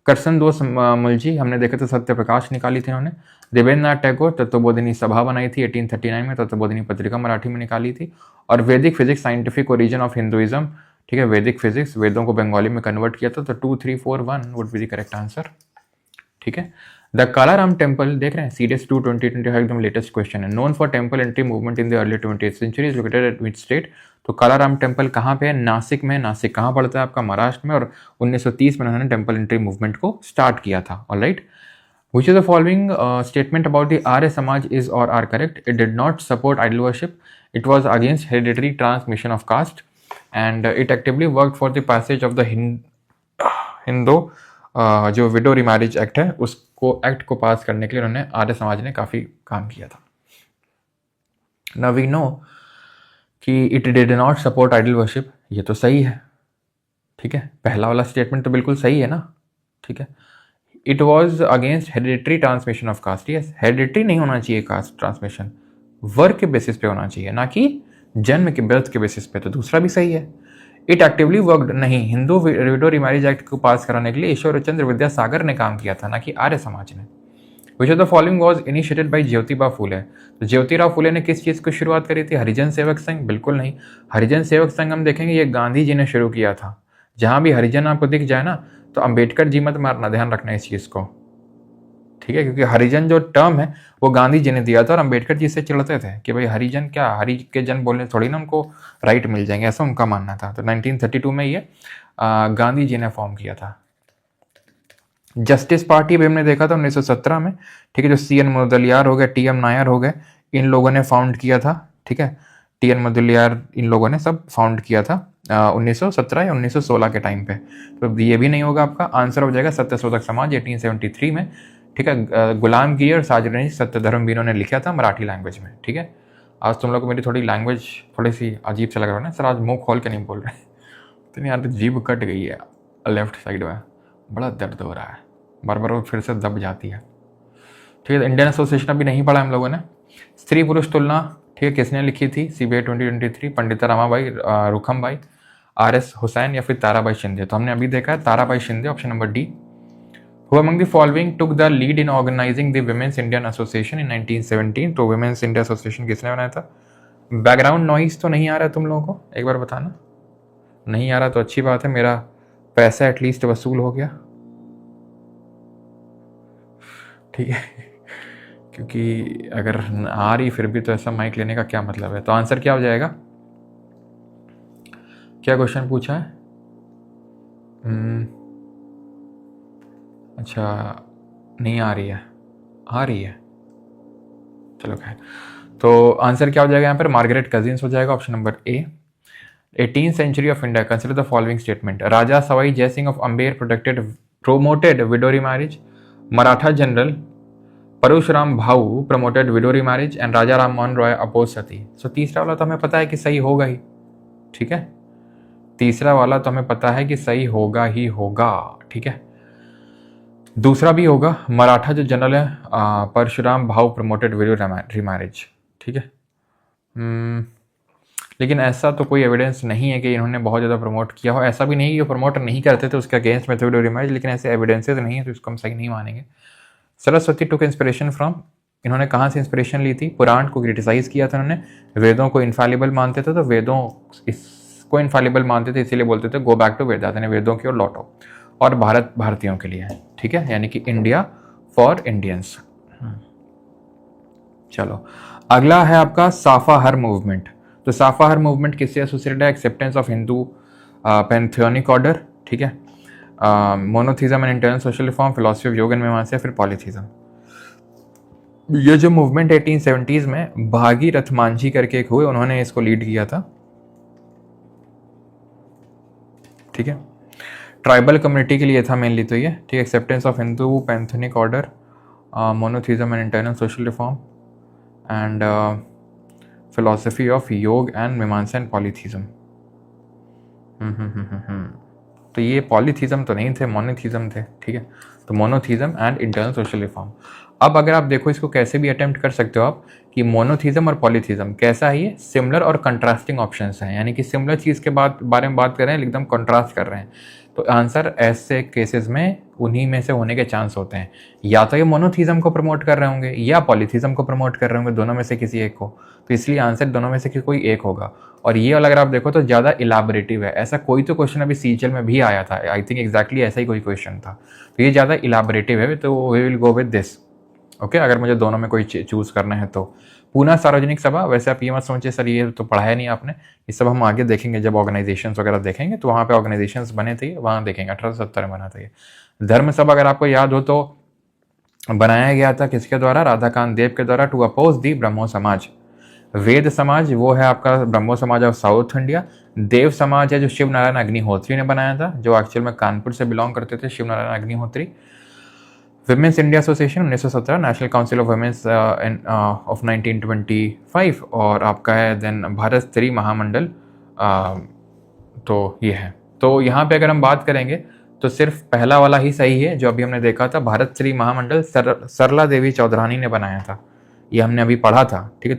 करसन दोष मुलजी हमने देखा था, सत्य प्रकाश निकाली थी उन्होंने। देवेंद्रनाथ टैगोर तत्वबोधिनी सभा बनाई थी 1839 में, तत्वबोधिनी पत्रिका मराठी में निकाली थी। और वैदिक physics scientific origin of Hinduism, ठीक है, वैदिक फिजिक्स, वेदों को बंगाली में कन्वर्ट किया था। तो 2, 3, 4, 1 would be the correct answer. ठीक है, द कालाराम टेम्पल देख रहे हैं, सीडीएस 2 2025 एकदम लेटेस्ट क्वेश्चन है। Known for temple entry movement in the early 20th century, is located at which state? तो कालाराम टेम्पल कहाँ पे है? नासिक में। नासिक कहाँ पड़ता है आपका? महाराष्ट्र में। और 1930 में उन्होंने टेम्पल एंट्री मूवमेंट को स्टार्ट किया था। Alright, which of the following statement about the Arya Samaj is or are correct? It did not support idol worship, it was against hereditary transmission of caste, and it actively worked for the passage of the Hindu जो window remarriage act है उसको act को पास करने के लिए उन्होंने आर्य समाज ने काफ़ी काम किया था। Now we know कि it did not support idol worship, ये तो सही है। ठीक है, पहला वाला स्टेटमेंट तो बिल्कुल सही है ना। ठीक है, it was against hereditary transmission of caste. Yes, hereditary नहीं होना चाहिए कास्ट ट्रांसमिशन, वर्क के बेसिस पे होना चाहिए, ना कि जन्म के बर्थ के बेसिस पे। तो दूसरा भी सही है। इट एक्टिवली वर्कड नहीं, हिंदू विडो रिमैरिज एक्ट को पास कराने के लिए ईश्वर चंद्र विद्यासागर ने काम किया था, ना कि आर्य समाज ने। Which of the following was initiated by Jyotiba Phule? तो ज्योतिराव फूले ने किस चीज़ को शुरुआत करी थी? हरिजन सेवक संघ? बिल्कुल नहीं। हरिजन सेवक संघ हम देखेंगे ये गांधी जी ने शुरू किया था। जहाँ भी हरिजन आपको दिख जाए ना तो अंबेडकर जी मत मारना, ध्यान रखना इस चीज़ को। ठीक है, क्योंकि हरिजन जो टर्म है वो गांधी जी ने दिया था, और अंबेडकर जी से चिढ़ते थे कि भाई हरिजन क्या, हरि के जन बोलने थोड़ी ना उनको राइट मिल जाएंगे, ऐसा उनका मानना था। तो 1932 में ये गांधी जी ने फॉर्म किया था। जस्टिस पार्टी भी हमने देखा था 1917 में। ठीक है, जो CN मुदलियार हो गए, TM नायर हो गए, इन लोगों ने फाउंड किया था। ठीक है, TN मुदलियार इन लोगों ने सब फाउंड किया था 1917 या 1916 के टाइम पे। तो ये भी नहीं होगा आपका। आंसर हो जाएगा सत्यशोधक समाज 1873 में। ठीक है, गुलामगिरी और साजरनी सत्यधर्म भी इन्होंने लिखा था मराठी लैंग्वेज में। ठीक है, आज तुम लोग को मेरी थोड़ी लैंग्वेज थोड़ी सी अजीब से लग रहा है ना सर, आज मुंह खोल के नहीं बोल रहे। इतनी यार जीभ कट गई है लेफ्ट साइड में, बड़ा दर्द हो रहा है, बार बार वो फिर से दब जाती है। ठीक है, इंडियन एसोसिएशन अभी नहीं पढ़ा हम लोगों ने। स्त्री पुरुष तुलना, ठीक है, किसने लिखी थी? CBI 2023, पंडिता रमाबाई रुखमबाई, RS हुसैन या फिर ताराबाई शिंदे? तो हमने अभी देखा है Tarabai Shinde, option number D. Who among the following took the lead in organizing the Women's Indian Association in 1917? तो Women's India Association किसने बनाया था? बैकग्राउंड नॉइज तो नहीं आ रहा तुम लोगों को, एक बार बताना। नहीं आ रहा तो अच्छी बात है, मेरा पैसा एटलीस्ट वसूल हो गया, ठीक है। क्योंकि अगर आ रही फिर भी तो ऐसा माइक लेने का क्या मतलब है। तो आंसर क्या हो जाएगा? क्या क्वेश्चन पूछा है? अच्छा, नहीं आ रही है, आ रही है, चलो खैर। तो आंसर क्या हो जाएगा यहाँ पर? मार्गरेट कजिन्स हो जाएगा, option number A. 18th century of India, consider the following statement. Raja Savai Jai Singh of Amber promoted widow remarriage. Maratha general Parushuram Bhau promoted widow remarriage and Raja Ram Mohan Roy opposed sati. So तीसरा वाला तो हमें पता है कि सही होगा ही, ठीक है। तीसरा वाला तो हमें पता है कि सही होगा ही होगा, ठीक है। दूसरा भी होगा, मराठा जो जनरल है परशुराम भाव प्रमोटेड विडो रिमैरिज, ठीक है। लेकिन ऐसा तो कोई एविडेंस नहीं है कि इन्होंने बहुत ज़्यादा प्रमोट किया हो। ऐसा भी नहीं कि प्रमोट नहीं करते थे उसके अगेंस्ट में विडो रिमैरिज, लेकिन ऐसे एविडेंसेस नहीं है तो इसको हम सही नहीं मानेंगे। सरस्वती टुक इंस्पिरेशन फ्रॉम, इन्होंने कहाँ से इंस्पिरेशन ली थी? पुराण को क्रिटिसाइज किया था इन्होंने, वेदों को इनफैलिबल मानते थे, तो वेदों इसको इनफैलिबल मानते थे, इसीलिए बोलते थे गो बैक टू वेदास, यानी वेदों की ओर लौटो। और भारत भारतीयों के लिए है, ठीक है, यानी कि इंडिया फॉर इंडियंस। चलो अगला है आपका साफाहर मूवमेंट। तो साफाहर मूवमेंट किससे एसोसिएटेड है? एक्सेप्टेंस ऑफ हिंदू पैंथियोनिक ऑर्डर, ठीक है, monotheism and internal social reform, philosophy of yoga and मीमांसा, फिर पॉलीथिज्म। ये जो मूवमेंट 1870s में भागीरथ मांझी करके एक हुए, उन्होंने इसको लीड किया था, ठीक है। ट्राइबल कम्युनिटी के लिए था मेनली तो ये, ठीक है। Acceptance of Hindu pantheonic order, monotheism and internal social reform and philosophy of yoga and Mimamsa and polytheism. तो ये पॉलीथिज्म तो नहीं थे, मोनोथिज्म थे, ठीक है। तो monotheism and internal social reform. अब अगर आप देखो इसको कैसे भी अटेम्प्ट कर सकते हो आप कि मोनोथिज्म और पॉलीथिज्म कैसा है, ये सिमिलर और कंट्रास्टिंग ऑप्शंस हैं, यानी कि सिमिलर चीज़ के बारे में बात कर रहे हैं एकदम कंट्रास्ट कर रहे हैं। तो आंसर ऐसे केसेस में उन्हीं में से होने के चांस होते हैं, या तो ये मोनोथिज्म को प्रमोट कर रहे होंगे या पॉलीथिज्म को प्रमोट कर रहे होंगे, दोनों में से किसी एक को। तो इसलिए आंसर दोनों में से कोई एक होगा। और ये वाला अगर आप देखो तो ज़्यादा इलाबरेटिव है, ऐसा कोई तो क्वेश्चन अभी सीजीएल में भी आया था, आई थिंक एग्जैक्टली ऐसा ही कोई क्वेश्चन था। तो ये ज़्यादा इलाबरेटिव है, तो we will go with this, okay. अगर मुझे दोनों में कोई चूज़ करना है तो। पूना सार्वजनिक सभा, वैसे आप ये मत सोचिए सर ये तो पढ़ाया नहीं आपने, ये सब हम आगे देखेंगे जब ऑर्गेनाइजेशंस वगैरह देखेंगे, तो वहाँ पे ऑर्गेनाइजेशंस बने थे, वहाँ देखेंगे। 1870 में बना था ये। धर्म सभा अगर आपको याद हो तो बनाया गया था किसके द्वारा? राधाकांत देव के द्वारा, टू अपोज दी ब्रह्मो समाज। वेद समाज वो है आपका ब्रह्मो समाज ऑफ साउथ इंडिया। देव समाज है जो शिव नारायण अग्निहोत्री ने बनाया था, जो एक्चुअल में कानपुर से बिलोंग करते थे, Shiv Narayan Agnihotri. Women's India association 1917, national council of women's of 1925, और आपका है देन भारत स्त्री महामंडल। तो ये है। तो यहाँ पे अगर हम बात करेंगे तो सिर्फ पहला वाला ही सही है जो अभी हमने देखा था, भारत श्री महामंडल सरला देवी चौधरानी ने बनाया था, ये हमने अभी पढ़ा था, ठीक है,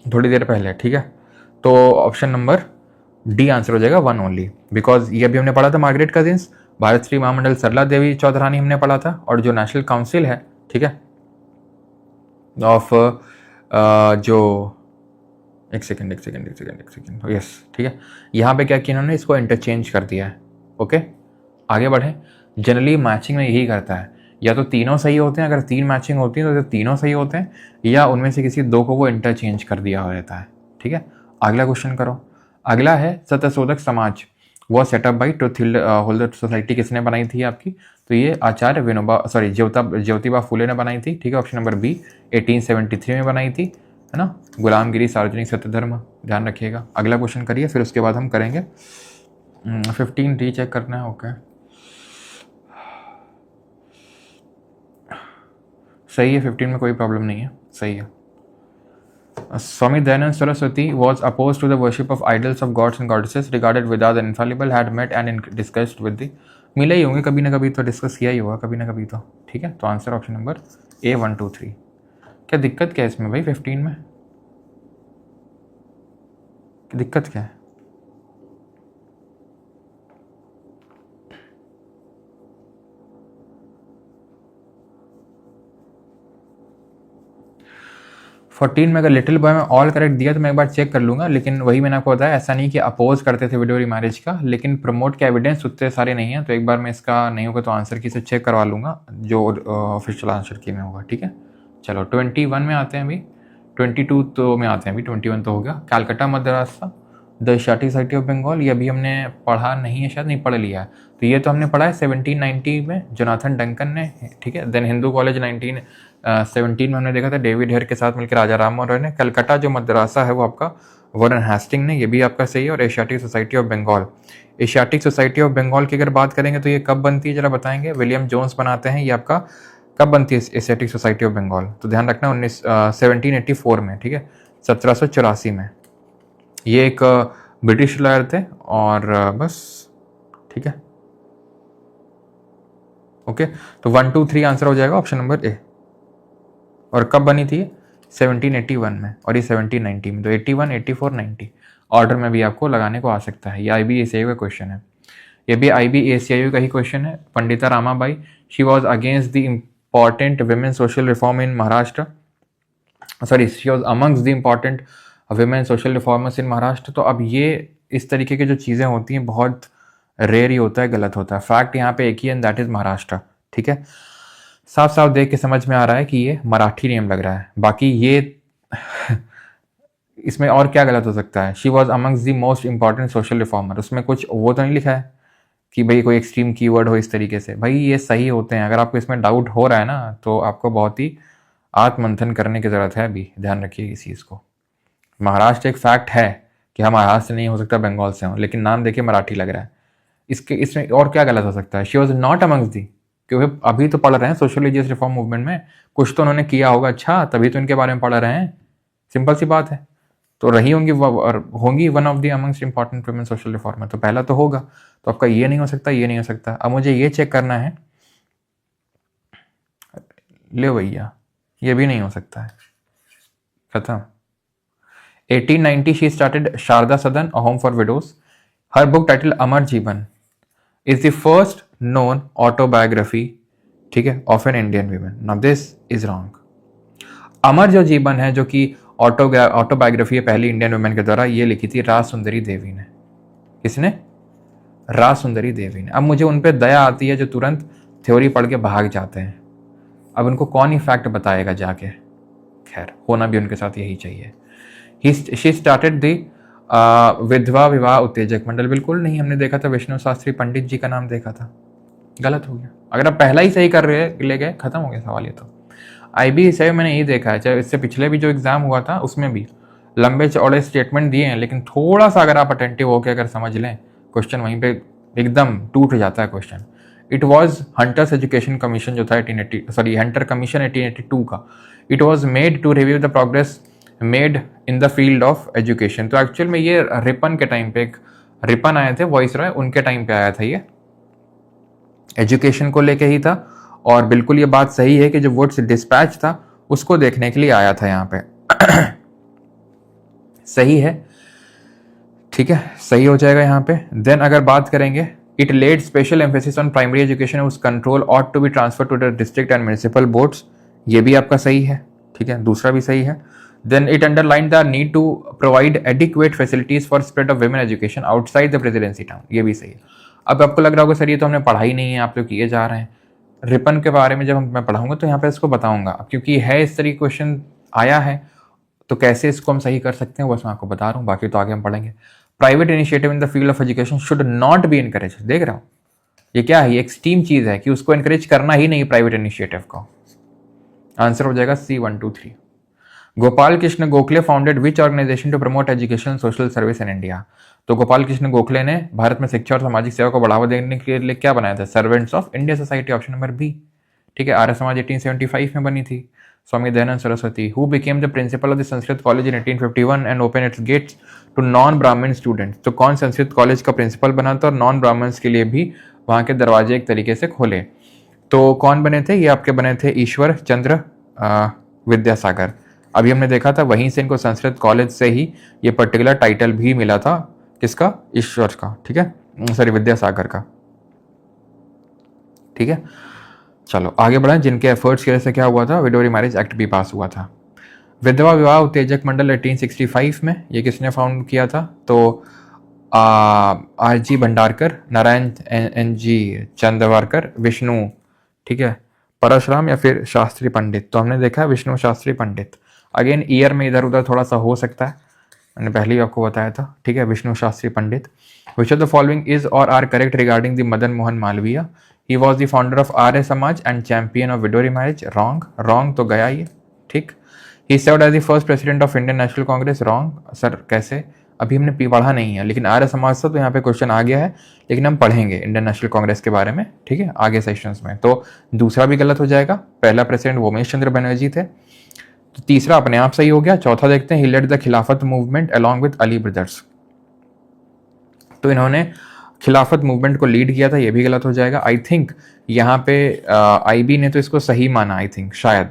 थोड़ी देर पहले, ठीक है। तो ऑप्शन नंबर डी आंसर हो जाएगा 1 ओनली, बिकॉज ये अभी हमने पढ़ा था मार्गरेट कजिन्स, भारत श्री महामंडल सरला देवी चौधरानी हमने पढ़ा था, और जो नेशनल काउंसिल है, ठीक है, ऑफ जो एक सेकेंड, यस, ठीक है। यहाँ पे क्या किया इन्होंने, इसको इंटरचेंज कर दिया है, ओके। आगे बढ़े। जनरली मैचिंग में यही करता है, या तो तीनों सही होते हैं, अगर 3 मैचिंग होती है तो तीनों सही होते हैं, या उनमें से किसी 2 को वो इंटरचेंज कर दिया रहता है, ठीक है। अगला क्वेश्चन करो। अगला है सत्यशोधक समाज वो set up by truth holder society किसने बनाई थी आपकी? तो ये आचार्य ज्योतिबा फुले ने बनाई थी, ठीक है। ऑप्शन नंबर बी 1873 में बनाई थी, है ना। गुलामगिरी सार्वजनिक सत्य धर्म, ध्यान रखिएगा। अगला क्वेश्चन करिए, फिर उसके बाद हम करेंगे 15 रीचेक करना है, ओके। सही है, 15 में कोई प्रॉब्लम नहीं है, सही है। Swami Dayanand Saraswati was opposed to the worship of idols of gods and goddesses, regarded Vedas as infallible, had met and discussed with the, मिले ही होंगे कभी ना कभी तो, डिस्कस किया ही होगा कभी ना कभी तो, ठीक है। तो आंसर ऑप्शन नंबर ए 1 2 3। क्या दिक्कत क्या है इसमें भाई 15 में? दिक्कत क्या है? 14 में अगर लिटिल बॉय में ऑल करेक्ट दिया तो मैं एक बार चेक कर लूँगा, लेकिन वही मैंने आपको बताया, ऐसा नहीं कि अपोज करते थे विडो रीमैरिज का, लेकिन प्रमोट के एविडेंस उतने सारे नहीं है। तो एक बार मैं इसका नहीं होगा तो आंसर की से चेक करवा लूँगा जो ऑफिशियल आंसर की में होगा, ठीक है। चलो 21 में आते हैं अभी, 22 तो में आते हैं अभी, 21 तो हो गया। Calcutta Madrasa the Asiatic society of Bengal, ये अभी हमने पढ़ा नहीं है, शायद नहीं पढ़ लिया है। तो ये तो हमने पढ़ा है 1790 में जोनाथन डंकन ने, ठीक है। देन हिंदू कॉलेज 1917 में हमने देखा था डेविड हेयर के साथ मिलकर राजा राम मोहन रॉय ने। कलकत्ता जो मद्रासा है वो आपका वॉरेन हेस्टिंग ने, ये भी आपका सही है। और Asiatic society of Bengal, Asiatic society of Bengal की अगर बात करेंगे तो ये कब बनती है जरा बताएंगे। विलियम जोन्स बनाते हैं। ये आपका कब बनती है एशियाटिक सोसाइटी ऑफ बंगाल, तो ध्यान रखना 1784 में, ठीक है, 1784 में। ये एक ब्रिटिश लॉयर थे और बस, ठीक है, ओके। तो 1 2 3 आंसर हो जाएगा ऑप्शन नंबर ए। और कब बनी थी? 1781 में, और ये 1790 में। तो 81, 84, 90 ऑर्डर में भी आपको लगाने को आ सकता है। ये IBACIU का क्वेश्चन है, ये भी IBACIU का ही क्वेश्चन है। Pandita Ramabai, she was against the important women social reform in Maharashtra, sorry, she was amongst the important women social reformers in Maharashtra. तो अब ये इस तरीके की जो चीज़ें होती हैं बहुत रेयर ही होता है, गलत होता है। फैक्ट यहाँ पे एक ही है, दैट इज महाराष्ट्र, ठीक है। साफ साफ देख के समझ में आ रहा है कि ये मराठी नेम लग रहा है। बाकी ये इसमें और क्या गलत हो सकता है? She was amongst the most important social reformer, उसमें कुछ वो तो नहीं लिखा है कि भाई कोई एक्सट्रीम कीवर्ड हो इस तरीके से। भाई ये सही होते हैं। अगर आपको इसमें डाउट हो रहा है ना तो आपको बहुत ही आत्ममंथन करने की ज़रूरत है। अभी ध्यान रखिए इस चीज़ को। महाराष्ट्र एक फैक्ट है कि हम महाराष्ट्र नहीं हो सकता बंगाल से हों, लेकिन नाम देखिए मराठी लग रहा है। इसमें और क्या गलत हो सकता है? शी वॉज नॉट अमंग्स दी, क्योंकि अभी तो पढ़ रहे हैं सोशल रिलीजियस रिफॉर्म मूवमेंट में, कुछ तो उन्होंने किया होगा, अच्छा तभी तो इनके बारे में पढ़ रहे हैं। सिंपल सी बात है। तो रही होंगी one of the amongst important women social reformer, तो पहला तो होगा। तो आपका ये नहीं हो सकता, ये नहीं हो सकता। अब मुझे ये चेक करना है, ले भैया, ये भी नहीं हो सकता है, खत्म। 1890 she started Sharda Sadan, a home for widows. Her book titled Amar Jeevan is the first known autobiography, ठीक है, of an Indian woman. Now this is wrong. अमर जो जीवन है, जो कि ऑटोबायोग्राफी है पहली इंडियन वुमेन के द्वारा, ये लिखी थी राज सुंदरी देवी ने। किसने? राज सुंदरी देवी ने। अब मुझे उन पर दया आती है जो तुरंत थ्योरी पढ़ के भाग जाते हैं। अब उनको कौन ही फैक्ट बताएगा जाके? खैर, होना भी उनके साथ यही चाहिए। शी स्टार्टेड दी विधवा विवाह उत्तेजक मंडल, बिल्कुल नहीं। हमने देखा था विष्णु शास्त्री पंडित जी का नाम देखा था, गलत हो गया। अगर आप पहला ही सही कर रहे ले गए, खत्म हो गया सवाल। ये तो IBACIU मैंने यही देखा है, चाहे इससे पिछले भी जो एग्जाम हुआ था उसमें भी लंबे चौड़े स्टेटमेंट दिए हैं, लेकिन थोड़ा सा अगर आप अटेंटिव होकर अगर समझ लें क्वेश्चन, वहीं पे एकदम टूट जाता है question. It was Hunter's education commission जो था 1880, सॉरी हंटर कमीशन 1882 का। It was made to review the progress made in the field of education. तो एक्चुअल में ये रिपन के टाइम पे, एक रिपन आए थे वॉइस रॉय, उनके टाइम पे आया था, ये एजुकेशन को लेके ही था। और बिल्कुल ये बात सही है कि जो वुड्स डिस्पैच था उसको देखने के लिए आया था यहाँ पे। सही है, ठीक है, सही हो जाएगा यहाँ पे। देन अगर बात करेंगे, it laid special emphasis on primary education, उस control ought to be transfer to the district and municipal boards, ये भी आपका सही है, ठीक है, दूसरा भी सही है। Then it underlined the need to provide adequate facilities for spread of women education outside the presidency town, ये भी सही है। अब आपको लग रहा होगा सर ये तो हमने पढ़ा ही नहीं है, आप तो किए जा रहे हैं। रिपन के बारे में जब मैं पढ़ाऊंगा तो यहाँ पे इसको बताऊंगा, क्योंकि है इस तरीके क्वेश्चन आया है, तो कैसे इसको हम सही कर सकते हैं बस मैं आपको बता रहा हूँ, बाकी तो आगे हम पढ़ेंगे। Private initiative in the field of education should not be encourage. देख रहा हूँ ये क्या है, ये एक्सट्रीम चीज है कि उसको इनकरेज करना ही नहीं प्राइवेट इनिशिएटिव को। आंसर हो जाएगा C 1 2 3। Gopal Krishna Gokhale founded which organisation to promote education social service in India. तो गोपाल कृष्ण गोखले ने भारत में शिक्षा और सामाजिक सेवा को बढ़ावा देने के लिए क्या बनाया था? Servants of India society, option number B, ठीक है। आर्य समाज 1875 में बनी थी। Swami Dayanand Saraswati, who became the principal of the Sanskrit college in 1851 and open its gates to non Brahmin students. तो कौन संस्कृत कॉलेज का प्रिंसिपल बना था और नॉन ब्राह्मण्स के लिए भी वहाँ के दरवाजे एक तरीके से खोले? तो कौन बने थे? ये आपके बने थे ईश्वर चंद्र विद्यासागर। अभी हमने देखा था वहीं से इनको संस्कृत कॉलेज से ही ये पर्टिकुलर टाइटल भी मिला था, किसका? ईश्वर का, ठीक है, सॉरी विद्यासागर का, ठीक है। चलो आगे बढ़ाएं। जिनके एफर्ट्स की वजह से क्या हुआ था? विडो रीमैरिज एक्ट भी पास हुआ था। विधवा विवाह उत्तेजक मंडल 1865 में, ये किसने फाउंड किया था? तो R G Bhandarkar, Narayan N G Chandavarkar, Vishnu, ठीक है, परशुराम या फिर शास्त्री पंडित। तो हमने देखा विष्णु शास्त्री पंडित। अगेन ईयर में इधर उधर थोड़ा सा हो सकता है, मैंने पहले ही आपको बताया था, ठीक है, Vishnu Shastri Pandit. Which of the following is और are correct regarding the Madan Mohan Malaviya? He was the founder of Arya Samaj and champion of widow marriage. Wrong, wrong तो गया ये, ठीक। He served as the first president of Indian national Congress. Wrong sir, कैसे? अभी हमने पढ़ा नहीं है, लेकिन आर्य समाज से तो यहाँ पे क्वेश्चन आ गया है, लेकिन हम पढ़ेंगे इंडियन नेशनल कांग्रेस के बारे में, ठीक है, आगे सेशंस में। तो दूसरा भी गलत हो जाएगा, पहला प्रेसिडेंट उमेश चंद्र बनर्जी थे, तो तीसरा अपने आप सही हो गया। चौथा देखते हैं, ही लेड द खिलाफत movement along with Ali brothers. तो इन्होंने खिलाफत मूवमेंट को लीड किया था, ये भी गलत हो जाएगा। आई थिंक यहाँ पे आईबी ने तो इसको सही माना, आई थिंक शायद,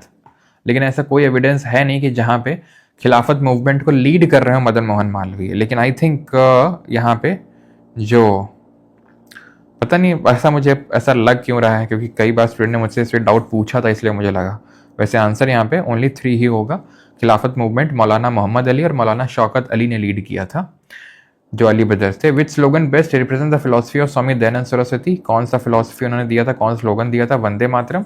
लेकिन ऐसा कोई एविडेंस है नहीं कि जहाँ पे खिलाफत मूवमेंट को लीड कर रहे हो मदन मोहन मालवीय। लेकिन आई थिंक यहाँ पे जो, पता नहीं ऐसा, मुझे ऐसा लग क्यों रहा है, क्योंकि कई बार स्टूडेंट ने मुझसे इस पर डाउट पूछा था, इसलिए मुझे लगा। वैसे आंसर यहाँ पे ओनली 3 ही होगा। खिलाफत मूवमेंट मौलाना मोहम्मद अली और मौलाना शौकत अली ने लीड किया था, जो अली ब्रदर्स थे। Which slogan best represent the philosophy of Swami Dayanand Saraswati? कौन सा फिलोसफी उन्होंने दिया था, कौन स्लोगन दिया था? वंदे मातरम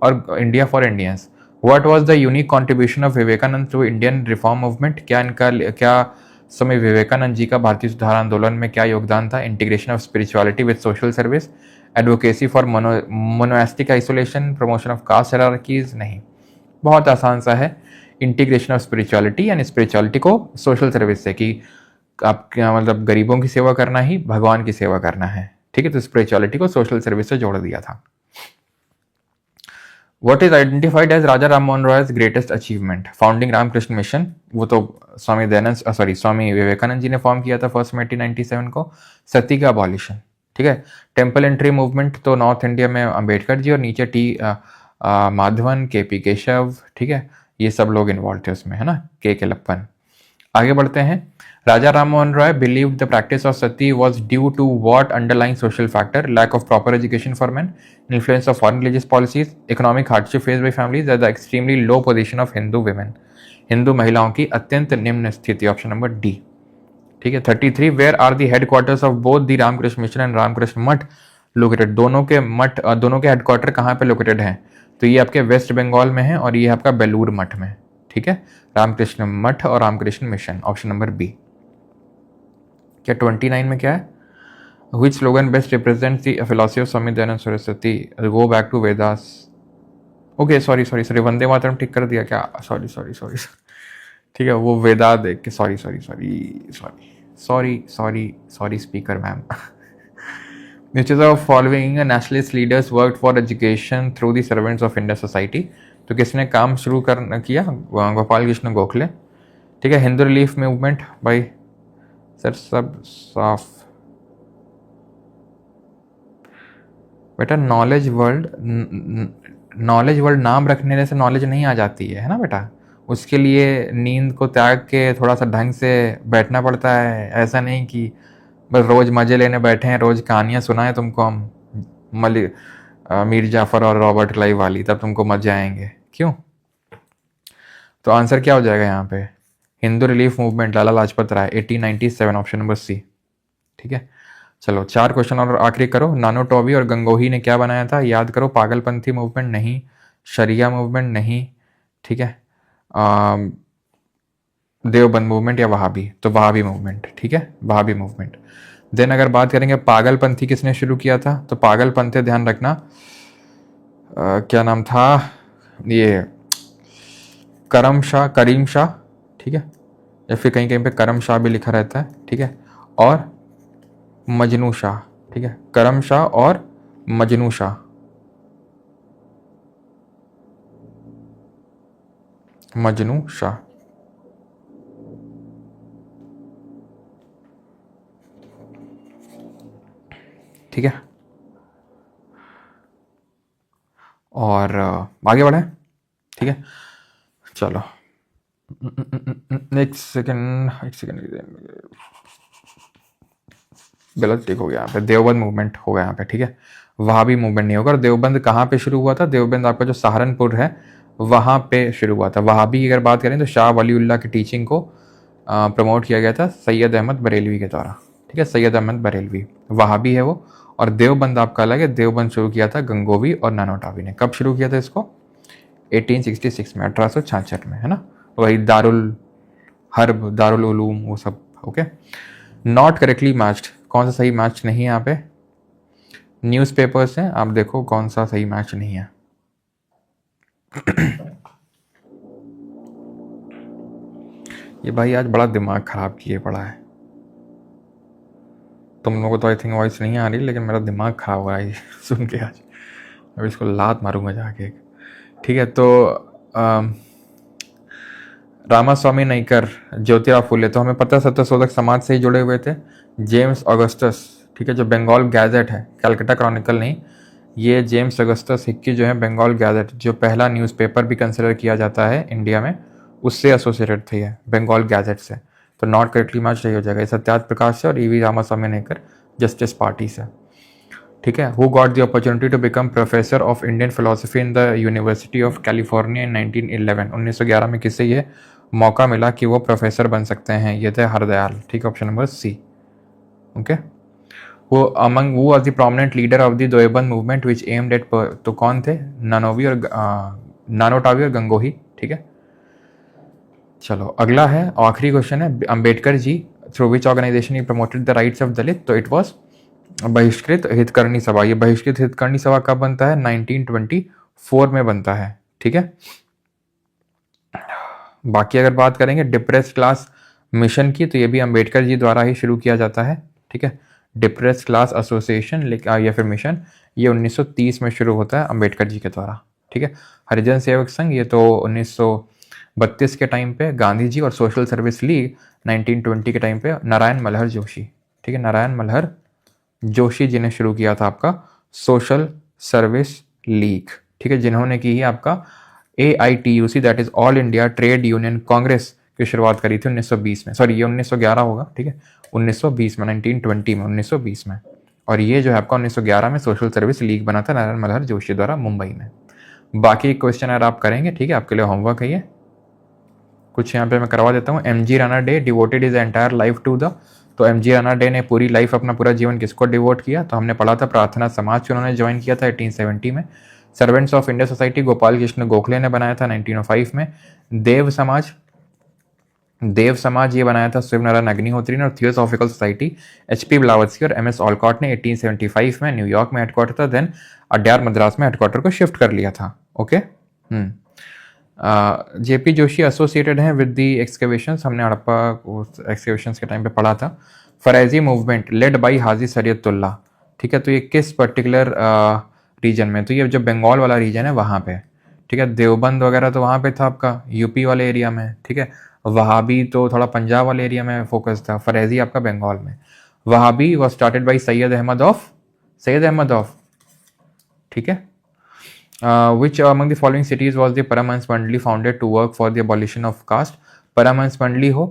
और India for Indians. What was the unique contribution of Vivekananda to Indian reform movement? क्या स्वामी विवेकानंद जी का भारतीय सुधार आंदोलन में क्या योगदान था? Integration of spirituality with social service, advocacy for monastic isolation, promotion of caste hierarchies? नहीं, बहुत आसान सा है, इंटीग्रेशन ऑफ स्पिरिचुअलिटी, यानी स्पिरिचुअलिटी को सोशल सर्विस से, कि आप क्या मतलब गरीबों की सेवा करना ही भगवान की सेवा करना है, ठीक है, तो स्पिरिचुअलिटी को सोशल सर्विस से जोड़ दिया था। What is identified as Raja Ram Mohan Roy's greatest achievement? Founding Ramakrishna mission, वो तो स्वामी विवेकानंद जी ने फॉर्म किया था फर्स्ट में 1897 को। सती का अबॉलिशन, ठीक है। टेम्पल एंड ट्री मूवमेंट तो नॉर्थ इंडिया में अंबेडकर जी, और नीचे माधवन, के पी केशव, ठीक है, ये सब लोग इन्वॉल्व थे उसमें, है ना, के लप्पन। आगे बढ़ते हैं। Raja Ram Mohan Roy believed the practice of sati was due to what underlying social factor? Lack of proper education for men, influence of foreign religious policies, economic hardship faced by families, or the extremely low position of Hindu women? Hindu महिलाओं की अत्यंत निम्न स्थिति, option number D, ठीक है। 33, where are the headquarters of both the Ramakrishna mission and Ramakrishna Math located? दोनों के headquarter कहाँ पे लोकेटेड हैं? तो ये आपके वेस्ट बंगाल में है, और ये आपका बेलूर मठ में, ठीक है, रामकृष्ण मठ और Ramakrishna mission, option number B. क्या 29 में क्या है? Which slogan best represents the philosophy of Swami Dayanand Saraswati? Go back to Vedas. Okay, sorry, Vande Mataram ठीक कर दिया क्या? सॉरी, ठीक है, वो वेदा देख के, sorry speaker ma'am. Which of the following nationalist leaders worked for education through the servants of Indian society? तो किसने काम शुरू किया? गोपाल कृष्ण गोखले, ठीक है। हिंदू रिलीफ मूवमेंट, भाई सर सब साफ बेटा। नॉलेज वर्ल्ड नाम रखने से नॉलेज नहीं आ जाती है ना बेटा, उसके लिए नींद को त्याग के थोड़ा सा ढंग से बैठना पड़ता है। ऐसा नहीं कि बस रोज मजे लेने बैठे हैं, रोज कहानियां सुनाएं तुमको हम मीर जाफर और रॉबर्ट क्लाइव वाली, तब तुमको मजे आएंगे, क्यों? तो आंसर क्या हो जाएगा यहाँ पे? Hindu relief movement, Lala Lajpat Rai, 1897, option number सी, ठीक है। चलो 4 क्वेश्चन और आखिरी करो। नानो टॉबी और गंगोही ने क्या बनाया था? याद करो। पागलपंथी मूवमेंट नहीं, शरिया मूवमेंट नहीं, ठीक है, देवबंद मूवमेंट या वहाबी? तो वहाबी मूवमेंट, ठीक है, वहाबी मूवमेंट। देन अगर बात करेंगे पागलपंथी किसने शुरू किया था, तो पागलपंथी ध्यान रखना क्या नाम था, ये करीम शाह, ठीक है, या फिर कहीं पे करम शाह भी लिखा रहता है, ठीक है, और मजनू शाह, ठीक है, करम शाह और मजनू शाह, ठीक है। और आगे बढ़े, ठीक है, चलो एक सेकेंड गलत टिक हो गया यहाँ पे, देवबंद मूवमेंट होगा यहाँ पे, ठीक है, वहाबी मूवमेंट नहीं होगा। और देवबंद कहाँ पे शुरू हुआ था? देवबंद आपका जो सहारनपुर है, वहाँ पे शुरू हुआ था। वहाबी की अगर बात करें तो शाह वलीउल्लाह की टीचिंग को प्रमोट किया गया था सैयद अहमद बरेलवी के द्वारा। ठीक है, सैयद अहमद बरेलवी वहाबी है वो। और देवबंद आपका अलग है, देवबंद शुरू किया था गंगोवी और नानोटावी ने। कब शुरू किया था इसको? 1866 में, 1866 में, है ना। वही दारुल हर्ब, दारुल उलूम, वो सब। ओके, नॉट करेक्टली मैच्ड, कौन सा सही मैच नहीं है यहाँ पे? न्यूज़पेपर्स हैं, आप देखो कौन सा सही मैच नहीं है। ये भाई आज बड़ा दिमाग खराब किए पड़ा है। तुम लोगों को तो आई थिंक वॉइस नहीं आ रही, लेकिन मेरा दिमाग खराब हो रहा है सुन के आज। अब इसको लात मारूंगा जाके। ठीक है, तो रामास्वामी नाइकर, ज्योतिराव फुले, तो हमें पता है सत्यशोधक समाज से ही जुड़े हुए थे। जेम्स ऑगस्टस, ठीक है, जो बंगाल गैजेट है, कैलकाटा क्रॉनिकल नहीं, ये जेम्स ऑगस्टस हिक्की जो है बंगाल गैजेट, जो पहला न्यूज़पेपर भी कंसिडर किया जाता है इंडिया में, उससे एसोसिएटेड थी है, बंगाल गैजेट से। तो नॉट करेक्टली मैच सही हो जाएगा। ये सत्यार्थ प्रकाश से और EV Ramaswamy Naicker Justice Party से। ठीक है, who got the opportunity to become professor of Indian philosophy in the university of California in 1911, 1911 में किसे ये मौका मिला कि वो प्रोफेसर बन सकते हैं? ये थे हरदयाल। ठीक है, ऑप्शन नंबर सी। ओके, वो अमंग वो was the prominent leader of the Deoband movement which aimed at, तो कौन थे? नानोवी और नानोटावी और गंगोही। ठीक है, चलो अगला है, आखिरी क्वेश्चन है। Ambedkar ji through which organisation he promoted the rights of Dalit? तो इट वॉज बहिष्कृत हितकर्णी सभा। ये बहिष्कृत हितकर्णी सभा कब बनता है? 1924 में बनता है। ठीक है, बाकी अगर बात करेंगे डिप्रेस क्लास मिशन की, तो ये भी अंबेडकर जी द्वारा ही शुरू किया जाता है। ठीक है, डिप्रेस क्लास एसोसिएशन या फिर मिशन, ये 1930 में शुरू होता है अंबेडकर जी के द्वारा। ठीक है, हरिजन सेवक संघ, ये तो 1932 के टाइम पे गांधी जी, और सोशल सर्विस लीग 1920 के टाइम पे नारायण मल्हर जोशी। ठीक है, नारायण मल्हर जोशी जी ने शुरू किया था आपका सोशल सर्विस लीग। ठीक है, जिन्होंने की ही आपका AITUC, that is all India trade union Congress की शुरुआत करी थी 1920 में। सॉरी, ये 1911 होगा। ठीक है, 1920 में, 1920 में, 1920 में। और ये जो है आपका 1911 में सोशल सर्विस लीग बना था नारायण मल्हर जोशी द्वारा मुंबई में। बाकी क्वेश्चन अगर आप करेंगे, ठीक है, आपके लिए होमवर्क है ये कुछ यहाँ पे मैं करवा देता हूँ। MG Ranade devoted his entire life to the, तो MG राणा डे ने पूरी लाइफ, अपना पूरा जीवन किसको डिवोट किया? तो हमने पढ़ा था प्रार्थना समाज को उन्होंने ज्वाइन किया था 1870 में। Servants of India society Gopal Krishna Gokhale ने बनाया था 1905 में। देव समाज ये बनाया था शिव नारायण अग्निहोत्री ने। और थियोसॉफिकल सोसाइटी HP ब्लावत्स्की और MS ऑलकॉट ने 1875 में न्यूयॉर्क में हेडक्वार्टर था, देन अड्यार मद्रास में हेडक्वार्टर को शिफ्ट कर लिया था। ओके, JP जोशी एसोसिएटेड हैं विद दी एक्सकेवेशंस, हमने हड़प्पा एक्सकेवेशंस के टाइम पे पढ़ा था। फरैजी मूवमेंट लेड बाई हाजी सरियतुल्लाह। ठीक है, तो ये किस पर्टिकुलर रीजन में? तो ये जो बंगाल वाला रीजन है वहाँ पे। ठीक है, देवबंद वगैरह तो वहाँ पे था आपका यूपी वाले एरिया में। ठीक है, वहाबी तो थोड़ा पंजाब वाले एरिया में फोकस था, फरैजी आपका बंगाल में। Wahabi was started by Syed Ahmad of. ठीक है, which among the following cities was the Paramhans Mandali founded to work for the abolition of caste? Paramhans मंडली हो,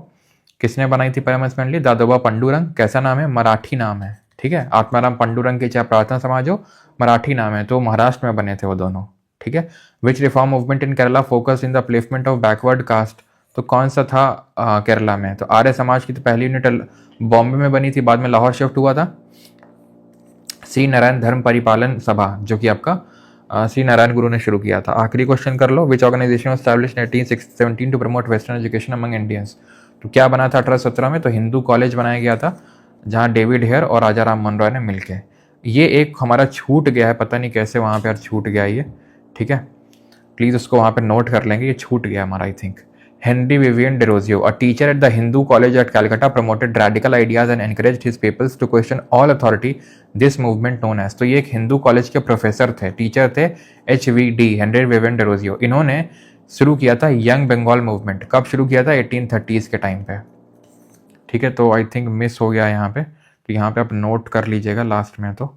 किसने बनाई थी परमहंस मंडली? दादोबा पंडुरंग। कैसा नाम है? मराठी नाम है। ठीक है, आत्माराम पंडुरंग के चाहे प्रार्थना समाज हो, मराठी नाम है, तो महाराष्ट्र में बने थे वो दोनों। ठीक है, which reform movement in Kerala focus in the upliftment of backward caste? तो कौन सा था केरला में? तो आर्य समाज की तो पहली यूनिट बॉम्बे में बनी थी, बाद में लाहौर शिफ्ट हुआ था। श्री नारायण धर्म परिपालन सभा, जो कि आपका श्री नारायण गुरु ने शुरू किया था। आखिरी क्वेश्चन कर लो, which organisation was established in 1817 to promote western education among Indians? तो क्या बना था 1817 में? तो हिंदू कॉलेज बनाया गया था, जहाँ डेविड हेयर और राजा राम मोहन रॉय ने मिलकर, ये एक हमारा छूट गया है, पता नहीं कैसे वहाँ पे छूट गया ये। ठीक है, प्लीज़ उसको वहाँ पे नोट कर लेंगे, ये छूट गया हमारा I think. Henry Vivian DeRozio, a teacher at the Hindu College at Calcutta, promoted radical ideas and encouraged his pupils to question all authority. This movement known as, तो ये एक हिंदू कॉलेज के प्रोफेसर थे, टीचर थे, HVD, Henry Vivian Derozio. इन्होंने शुरू किया था यंग बंगाल मूवमेंट। कब शुरू किया था? 1830s के टाइम पे। ठीक है, तो आई थिंक मिस हो गया यहाँ पे, तो यहाँ पे आप नोट कर लीजिएगा लास्ट में तो।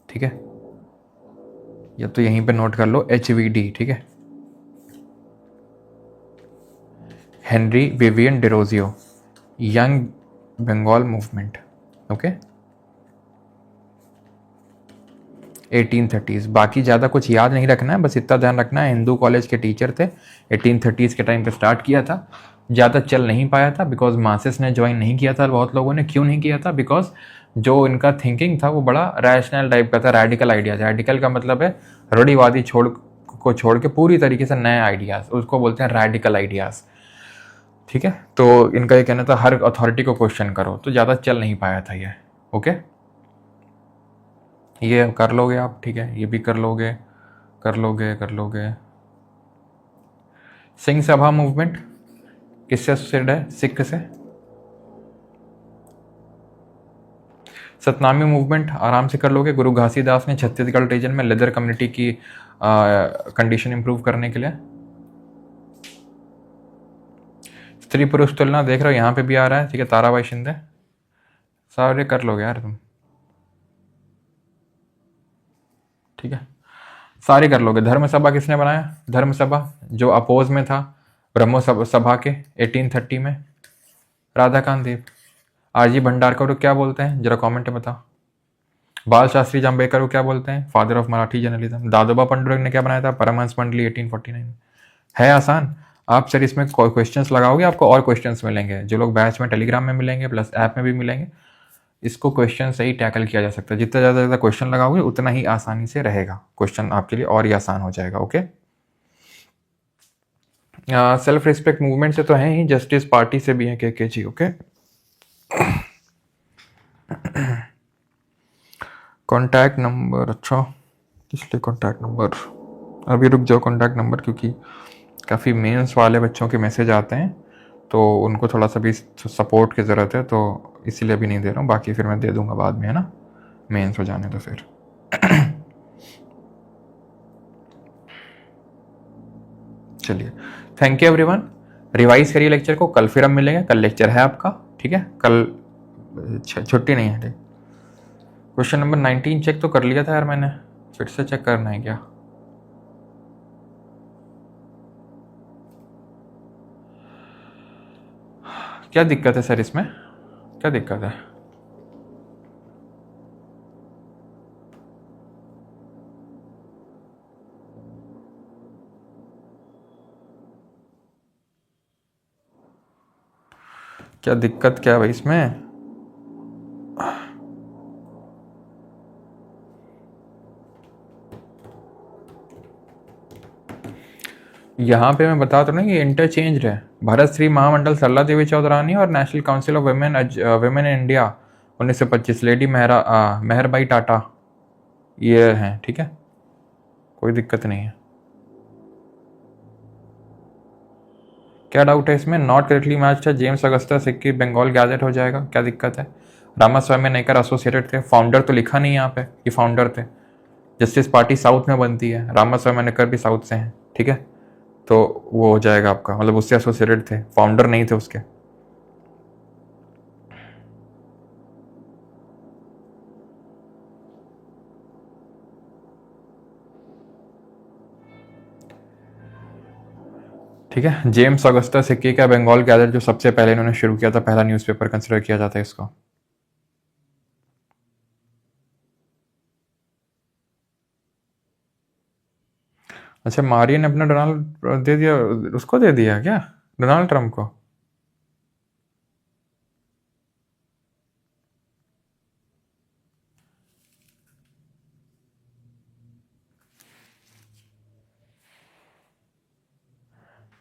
ठीक है, या तो यहीं पे नोट कर लो HVD। ठीक है, Henry Vivian Derozio, young Bengal movement. Okay, 1830s। बाकी ज़्यादा कुछ याद नहीं रखना है, बस इतना ध्यान रखना है हिंदू कॉलेज के टीचर थे, 1830s के टाइम पे स्टार्ट किया था। ज़्यादा चल नहीं पाया था बिकॉज मासेस ने ज्वाइन नहीं किया था बहुत लोगों ने। क्यों नहीं किया था? बिकॉज जो इनका थिंकिंग था वो बड़ा रैशनल टाइप का था, रेडिकल आइडियाज। रेडिकल का मतलब है रूढ़िवादी छोड़ के पूरी तरीके से नए आइडियाज, उसको बोलते हैं रेडिकल आइडियाज। ठीक है, तो इनका ये कहना था हर अथॉरिटी को क्वेश्चन करो, तो ज़्यादा चल नहीं पाया था ये। ओके, ये कर लोगे आप, ठीक है, ये भी कर लोगे, कर लोगे, कर लोगे। सिंह सभा मूवमेंट किससे एसोसिएटेड है? सिख से। सतनामी मूवमेंट आराम से कर लोगे। गुरु घासीदास ने छत्तीसगढ़ रीजन में लेदर कम्युनिटी की कंडीशन इंप्रूव करने के लिए। स्त्री पुरुष तुलना देख रहे हो, यहाँ पे भी आ रहा है, ठीक है, ताराबाई शिंदे। सारे कर लोगे यार तुम, ठीक है, सारे कर लोगे। धर्म सभा किसने बनाया? धर्म सभा जो अपोज में था ब्रह्मो सभा के 1830 में, राधाकांत देव। आरजी भंडारकर को क्या बोलते हैं जरा कमेंट में बताओ। बाल शास्त्री जाम्बेकर को क्या बोलते हैं? Father of Marathi journalism. Dadoba Pandurang ने क्या बनाया था? परमहंस मंडली 1849। है आसान। आप सर इसमें क्वेश्चंस लगाओगे, आपको और क्वेश्चंस मिलेंगे, जो लोग बैच में टेलीग्राम में मिलेंगे प्लस ऐप में भी मिलेंगे। इसको क्वेश्चन से ही टैकल किया जा सकता है। जितना ज़्यादा क्वेश्चन लगाओगे उतना ही आसानी से रहेगा क्वेश्चन, आपके लिए और ही आसान हो जाएगा। ओके, सेल्फ रिस्पेक्ट मूवमेंट से तो है ही, जस्टिस पार्टी से भी है के जी। ओके, कॉन्टैक्ट नंबर, अच्छा इसलिए कॉन्टैक्ट नंबर, अभी रुक जाओ कॉन्टैक्ट नंबर, क्योंकि काफ़ी मेंस वाले बच्चों के मैसेज आते हैं तो उनको थोड़ा सा भी सपोर्ट की ज़रूरत है, तो इसीलिए अभी नहीं दे रहा हूँ। बाकी फिर मैं दे दूंगा बाद में, है ना, मेंस हो जाने तो फिर। चलिए, थैंक यू एवरीवन। रिवाइज करिए लेक्चर को, कल फिर हम मिलेंगे। कल लेक्चर है आपका, ठीक है, कल छुट्टी नहीं है। क्वेश्चन नंबर 19 चेक तो कर लिया था यार मैंने, फिर से चेक करना है क्या? क्या दिक्कत है सर इसमें, क्या दिक्कत है? क्या दिक्कत क्या है भाई इसमें? यहाँ पे मैं बता तो नहीं, ये इंटरचेंज है। भारत श्री महामंडल सरला देवी चौधरानी और national council of women in India 1925 lady Meherbai Tata, ये हैं, ठीक है, कोई दिक्कत नहीं है। क्या डाउट है इसमें? नॉट करेक्टली मैच है। जेम्स अगस्ता सिक्की बंगाल गैजेट हो जाएगा, क्या दिक्कत है? रामास्वामी नेकर एसोसिएटेड थे, फाउंडर तो लिखा नहीं यहाँ पे कि फाउंडर थे। जस्टिस पार्टी साउथ में बनती है, रामास्वामी नेकर भी साउथ से हैं, ठीक है, तो वो हो जाएगा आपका, मतलब उससे एसोसिएटेड थे, फाउंडर नहीं थे उसके। ठीक है, जेम्स अगस्ता सिक्की का बंगाल गैजेट जो सबसे पहले इन्होंने शुरू किया था, पहला न्यूज़पेपर कंसिडर किया जाता है इसको। अच्छा, मारिया ने अपना डोनाल्ड दे दिया, उसको दे दिया क्या, डोनाल्ड ट्रंप को?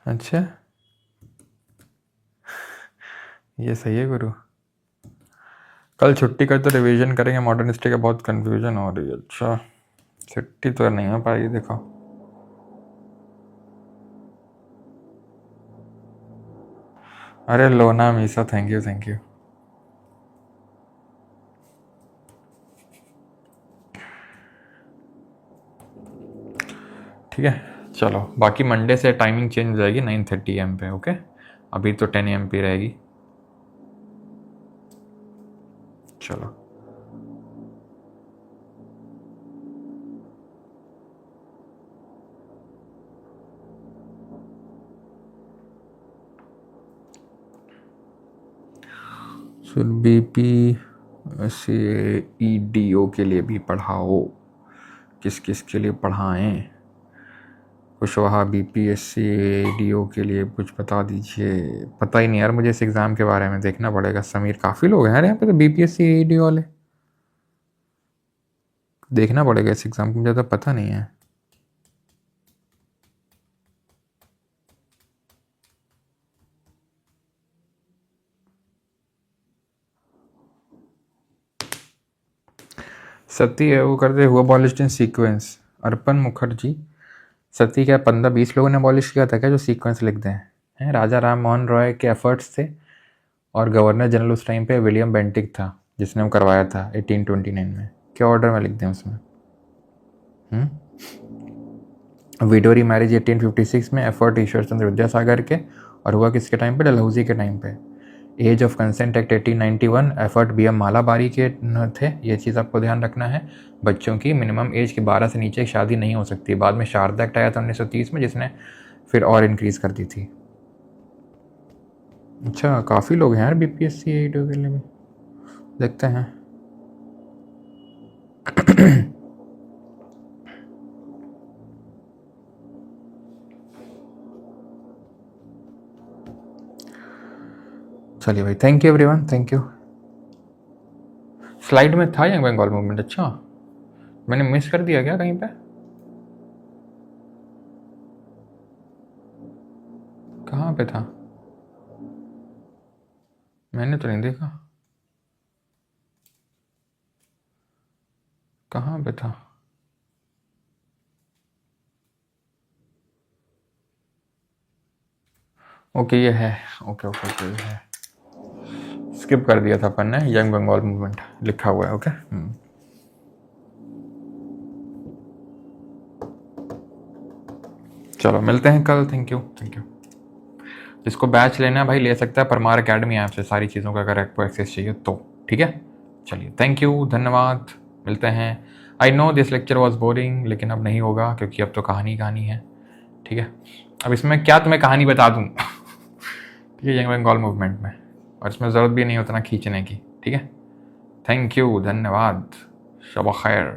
अच्छा, ये सही है गुरु। कल छुट्टी कर तो रिवीजन करेंगे, मॉडर्न हिस्ट्री का बहुत कंफ्यूजन हो रही है। अच्छा, छुट्टी तो नहीं हो पाएगी, देखो। अरे लोना Misa, thank you thank you. ठीक है, चलो, बाकी मंडे से टाइमिंग चेंज हो जाएगी 9:30 AM पे। ओके, अभी तो 10 AM पे रहेगी। चलो, फिर BP CEDO के लिए भी पढ़ाओ, किस किस के लिए पढ़ाएं? कुशवाहा बीपीएससी एडीओ के लिए कुछ बता दीजिए। पता ही नहीं यार मुझे इस एग्ज़ाम के बारे में, देखना पड़ेगा। समीर, काफ़ी लोग हैं यार यहाँ पे तो बीपीएससी एडीओ वाले, देखना पड़ेगा इस एग्ज़ाम को, मुझे तो पता नहीं है। सती है वो करते हुआ अबॉलिश्ड इन सीक्वेंस। अर्पण मुखर्जी, सती क्या 15-20 लोगों ने अबॉलिश किया था क्या जो सीक्वेंस लिखते हैं? राजा राम मोहन रॉय के एफर्ट्स थे, और गवर्नर जनरल उस टाइम पे विलियम बेंटिक था जिसने वो करवाया था 1829 में। क्या ऑर्डर में लिख दें उसमें? विडो रीमैरिज 1856 में, एफर्ट ईश्वर चंद्र विद्यासागर के, और हुआ किसके टाइम पे? डलहौजी के टाइम पे। Age of consent act 1891, effort B M Malabari के थे। ये चीज़ आपको ध्यान रखना है। बच्चों की मिनिमम एज के 12 से नीचे शादी नहीं हो सकती। बाद में शारदा एक्ट आया था 1930 में, जिसने फिर और इंक्रीज़ कर दी थी। अच्छा, काफ़ी लोग हैं यार बीपीएससी एडीओ के लिए भी, देखते हैं। चलिए भाई, thank you everyone, thank you. Slide में था यंग बंगाल मूवमेंट? अच्छा, मैंने मिस कर दिया क्या कहीं पे? कहाँ पे था? मैंने तो नहीं देखा। कहाँ पे था? ओके ये है, ओके ओके ओके ये है, स्किप कर दिया था अपन ने। यंग बंगाल मूवमेंट लिखा हुआ है, ओके। चलो मिलते हैं कल, थैंक यू थैंक यू। जिसको बैच लेना है भाई ले सकता है, परमार अकेडमी ऐप से सारी चीज़ों का अगर आपको एक्सेस चाहिए तो, ठीक है। चलिए थैंक यू, धन्यवाद, मिलते हैं। I know this lecture was boring, लेकिन अब नहीं होगा क्योंकि अब तो कहानी कहानी है, ठीक है। अब इसमें क्या तुम्हें कहानी बता दूँ ठीक है, यंग बंगाल मूवमेंट में, और इसमें ज़रूरत भी नहीं उतना खींचने की, ठीक है। थैंक यू, धन्यवाद, शब खैर।